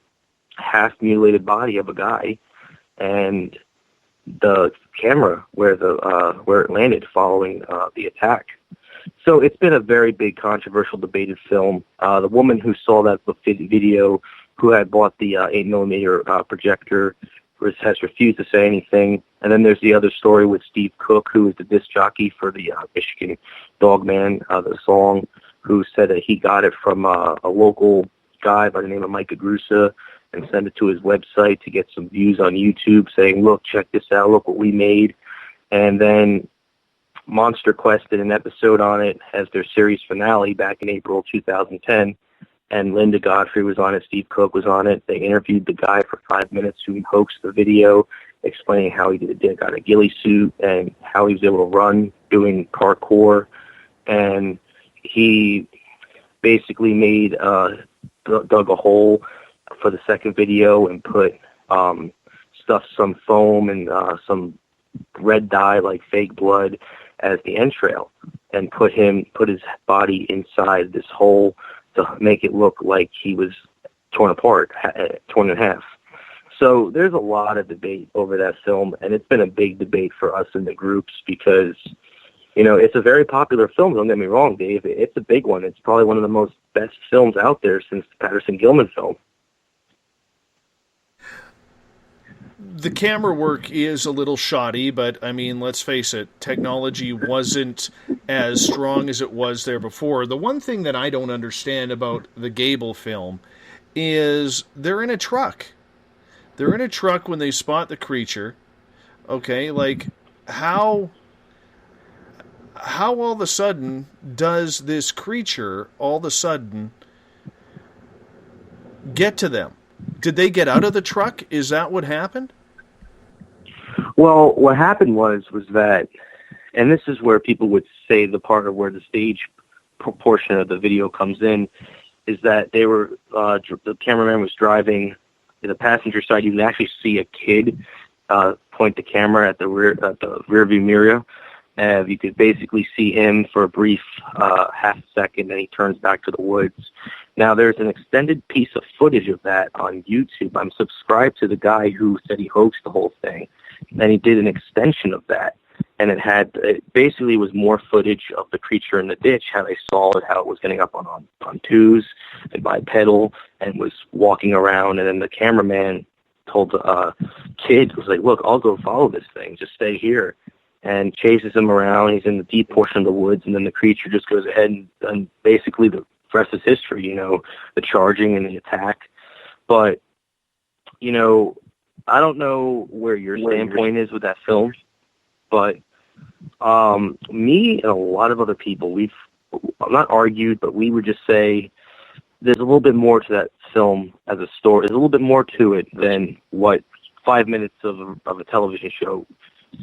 half-mutilated body of a guy, and the camera where it landed following the attack. So it's been a very big, controversial, debated film. The woman who saw that video, who had bought the 8mm projector, has refused to say anything. And then there's the other story with Steve Cook, who is the disc jockey for the Michigan Dogman, the song, who said that he got it from a local guy by the name of Micah Grusa and sent it to his website to get some views on YouTube, saying, look, check this out, look what we made. And then Monster Quest did an episode on it as their series finale back in April 2010, and Linda Godfrey was on it, Steve Cook was on it. They interviewed the guy for 5 minutes who hoaxed the video, explaining how he got a ghillie suit and how he was able to run doing parkour. And he basically made dug a hole for the second video and put stuffed some foam and some red dye like fake blood as the entrail, and put his body inside this hole to make it look like he was torn in half. So there's a lot of debate over that film, and it's been a big debate for us in the groups because, you know, it's a very popular film, don't get me wrong, Dave. It's a big one. It's probably one of the most best films out there since the Patterson-Gimlin film. The camera work is a little shoddy, but, I mean, let's face it, technology wasn't as strong as it was there before. The one thing that I don't understand about the Gable film is they're in a truck. They're in a truck when they spot the creature. Okay, like, how all of a sudden does this creature all of a sudden get to them? Did they get out of the truck? Is that what happened? Well, what happened was that, and this is where people would say the part of where the stage portion of the video comes in, is that they were, the cameraman was driving in the passenger side. You can actually see a kid point the camera at the rear view mirror, and you could basically see him for a brief half second, and he turns back to the woods. Now, there's an extended piece of footage of that on YouTube. I'm subscribed to the guy who said he hoaxed the whole thing, and he did an extension of that. And it basically was more footage of the creature in the ditch, how they saw it, how it was getting up on twos and bipedal and was walking around. And then the cameraman told the kid, was like, look, I'll go follow this thing. Just stay here. And chases him around. He's in the deep portion of the woods, and then the creature just goes ahead and basically the rest is history, you know, the charging and the attack. But, you know, I don't know where your standpoint is with that film, but me and a lot of other people, we've not argued, but we would just say there's a little bit more to that film as a story. There's a little bit more to it than what 5 minutes of a television show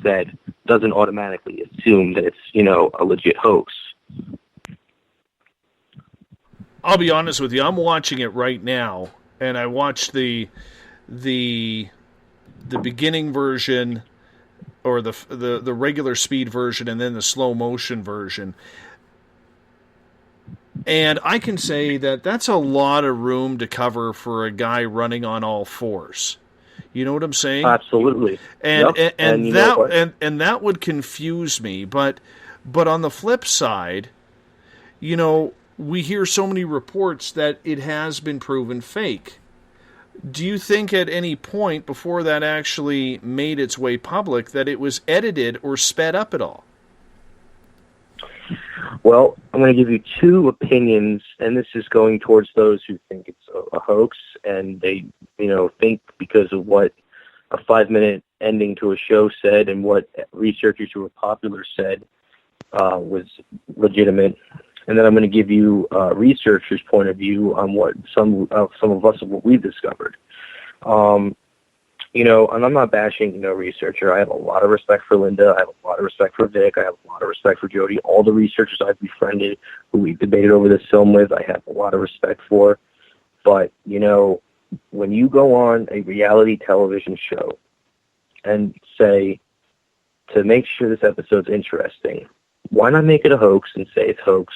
said. Doesn't automatically assume that it's, you know, a legit hoax. I'll be honest with you. I'm watching it right now, and I watched the beginning version, or the regular speed version, and then the slow motion version. And I can say that that's a lot of room to cover for a guy running on all fours. You know what I'm saying? Absolutely. And yep. and that would confuse me. But on the flip side, you know, we hear so many reports that it has been proven fake. Do you think at any point before that actually made its way public that it was edited or sped up at all? Well, I'm going to give you two opinions, and this is going towards those who think it's a hoax, and they, you know, think because of what a 5-minute ending to a show said and what researchers who were popular said was legitimate. And then I'm going to give you researchers' point of view on what some of us, what we've discovered. You know, and I'm not bashing, you know, researcher. I have a lot of respect for Linda. I have a lot of respect for Vic. I have a lot of respect for Jody. All the researchers I've befriended who we've debated over this film with, I have a lot of respect for. But, you know, when you go on a reality television show and say, to make sure this episode's interesting, why not make it a hoax and say it's hoax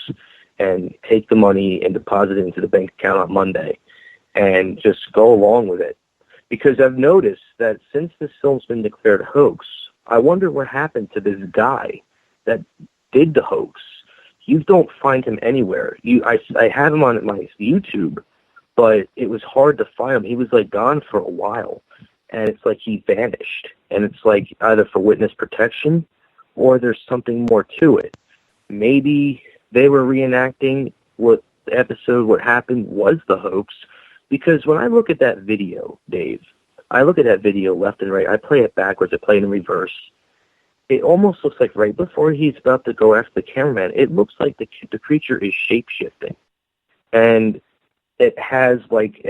and take the money and deposit it into the bank account on Monday and just go along with it? Because I've noticed that since this film's been declared a hoax, I wonder what happened to this guy that did the hoax. You don't find him anywhere. I have him on my YouTube, but it was hard to find him. He was like gone for a while, and it's like he vanished. And it's like either for witness protection or there's something more to it. Maybe they were reenacting what the episode, what happened was the hoax. Because when I look at that video, Dave, I look at that video left and right. I play it backwards. I play it in reverse. It almost looks like right before he's about to go after the cameraman, it looks like the creature is shape-shifting. And it has like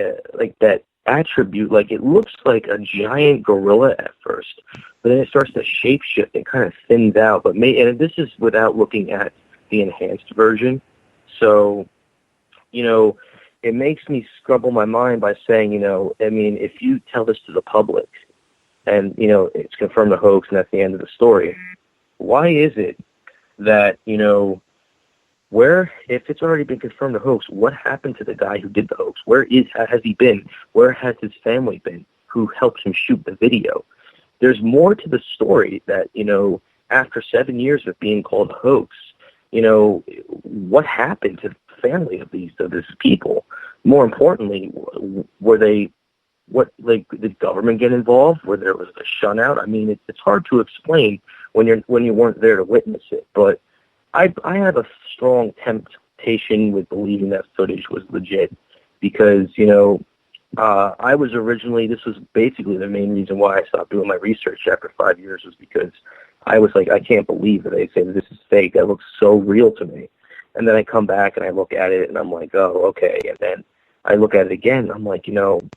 that attribute, like it looks like a giant gorilla at first, but then it starts to shape-shift and kind of thins out. And this is without looking at the enhanced version. So, it makes me scrabble my mind by saying, if you tell this to the public and, it's confirmed a hoax and that's the end of the story, why is it that, if it's already been confirmed a hoax, what happened to the guy who did the hoax? Has he been? Where has his family been who helped him shoot the video? There's more to the story that, after 7 years of being called a hoax, what happened to the family of these people? More importantly, did the government get involved? Where there was a shut out? I mean, it's hard to explain when you weren't there to witness it. But I have a strong temptation with believing that footage was legit because I was originally, this was basically the main reason why I stopped doing my research after 5 years, was because I was like, I can't believe that they say that this is fake. That looks so real to me. And then I come back and I look at it and I'm like, oh, okay. And then I look at it again and I'm like,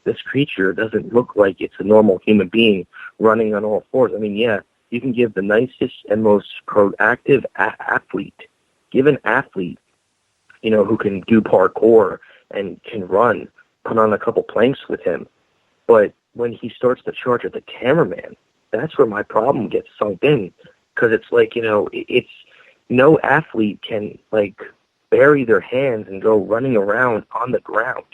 this creature doesn't look like it's a normal human being running on all fours. I mean, yeah, you can give the nicest and most proactive athlete, give an athlete, who can do parkour and can run, put on a couple planks with him. But when he starts to charge at the cameraman, that's where my problem gets sunk in. Because it's like, it's no athlete can bury their hands and go running around on the ground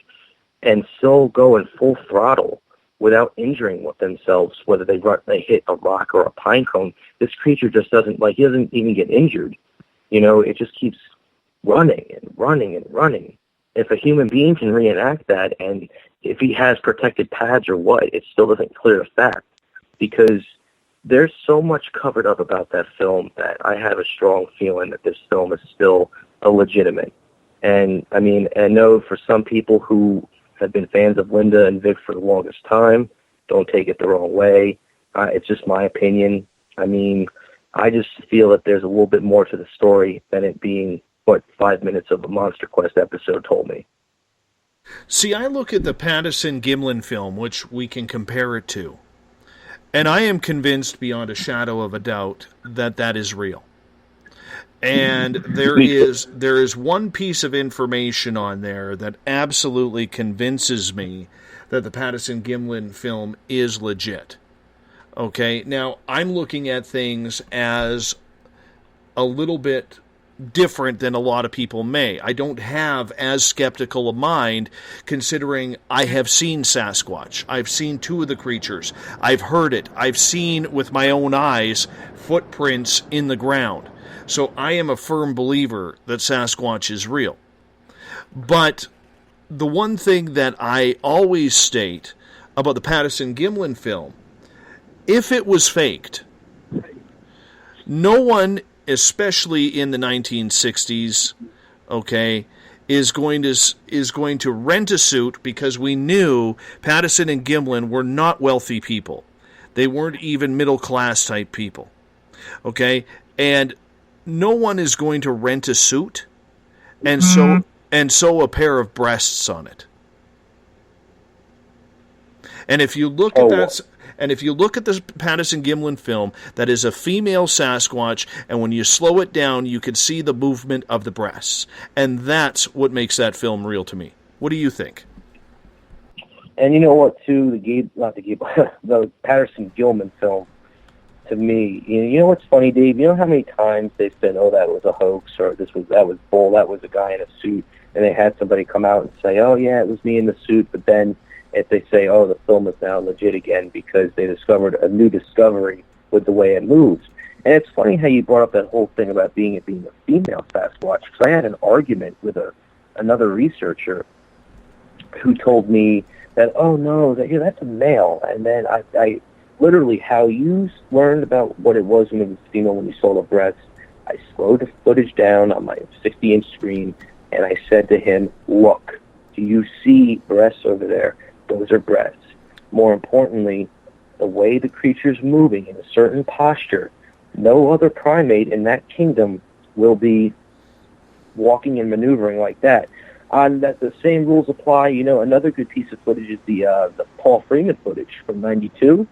and still go in full throttle without injuring themselves, whether they hit a rock or a pine cone. This creature just doesn't, he doesn't even get injured. It just keeps running and running and running. If a human being can reenact that, and if he has protected pads or what, it still doesn't clear the fact. Because there's so much covered up about that film that I have a strong feeling that this film is still illegitimate. And, I mean, I know for some people who have been fans of Linda and Vic for the longest time, don't take it the wrong way. It's just my opinion. I mean, I just feel that there's a little bit more to the story than it being what 5 minutes of a Monster Quest episode told me. See, I look at the Patterson-Gimlin film, which we can compare it to, and I am convinced beyond a shadow of a doubt that that is real. And there is one piece of information on there that absolutely convinces me that the Patterson-Gimlin film is legit. Okay, now I'm looking at things as a little bit different than a lot of people may. I don't have as skeptical a mind, considering I have seen Sasquatch. I've seen two of the creatures. I've heard it. I've seen with my own eyes footprints in the ground. So I am a firm believer that Sasquatch is real. But the one thing that I always state about the Patterson-Gimlin film, if it was faked, no one, especially in the 1960s, okay, is going to rent a suit, because we knew Patterson and Gimlin were not wealthy people. They weren't even middle-class type people. Okay? And no one is going to rent a suit and sew a pair of breasts on it. And if you look at that, and if you look at the Patterson-Gimlin film, that is a female Sasquatch, and when you slow it down, you can see the movement of the breasts. And that's what makes that film real to me. What do you think? And you know what, too, the Patterson-Gimlin film, to me, you know what's funny, Dave? You know how many times they said, oh, that was a hoax, or that was bull, that was a guy in a suit, and they had somebody come out and say, oh, yeah, it was me in the suit, but then if they say, oh, the film is now legit again because they discovered a new discovery with the way it moves. And it's funny how you brought up that whole thing about being a female Sasquatch, because I had an argument with another researcher who told me that, oh, no, that's a male. And then I literally, how you learned about what it was when it was female when you saw the breasts, I slowed the footage down on my 60-inch screen, and I said to him, look, do you see breasts over there? Those are breasts. More importantly, the way the creature's moving in a certain posture, no other primate in that kingdom will be walking and maneuvering like that. That the same rules apply. You know, another good piece of footage is the Paul Freeman footage from '92,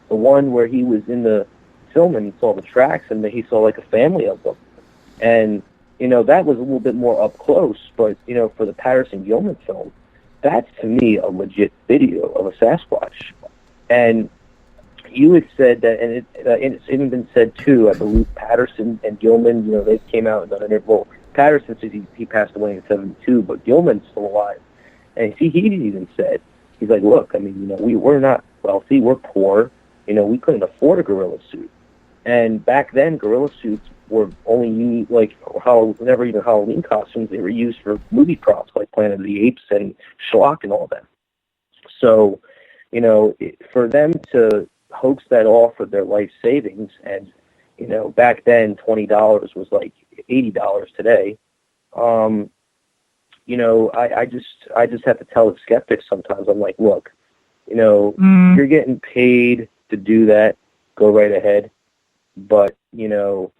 the one where he was in the film and he saw the tracks and he saw like a family of them. And, you know, that was a little bit more up close, but, you know, for the Patterson-Gimlin film, that's, to me, a legit video of a Sasquatch. And you had said that, and it's even been said, too, I believe Patterson and Gimlin, you know, they came out and done an interview. Patterson says he passed away in '72, but Gilman's still alive. And he even said, he's like, look, I mean, you know, we're not wealthy, we're poor, you know, we couldn't afford a gorilla suit. And back then, gorilla suits were only used, like, never even Halloween costumes. They were used for movie props, like Planet of the Apes and Schlock and all that. So, you know, for them to hoax that off for their life savings, and, you know, back then, $20 was like $80 today. You know, I just have to tell the skeptics sometimes, I'm like, look, you know, you're getting paid to do that, go right ahead. But, you know,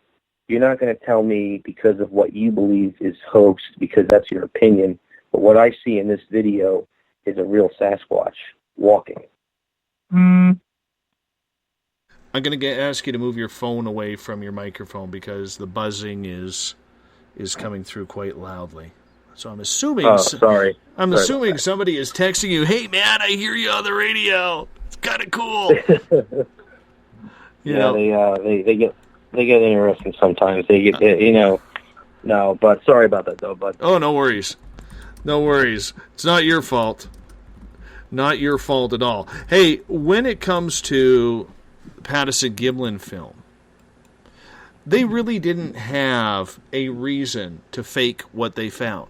you're not going to tell me because of what you believe is hoaxed, because that's your opinion. But what I see in this video is a real Sasquatch walking. I'm going to ask you to move your phone away from your microphone because the buzzing is coming through quite loudly. So I'm assuming... Oh, sorry. I'm assuming somebody is texting you, hey, man, I hear you on the radio. It's kind of cool. They get interesting sometimes. They get, you know... No, but sorry about that, though. But oh, no worries. No worries. It's not your fault. Not your fault at all. Hey, when it comes to Patterson-Gimlin film, they really didn't have a reason to fake what they found.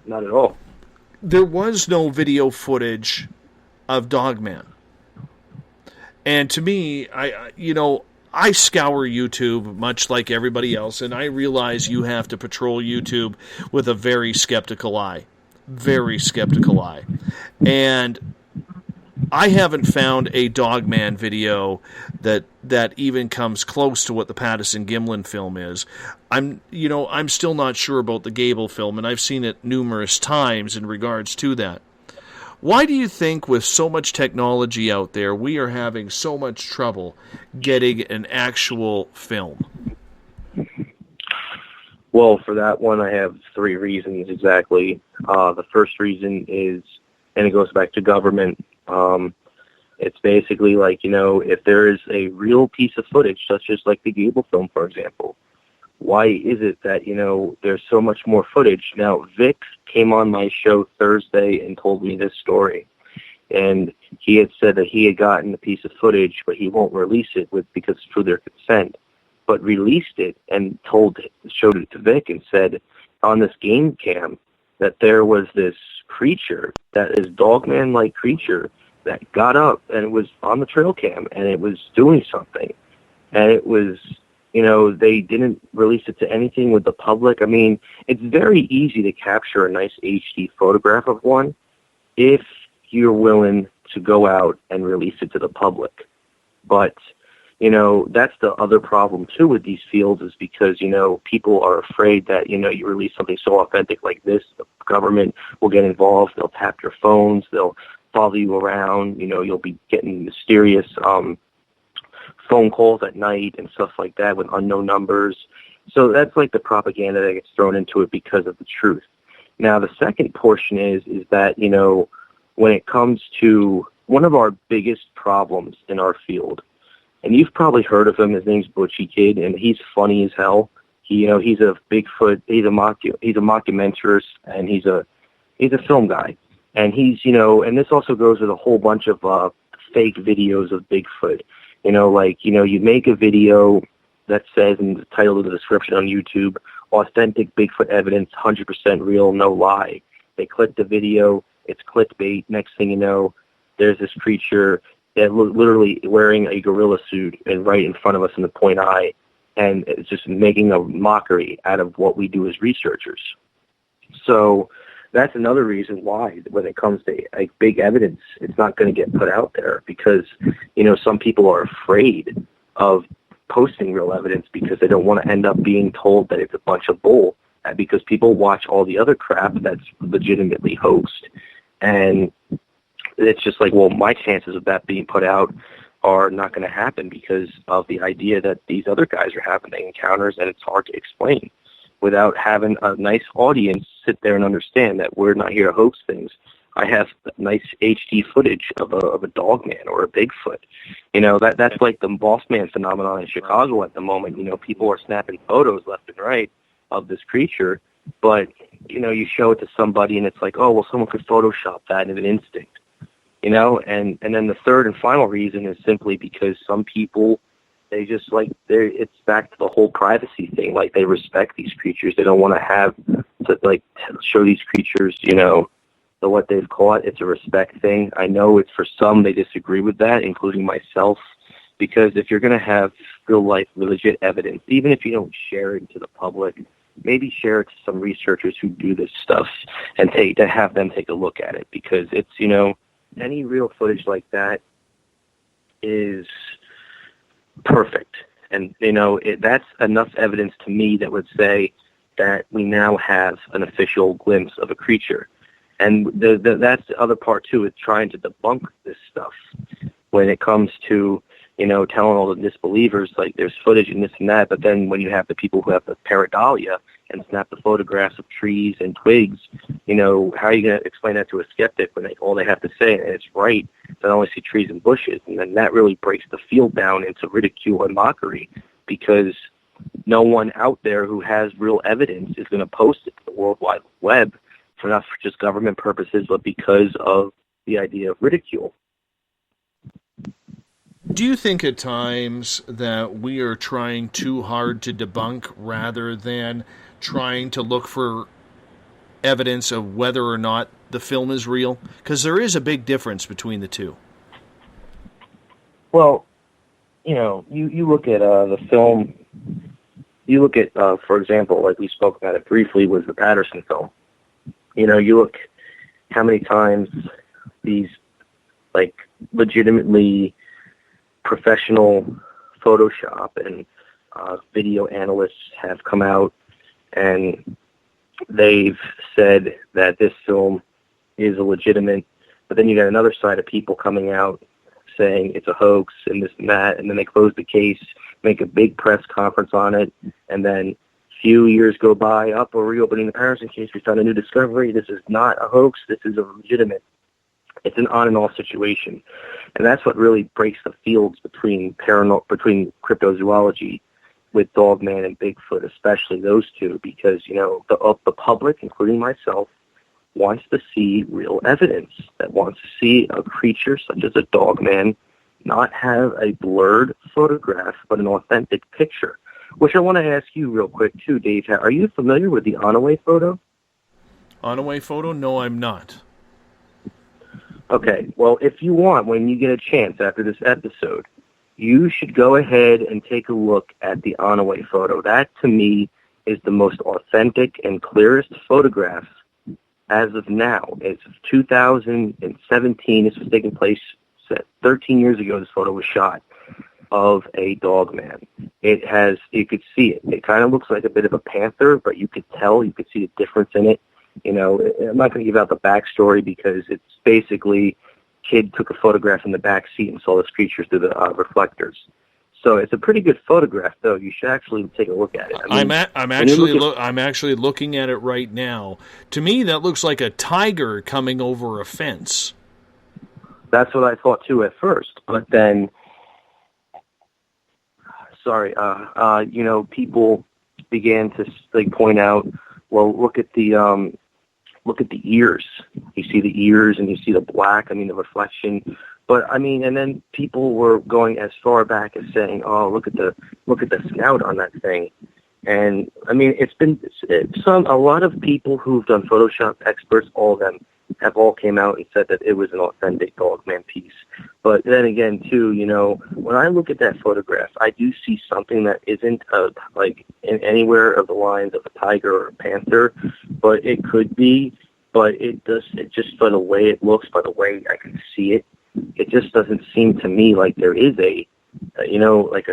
Not at all. There was no video footage of Dogman. And to me, I scour YouTube much like everybody else, and I realize you have to patrol YouTube with a very skeptical eye. Very skeptical eye. And I haven't found a Dogman video that even comes close to what the Patterson-Gimlin film is. I'm still not sure about the Gable film, and I've seen it numerous times in regards to that. Why do you think with so much technology out there, we are having so much trouble getting an actual film? Well, for that one, I have three reasons exactly. The first reason is, and it goes back to government, it's basically like, if there is a real piece of footage, such as like the Gable film, for example, why is it that, there's so much more footage? Now, Vic came on my show Thursday and told me this story. And he had said that he had gotten a piece of footage, but he won't release it because through their consent. But released it and showed it to Vic and said on this game cam that there was this creature, that is Dogman-like creature, that got up and it was on the trail cam and it was doing something. And it was, they didn't release it to anything with the public. I mean, it's very easy to capture a nice HD photograph of one if you're willing to go out and release it to the public. But, that's the other problem, too, with these fields is because, people are afraid that, you release something so authentic like this, the government will get involved, they'll tap your phones, they'll follow you around, you'll be getting mysterious phone calls at night and stuff like that with unknown numbers. So that's like the propaganda that gets thrown into it because of the truth. Now, the second portion is that, when it comes to one of our biggest problems in our field, and you've probably heard of him. His name's Butchie Kid, and he's funny as hell. He's a Bigfoot. He's a mockumentarist, and he's a film guy. And and this also goes with a whole bunch of fake videos of Bigfoot. You make a video that says in the title of the description on YouTube, authentic Bigfoot evidence, 100% real, no lie. They click the video, it's clickbait. Next thing you know, there's this creature that literally wearing a gorilla suit and right in front of us in the point eye, and it's just making a mockery out of what we do as researchers. So that's another reason why, when it comes to big evidence, it's not going to get put out there, because some people are afraid of posting real evidence because they don't want to end up being told that it's a bunch of bull, because people watch all the other crap that's legitimately hoaxed. And it's just like, well, my chances of that being put out are not going to happen because of the idea that these other guys are having encounters, and it's hard to explain without having a nice audience sit there and understand that we're not here to hoax things. I have nice HD footage of a Dogman or a Bigfoot. That's like the boss man phenomenon in Chicago at the moment. People are snapping photos left and right of this creature, but you show it to somebody and it's like, oh, well, someone could Photoshop that in an instant. And then the third and final reason is simply because some people, they just it's back to the whole privacy thing. Like, they respect these creatures. They don't want to show these creatures, what they've caught. It's a respect thing. I know it's for some, they disagree with that, including myself, because if you're going to have real life, legit evidence, even if you don't share it to the public, maybe share it to some researchers who do this stuff and have them take a look at it, because it's, any real footage like that is perfect. And, that's enough evidence to me that would say that we now have an official glimpse of a creature. And that's the other part, too, is trying to debunk this stuff when it comes to, telling all the disbelievers, like, there's footage and this and that, but then when you have the people who have the pareidolia and snap the photographs of trees and twigs, how are you going to explain that to a skeptic when all they have to say, and it's right, they only see trees and bushes? And then that really breaks the field down into ridicule and mockery, because no one out there who has real evidence is going to post it to the World Wide Web, for not for just government purposes, but because of the idea of ridicule. Do you think at times that we are trying too hard to debunk rather than trying to look for evidence of whether or not the film is real? Because there is a big difference between the two. Well, you look at the film, you look at, for example, like we spoke about it briefly, was the Patterson film. You look how many times these, legitimately professional Photoshop and video analysts have come out and they've said that this film is a legitimate, but then you got another side of people coming out saying it's a hoax and this and that, and then they close the case, make a big press conference on it, and then few years go by, we're reopening the Patterson case, we found a new discovery, this is not a hoax, this is a legitimate. It's an on and off situation. And that's what really breaks the fields between cryptozoology with Dogman and Bigfoot, especially those two, because, the public, including myself, wants to see real evidence, that wants to see a creature such as a Dogman not have a blurred photograph, but an authentic picture. Which I want to ask you real quick, too, Dave. Are you familiar with the On-Away photo? On-Away photo? No, I'm not. Okay, well, if you want, when you get a chance after this episode, you should go ahead and take a look at the On-Away photo. That, to me, is the most authentic and clearest photograph as of now. It's 2017. This was taking place 13 years ago. This photo was shot of a Dogman. You could see it. It kind of looks like a bit of a panther, but you could see the difference in it. I'm not going to give out the backstory because it's basically kid took a photograph in the back seat and saw this creature through the reflectors. So it's a pretty good photograph, though. You should actually take a look at it. I'm actually looking at it right now. To me, that looks like a tiger coming over a fence. That's what I thought too at first, but then, people began to point out, well, look at the ears. You see the ears and you see the black. I mean, the reflection. But I mean, and then people were going as far back as saying, "Oh, look at the snout on that thing." And I mean, a lot of people who've done Photoshop, experts, all of them have all came out and said that it was an authentic Dogman piece. But then again, too, when I look at that photograph, I do see something that isn't like in anywhere of the lines of a tiger or a panther, but it could be. But it just by the way it looks, by the way I can see it, it just doesn't seem to me like there is a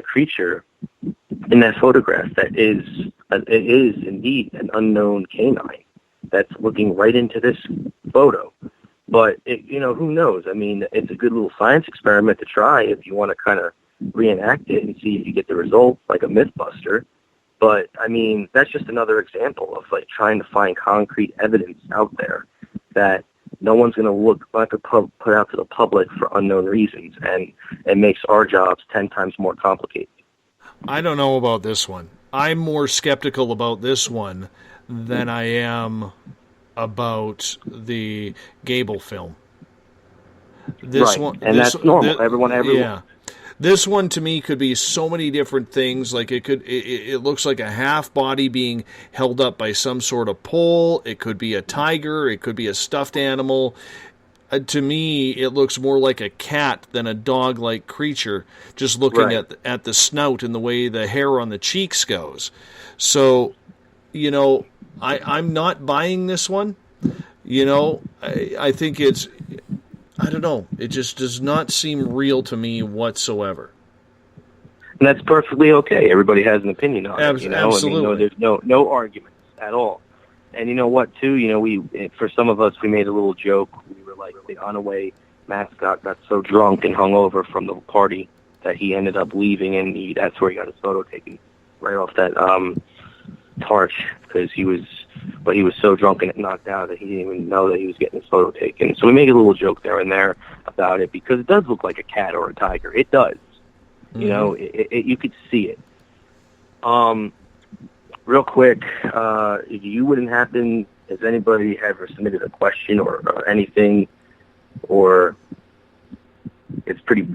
creature in that photograph that it is indeed an unknown canine that's looking right into this photo. But who knows? I mean, it's a good little science experiment to try if you want to kind of reenact it and see if you get the result, like a Mythbuster. But I mean, that's just another example of like trying to find concrete evidence out there that no one's going to put out to the public for unknown reasons, and it makes our jobs 10 times more complicated. I don't know about this one. I'm more skeptical about this one than I am about the Gable film. This one, and that's normal. Everyone. Yeah. This one to me could be so many different things. Like it looks like a half body being held up by some sort of pole. It could be a tiger. It could be a stuffed animal. To me, it looks more like a cat than a dog-like creature, just looking at the snout and the way the hair on the cheeks goes. So, I'm not buying this one. I think it's... I don't know. It just does not seem real to me whatsoever. And that's perfectly okay. Everybody has an opinion on it. Absolutely. I mean, there's no arguments at all. And you know what, too? For some of us, we made a little joke. We were like, the Onaway mascot got so drunk and hungover from the party that he ended up leaving, and that's where he got his photo taken, right off that torch, because he was so drunk and knocked out that he didn't even know that he was getting his photo taken. So we make a little joke there and there about it, because it does look like a cat or a tiger. It does. Mm-hmm. You could see it. Real quick, if you wouldn't happen, has anybody ever submitted a question or anything, or it's pretty...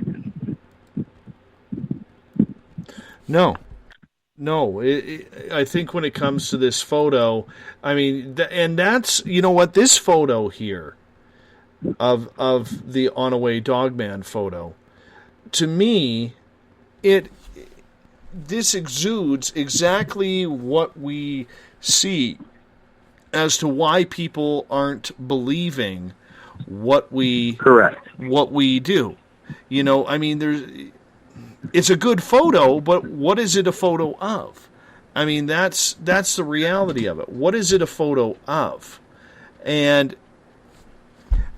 No, I think when it comes to this photo, I mean, and that's, this photo here of the Onaway Dogman photo, to me, this exudes exactly what we see as to why people aren't believing what we do. I mean, it's a good photo, but what is it a photo of? I mean, that's the reality of it. What is it a photo of? And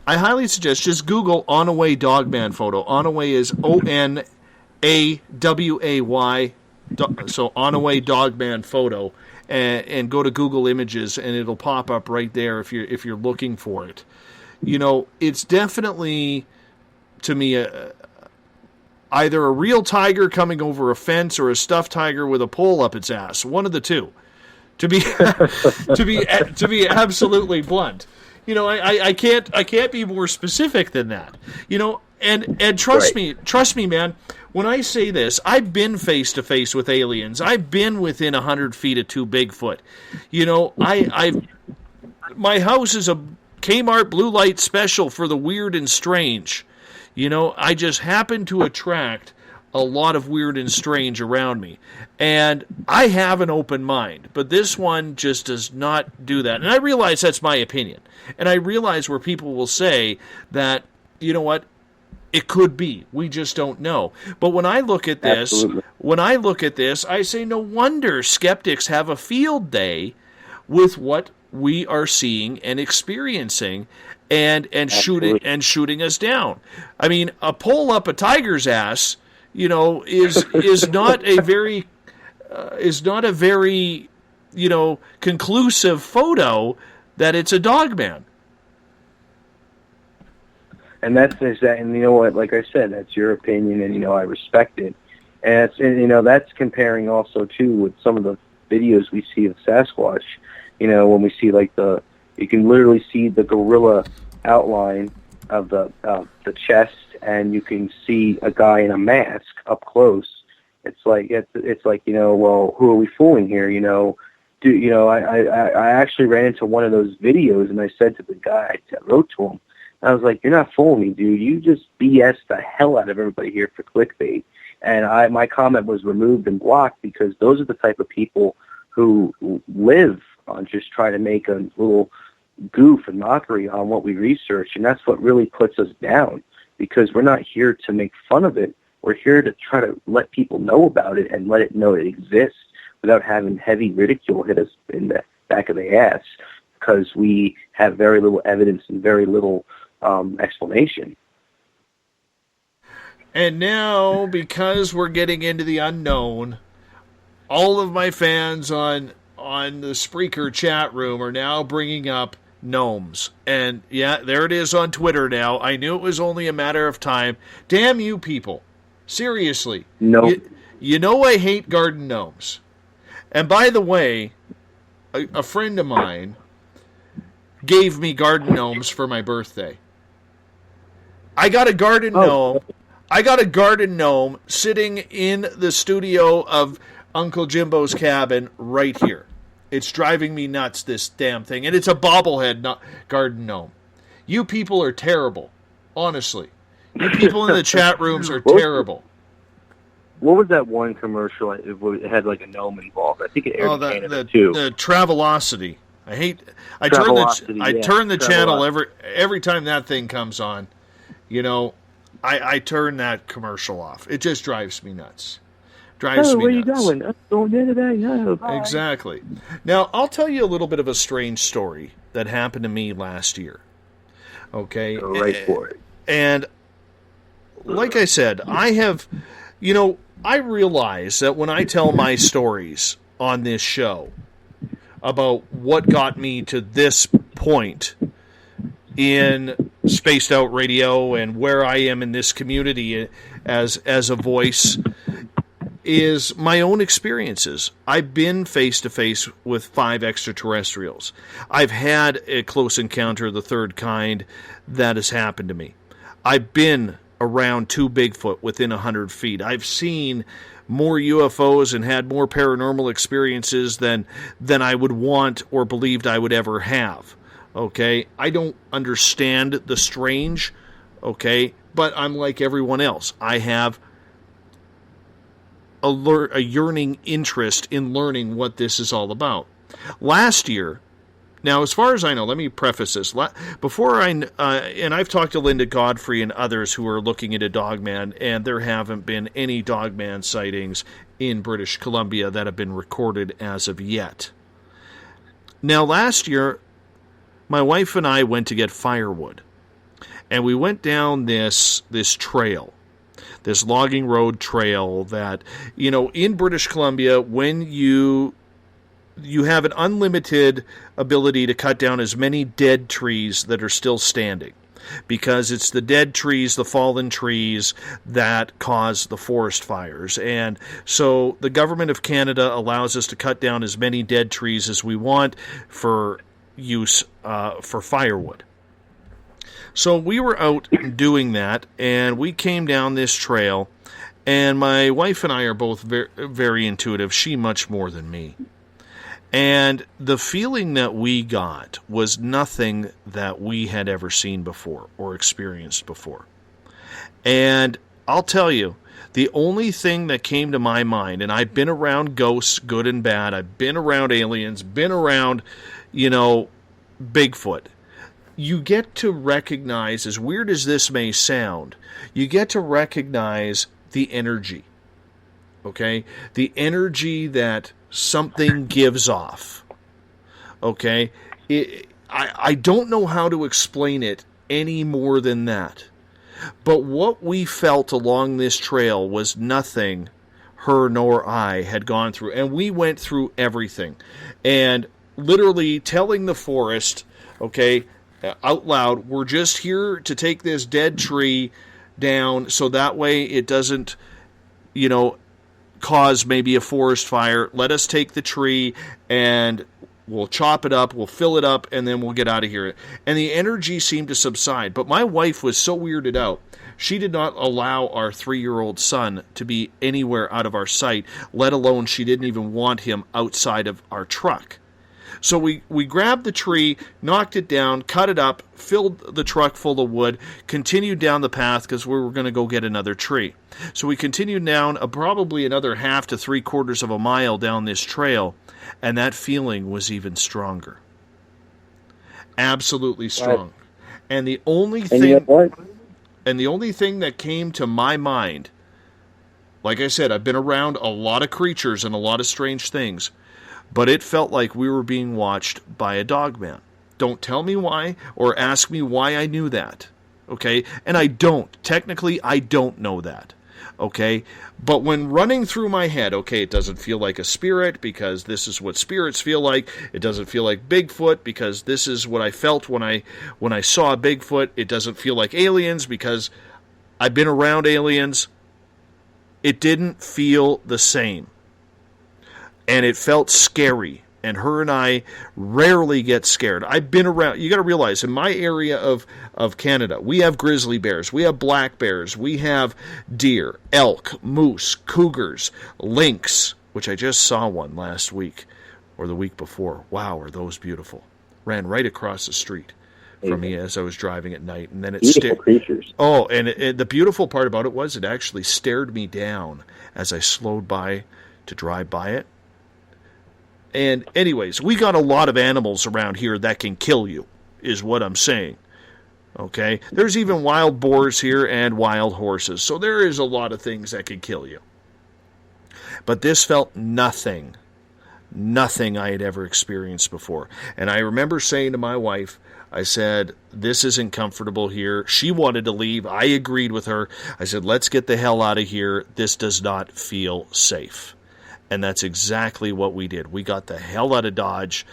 I highly suggest just Google Onaway Dogman photo. Onaway is Onaway, so Onaway Dogman photo, and go to Google Images, and it'll pop up right there if you're looking for it. It's definitely, to me, either a real tiger coming over a fence or a stuffed tiger with a pole up its ass. One of the two. To be absolutely blunt. I can't be more specific than that. And trust me, man, when I say this, I've been face to face with aliens. I've been within 100 feet of 2 Bigfoot. My house is a Kmart blue light special for the weird and strange. I just happen to attract a lot of weird and strange around me. And I have an open mind, but this one just does not do that. And I realize that's my opinion. And I realize where people will say that, it could be. We just don't know. But when I look at this, I say no wonder skeptics have a field day with what we are seeing and experiencing and shooting us down. I mean, a pole up a tiger's ass, is not a very conclusive photo that it's a Dogman. And that's that. And you know what? Like I said, that's your opinion, and I respect it. And that's comparing also too with some of the videos we see of Sasquatch. When we see you can literally see the gorilla outline of the chest, and you can see a guy in a mask up close. It's like well, who are we fooling here? I actually ran into one of those videos, and I said to the guy, I wrote to him, I was like, "You're not fooling me, dude. You just BS the hell out of everybody here for clickbait." And my comment was removed and blocked because those are the type of people who live on just trying to make a little goof and mockery on what we research, and that's what really puts us down, because we're not here to make fun of it. We're here to try to let people know about it and let it know it exists without having heavy ridicule hit us in the back of the ass, because we have very little evidence and very little explanation. And now, because we're getting into the unknown, all of my fans on the Spreaker chat room are now bringing up gnomes. And yeah, there it is on Twitter now. I knew it was only a matter of time. Damn you people. Seriously. No. You know I hate garden gnomes. And by the way, a friend of mine gave me garden gnomes for my birthday. I got a garden gnome. I got a garden gnome sitting in the studio of Uncle Jimbo's cabin right here. It's driving me nuts, this damn thing. And it's a bobblehead garden gnome. You people are terrible. Honestly. You people in the chat rooms are terrible. What was that one commercial? It had like a gnome involved. I think it aired in Canada too. The Travelocity. I turn the channel every time that thing comes on. I turn that commercial off. It just drives me nuts. Drives me where nuts. you going? I'm going there today. Yeah, bye. Exactly. Now, I'll tell you a little bit of a strange story that happened to me last year. Okay? Go right for it. And like I said, I realize that when I tell my stories on this show about what got me to this point in Spaced Out Radio and where I am in this community as a voice is my own experiences. I've been face-to-face with 5 extraterrestrials. I've had a close encounter of the third kind that has happened to me. I've been around 2 Bigfoot within 100 feet. I've seen more UFOs and had more paranormal experiences than I would want or believed I would ever have. Okay? I don't understand the strange, okay? But I'm like everyone else. I have a yearning interest in learning what this is all about. Last year, now as far as I know, let me preface this. Before and I've talked to Linda Godfrey and others who are looking into Dogman, and there haven't been any Dogman sightings in British Columbia that have been recorded as of yet. Now last year, my wife and I went to get firewood, and we went down this trail. This logging road trail that, in British Columbia, when you have an unlimited ability to cut down as many dead trees that are still standing, because it's the dead trees, the fallen trees, that cause the forest fires. And so the government of Canada allows us to cut down as many dead trees as we want for use for firewood. So we were out doing that, and we came down this trail, and my wife and I are both very, very intuitive. She much more than me. And the feeling that we got was nothing that we had ever seen before or experienced before. And I'll tell you, the only thing that came to my mind, and I've been around ghosts, good and bad, I've been around aliens, been around, Bigfoot. You get to recognize, as weird as this may sound, you get to recognize the energy. Okay? The energy that something gives off. Okay? I don't know how to explain it any more than that. But what we felt along this trail was nothing her nor I had gone through. And we went through everything. And literally telling the forest, okay, out loud, we're just here to take this dead tree down so that way it doesn't, cause maybe a forest fire. Let us take the tree and we'll chop it up, we'll fill it up, and then we'll get out of here. And the energy seemed to subside. But my wife was so weirded out. She did not allow our 3-year-old son to be anywhere out of our sight, let alone she didn't even want him outside of our truck. So we grabbed the tree, knocked it down, cut it up, filled the truck full of wood, continued down the path because we were going to go get another tree. So we continued down probably another 1/2 to 3/4 of a mile down this trail, and that feeling was even stronger. Absolutely strong. Right. And the only thing that came to my mind, like I said, I've been around a lot of creatures and a lot of strange things, but it felt like we were being watched by a dogman. Don't tell me why or ask me why I knew that, okay? And I don't. Technically, I don't know that, okay? But when running through my head, okay, it doesn't feel like a spirit because this is what spirits feel like. It doesn't feel like Bigfoot because this is what I felt when I saw Bigfoot. It doesn't feel like aliens because I've been around aliens. It didn't feel the same. And it felt scary. And her and I rarely get scared. I've been around. You got to realize, in my area of Canada, we have grizzly bears, we have black bears, we have deer, elk, moose, cougars, lynx, which I just saw one last week or the week before. Wow, are those beautiful. Ran right across the street from me as I was driving at night. And then it beautiful creatures. Oh, and the beautiful part about it was it actually stared me down as I slowed by to drive by it. And anyways, we got a lot of animals around here that can kill you, is what I'm saying. Okay? There's even wild boars here and wild horses. So there is a lot of things that can kill you. But this felt nothing I had ever experienced before. And I remember saying to my wife, I said, this isn't comfortable here. She wanted to leave. I agreed with her. I said, let's get the hell out of here. This does not feel safe. And that's exactly what we did. We got the hell out of Dodge,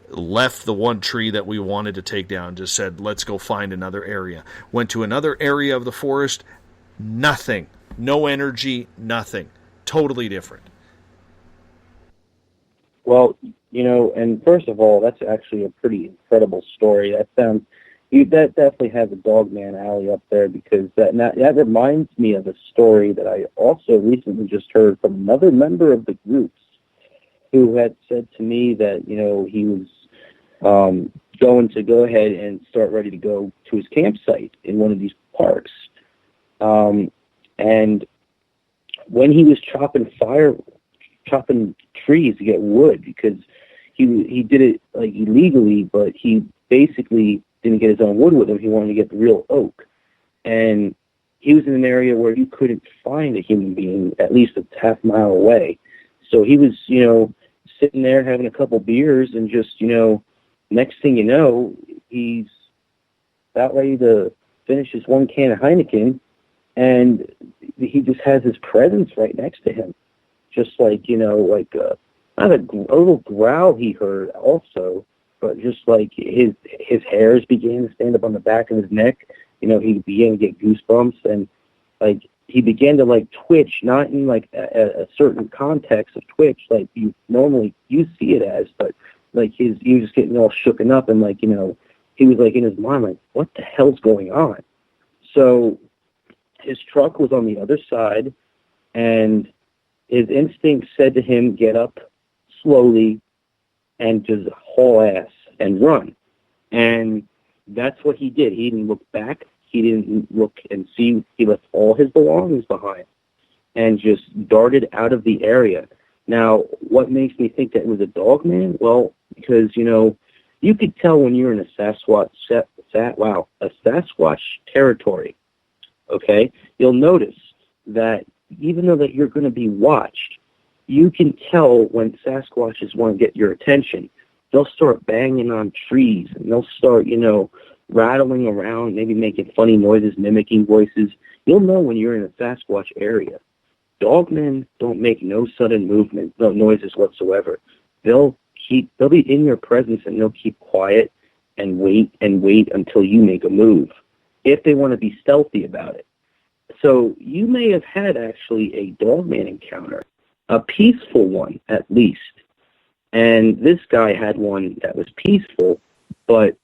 left the one tree that we wanted to take down, just said, let's go find another area. Went to another area of the forest, nothing. No energy, nothing. Totally different. Well, and first of all, that's actually a pretty incredible story. That definitely has a Dogman alley up there, because that reminds me of a story that I also recently just heard from another member of the groups who had said to me that, he was going to go ahead and start ready to go to his campsite in one of these parks. And when he was chopping trees to get wood, because he did it like illegally, but he basically didn't get his own wood with him. He wanted to get the real oak. And he was in an area where you couldn't find a human being at least a half mile away. So he was, sitting there having a couple beers and just, next thing you know, he's about ready to finish his one can of Heineken, and he just has his presence right next to him. Just like, not a little growl he heard also, but just like his hairs began to stand up on the back of his neck. He began to get goosebumps, and like he began to like twitch, not in like a certain context of twitch like you see it as, but like he was just getting all shooken up, and like he was like in his mind like, what the hell's going on? So his truck was on the other side, and his instinct said to him, get up slowly and just haul ass and run. And that's what he did. He didn't look back. He didn't look and see. He left all his belongings behind and just darted out of the area. Now, what makes me think that it was a Dogman? Well, because, you could tell when you're in a Sasquatch territory, okay? You'll notice that even though that you're going to be watched, you can tell when Sasquatches want to get your attention. They'll start banging on trees, and they'll start, rattling around, maybe making funny noises, mimicking voices. You'll know when you're in a Sasquatch area. Dogmen don't make no sudden movement, no noises whatsoever. They'll be in your presence, and they'll keep quiet, and wait until you make a move, if they want to be stealthy about it. So you may have had actually a Dogman encounter, a peaceful one at least. And this guy had one that was peaceful, but,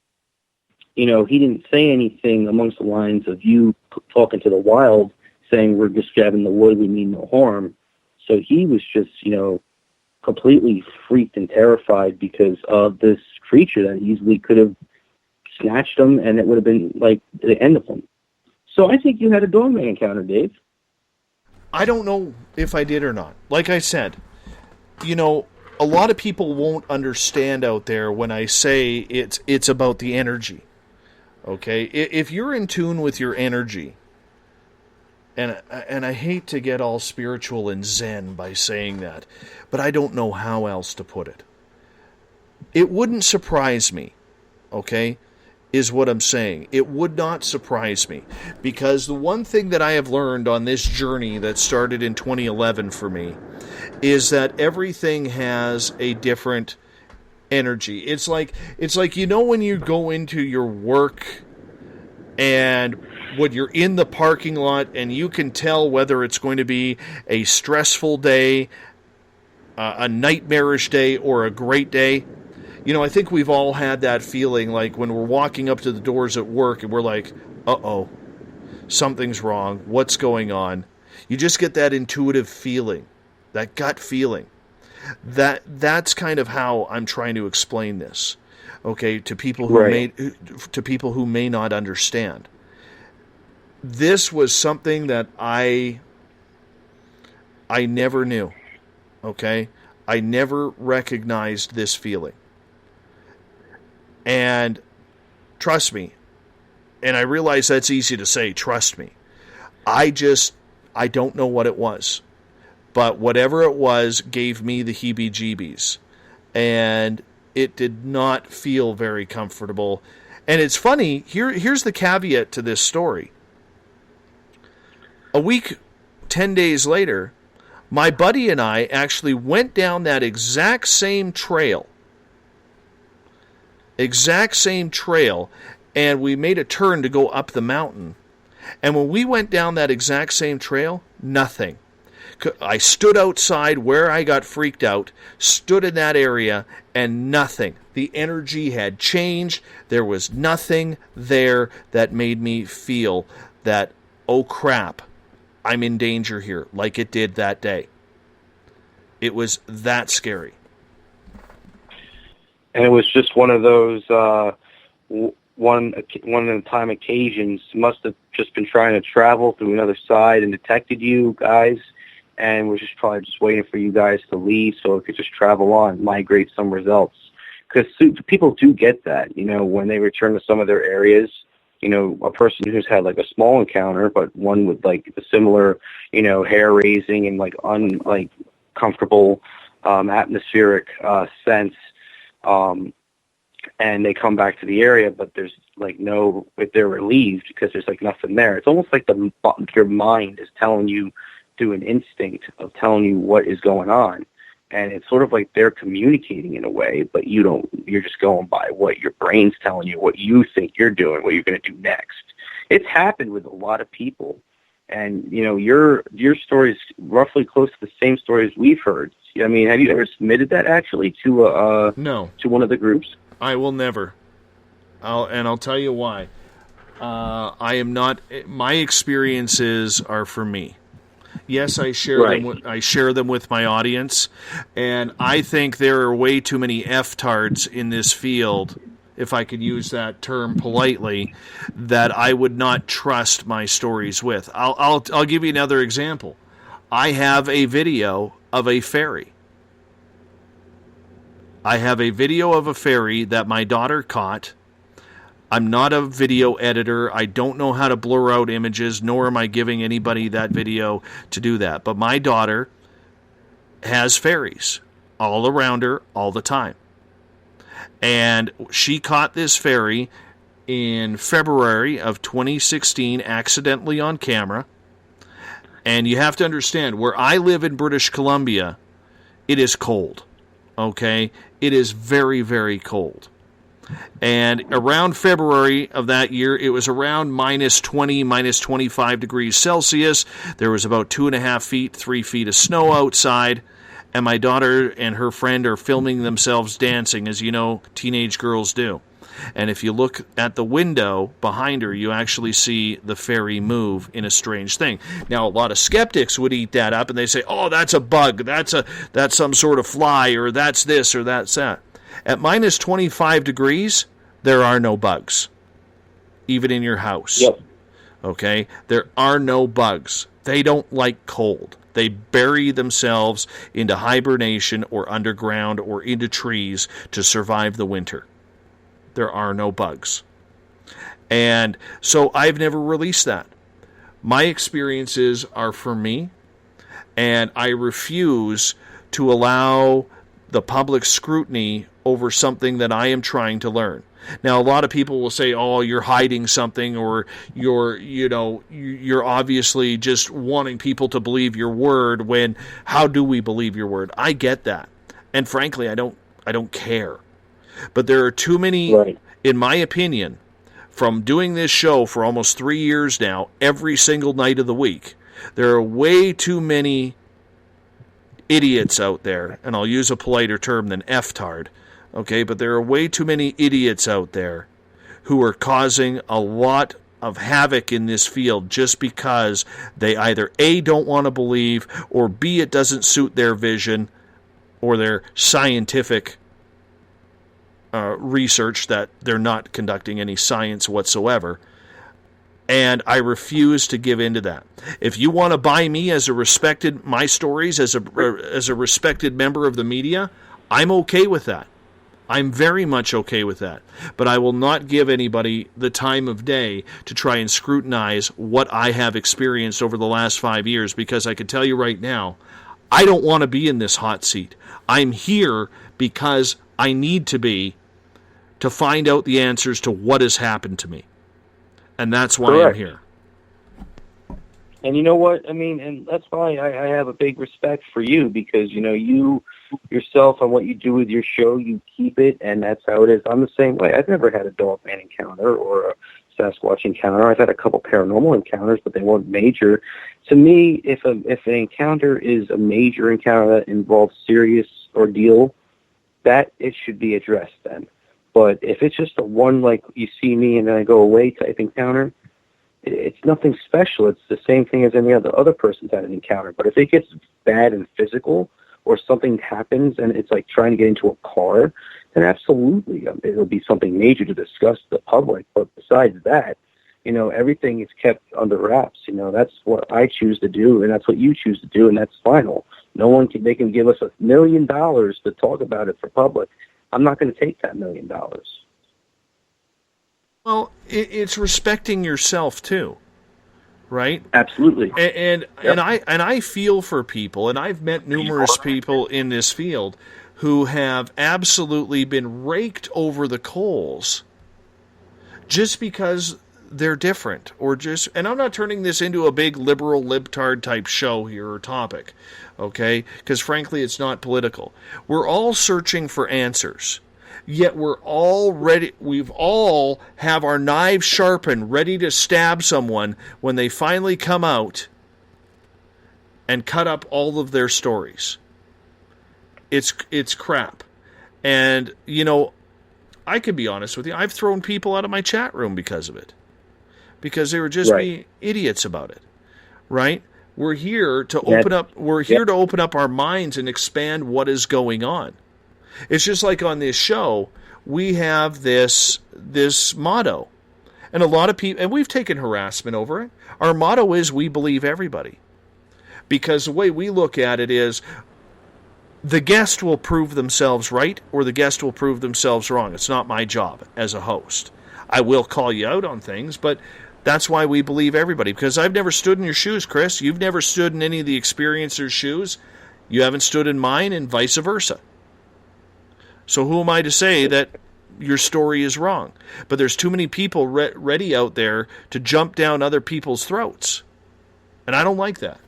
he didn't say anything amongst the lines of you talking to the wild, saying we're just grabbing the wood, we mean no harm. So he was just, completely freaked and terrified because of this creature that easily could have snatched him, and it would have been like the end of him. So I think you had a Dogman encounter, Dave. I don't know if I did or not. Like I said, a lot of people won't understand out there when I say it's about the energy. Okay? If you're in tune with your energy, and I hate to get all spiritual and zen by saying that, but I don't know how else to put it. It wouldn't surprise me, okay, is what I'm saying. It would not surprise me, because the one thing that I have learned on this journey that started in 2011 for me is that everything has a different energy. It's like when you go into your work and when you're in the parking lot and you can tell whether it's going to be a stressful day, a nightmarish day, or a great day. I think we've all had that feeling, like when we're walking up to the doors at work and we're like, uh-oh, something's wrong. What's going on? You just get that intuitive feeling, that gut feeling. That's kind of how I'm trying to explain this, okay, to people who may not understand. This was something that I never knew, okay? I never recognized this feeling. And trust me, and I realize that's easy to say, trust me. I don't know what it was. But whatever it was gave me the heebie-jeebies. And it did not feel very comfortable. And it's funny, here's the caveat to this story. A week, 10 days later, my buddy and I actually went down that exact same trail, and we made a turn to go up the mountain. And when we went down that exact same trail, nothing. I stood outside where I got freaked out, stood in that area, and nothing. The energy had changed. There was nothing there that made me feel that, oh crap, I'm in danger here, like it did that day. It was that scary. And it was just one of those one-time occasions. Must have just been trying to travel through another side and detected you guys, and was just probably just waiting for you guys to leave so it could just travel on, migrate somewhere else. Because people do get that, when they return to some of their areas. A person who's had like a small encounter, but one with like a similar, hair raising and like comfortable atmospheric sense, and they come back to the area, but there's like they're relieved because there's like nothing there. It's almost like your mind is telling you through an instinct of telling you what is going on. And it's sort of like they're communicating in a way, but you're just going by what your brain's telling you, what you think you're doing, what you're going to do next. It's happened with a lot of people. And, your story is roughly close to the same stories we've heard. I mean, have you ever submitted that actually to no, to one of the groups? I will never. I'll tell you why. I am not. My experiences are for me. Yes, I share them with my audience, and I think there are way too many F-tards in this field, if I could use that term politely, that I would not trust my stories with. I'll give you another example. I have a video of a fairy. I have a video of a fairy that my daughter caught. I'm not a video editor. I don't know how to blur out images, nor am I giving anybody that video to do that. But my daughter has fairies all around her all the time. And she caught this fairy in February of 2016 accidentally on camera. And you have to understand, where I live in British Columbia, it is cold. Okay? It is very, very cold. And around February of that year, it was around minus 20, minus 25 degrees Celsius. There was about 2.5 feet, 3 feet of snow outside. And my daughter and her friend are filming themselves dancing, as you know teenage girls do. And if you look at the window behind her, you actually see the fairy move in a strange thing. Now, a lot of skeptics would eat that up, and they say, oh, that's a bug, that's some sort of fly, or that's this, or that's that. At minus 25 degrees, there are no bugs, even in your house. Yep. Okay? There are no bugs. They don't like cold. They bury themselves into hibernation or underground or into trees to survive the winter. There are no bugs. And so I've never released that. My experiences are for me, and I refuse to allow the public scrutiny over something that I am trying to learn. Now, a lot of people will say, oh, you're hiding something, or you're obviously just wanting people to believe your word. When, how do we believe your word? I get that. And frankly, I don't care. But there are too many, in my opinion, from doing this show for almost 3 years now, every single night of the week, there are way too many idiots out there, and I'll use a politer term than F-tard, okay, but there are way too many idiots out there who are causing a lot of havoc in this field just because they either A, don't want to believe, or B, it doesn't suit their vision or their scientific research, that they're not conducting any science whatsoever. And I refuse to give in to that. If you want to buy me as a respected, my stories as a respected member of the media, I'm okay with that. I'm very much okay with that. But I will not give anybody the time of day to try and scrutinize what I have experienced over the last 5 years, because I can tell you right now, I don't want to be in this hot seat. I'm here because I need to be, to find out the answers to what has happened to me. And that's why Correct. I'm here. And you know what? I mean, and that's why I have a big respect for you, because, you yourself and what you do with your show, you keep it, and that's how it is. I'm the same way. I've never had a Dogman encounter or a Sasquatch encounter. I've had a couple paranormal encounters, but they weren't major. To me, if an encounter is a major encounter that involves serious ordeal, that it should be addressed then. But if it's just a one, like you see me and then I go away type encounter, it's nothing special. It's the same thing as any other person's had an encounter. But if it gets bad and physical, or something happens and it's like trying to get into a car, then absolutely it'll be something major to discuss to the public. But besides that, everything is kept under wraps. That's what I choose to do, and that's what you choose to do, and that's final. They can give us $1 million to talk about it for public. I'm not going to take that $1 million. Well, it's respecting yourself too, right? Absolutely. And I feel for people, and I've met numerous people in this field who have absolutely been raked over the coals just because they're different, and I'm not turning this into a big liberal libtard type show here or topic, okay? Because frankly, it's not political. We're all searching for answers, yet we're all ready. We've all have our knives sharpened, ready to stab someone when they finally come out and cut up all of their stories. It's crap, and I can be honest with you. I've thrown people out of my chat room because of it. Because they were just being idiots about it, right? We're here to open up. We're here to open up our minds and expand what is going on. It's just like on this show, we have this motto, and a lot of people, and we've taken harassment over it. Our motto is we believe everybody, because the way we look at it is the guest will prove themselves right, or the guest will prove themselves wrong. It's not my job as a host. I will call you out on things, but that's why we believe everybody, because I've never stood in your shoes, Chris. You've never stood in any of the experiencers' shoes. You haven't stood in mine, and vice versa. So who am I to say that your story is wrong? But there's too many people ready out there to jump down other people's throats. And I don't like that.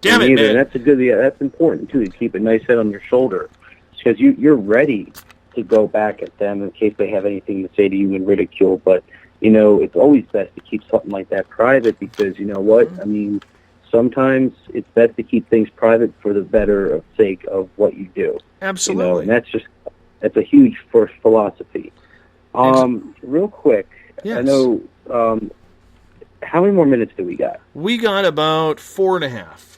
Damn it, man. That's important, too, to keep a nice head on your shoulder. Because you're ready to go back at them in case they have anything to say to you in ridicule, but, you know, it's always best to keep something like that private because, you know what, I mean, sometimes it's best to keep things private for the better sake of what you do. Absolutely. You know, and that's a huge first philosophy. Real quick, yes. I know, how many more minutes do we got? We got about 4.5.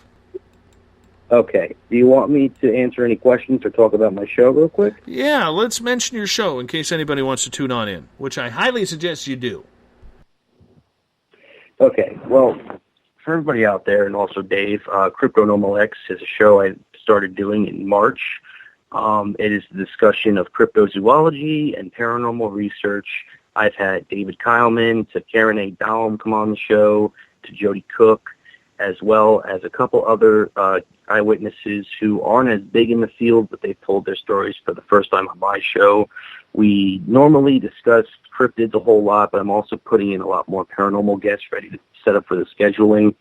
Okay. Do you want me to answer any questions or talk about my show real quick? Yeah, let's mention your show in case anybody wants to tune on in, which I highly suggest you do. Okay. Well, for everybody out there, and also Dave, Cryptonormal X is a show I started doing in March. It is the discussion of cryptozoology and paranormal research. I've had David Kyleman to Karen A. Daum come on the show, to Jody Cook, as well as a couple other eyewitnesses who aren't as big in the field, but they've told their stories for the first time on my show. We normally discuss cryptids a whole lot, but I'm also putting in a lot more paranormal guests ready to set up for the scheduling.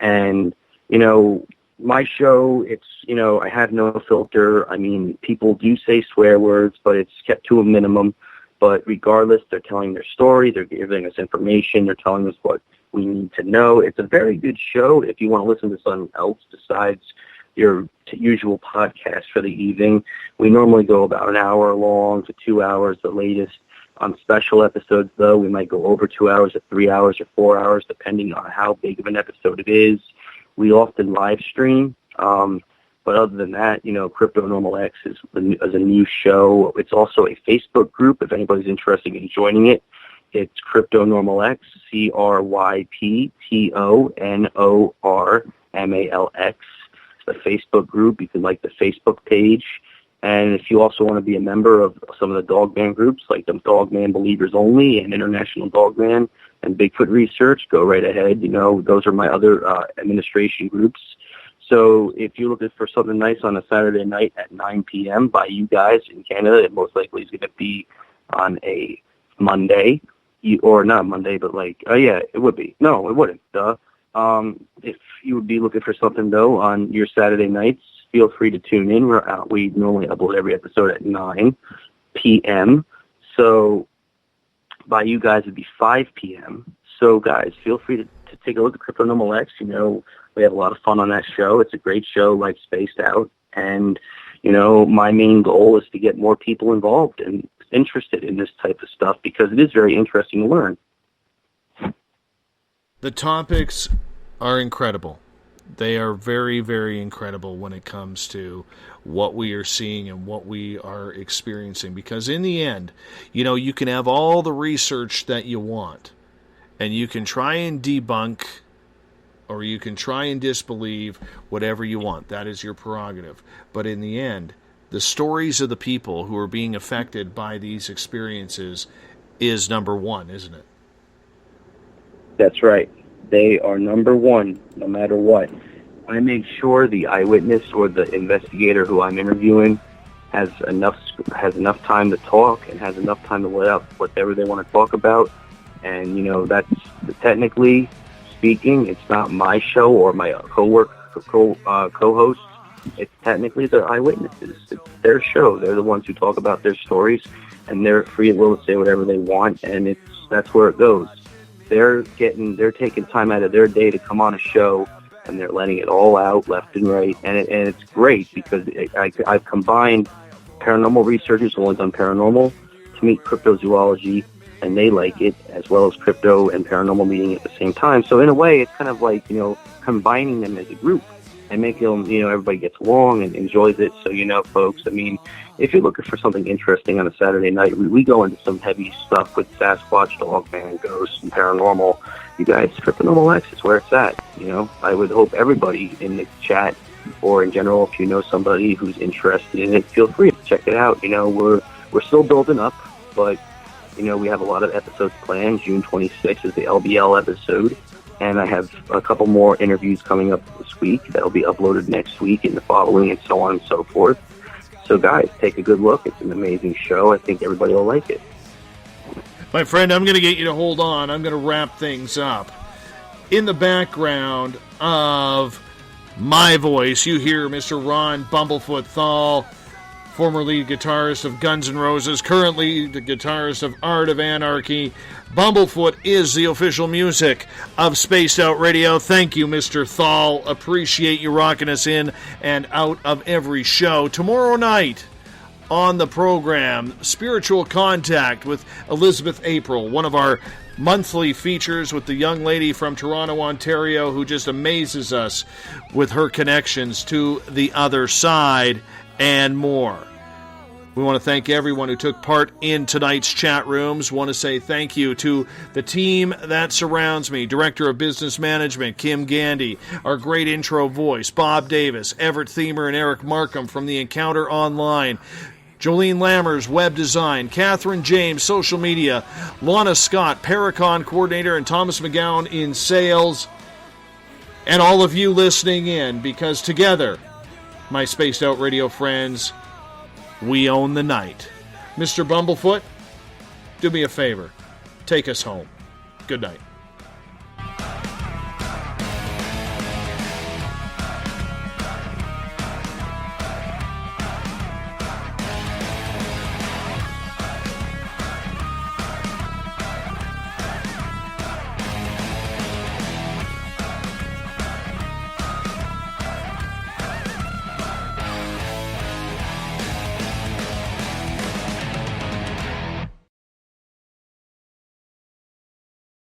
And, you know, my show, it's, you know, I have no filter. I mean, people do say swear words, but it's kept to a minimum. But regardless, they're telling their story, they're giving us information, they're telling us what we need to know. It's a very good show if you want to listen to something else besides your usual podcast for the evening. We normally go about an hour long to 2 hours, the latest. On special episodes, though, we might go over 2 hours or 3 hours or 4 hours, depending on how big of an episode it is. We often live stream. But other than that, you know, Cryptonormal X is a new show. It's also a Facebook group if anybody's interested in joining it. It's Cryptonormal X, CRYPTONORMALX. It's the Facebook group. You can like the Facebook page. And if you also want to be a member of some of the Dogman groups, like the Dogman Believers Only and International Dogman and Bigfoot Research, go right ahead. You know, those are my other administration groups. So if you're looking for something nice on a Saturday night at 9 p.m. by you guys in Canada, it most likely is going to be on a Monday. Or not Monday, but like, oh yeah, it would be. No, it wouldn't. Duh. If you would be looking for something, though, on your Saturday nights, feel free to tune in. We normally upload every episode at 9 p.m. So by you guys, it'd be 5 p.m. So, guys, feel free to take a look at Cryptonormal X. You know, we have a lot of fun on that show. It's a great show, like Spaced Out. And, you know, my main goal is to get more people involved and interested in this type of stuff because it is very interesting to learn. The topics are incredible. They are very, very incredible when it comes to what we are seeing and what we are experiencing. Because in the end, you know, you can have all the research that you want, and you can try and debunk or you can try and disbelieve whatever you want. That is your prerogative. But in the end, the stories of the people who are being affected by these experiences is number one, isn't it? That's right. They are number one, no matter what. I make sure the eyewitness or the investigator who I'm interviewing has enough time to talk and has enough time to let out whatever they want to talk about. And, you know, that's technically speaking, it's not my show or my co-hosts. It's technically the eyewitnesses. It's their show. They're the ones who talk about their stories, and they're free and will to say whatever they want, and that's where it goes. They're taking time out of their day to come on a show, and they're letting it all out left and right, and it's great because I've combined paranormal researchers who have done paranormal to meet cryptozoology, and they like it, as well as crypto and paranormal meeting at the same time. So in a way, it's kind of like, you know, combining them as a group and making them, you know, everybody gets along and enjoys it. So, you know, folks, I mean, if you're looking for something interesting on a Saturday night, we go into some heavy stuff with Sasquatch, Dogman, ghosts, and paranormal. You guys, Cryptonormal X is where it's at. You know, I would hope everybody in the chat or in general, if you know somebody who's interested in it, feel free to check it out. You know, we're still building up, but, you know, we have a lot of episodes planned. June 26th is the LBL episode. And I have a couple more interviews coming up this week that'll be uploaded next week and the following and so on and so forth. So, guys, take a good look. It's an amazing show. I think everybody will like it. My friend, I'm going to get you to hold on. I'm going to wrap things up. In the background of my voice, you hear Mr. Ron Bumblefoot THAL former lead guitarist of Guns N' Roses, currently the guitarist of Art of Anarchy. Bumblefoot is the official music of Spaced Out Radio. Thank you, Mr. THAL. Appreciate you rocking us in and out of every show. Tomorrow night on the program, Spiritual Contact with Elizabeth April, one of our monthly features with the young lady from Toronto, Ontario, who just amazes us with her connections to the other side and more. We want to thank everyone who took part in tonight's chat rooms. Want to say thank you to the team that surrounds me. Director of Business Management, Kim Gandy. Our great intro voice, Bob Davis, Everett Thiemer, and Eric Markham from the Encounter Online. Jolene Lammers, Web Design. Catherine James, Social Media. Lana Scott, Paracon Coordinator, and Thomas McGowan in Sales. And all of you listening in, because together, my Spaced Out Radio friends, we own the night. Mr. Bumblefoot, do me a favor. Take us home. Good night.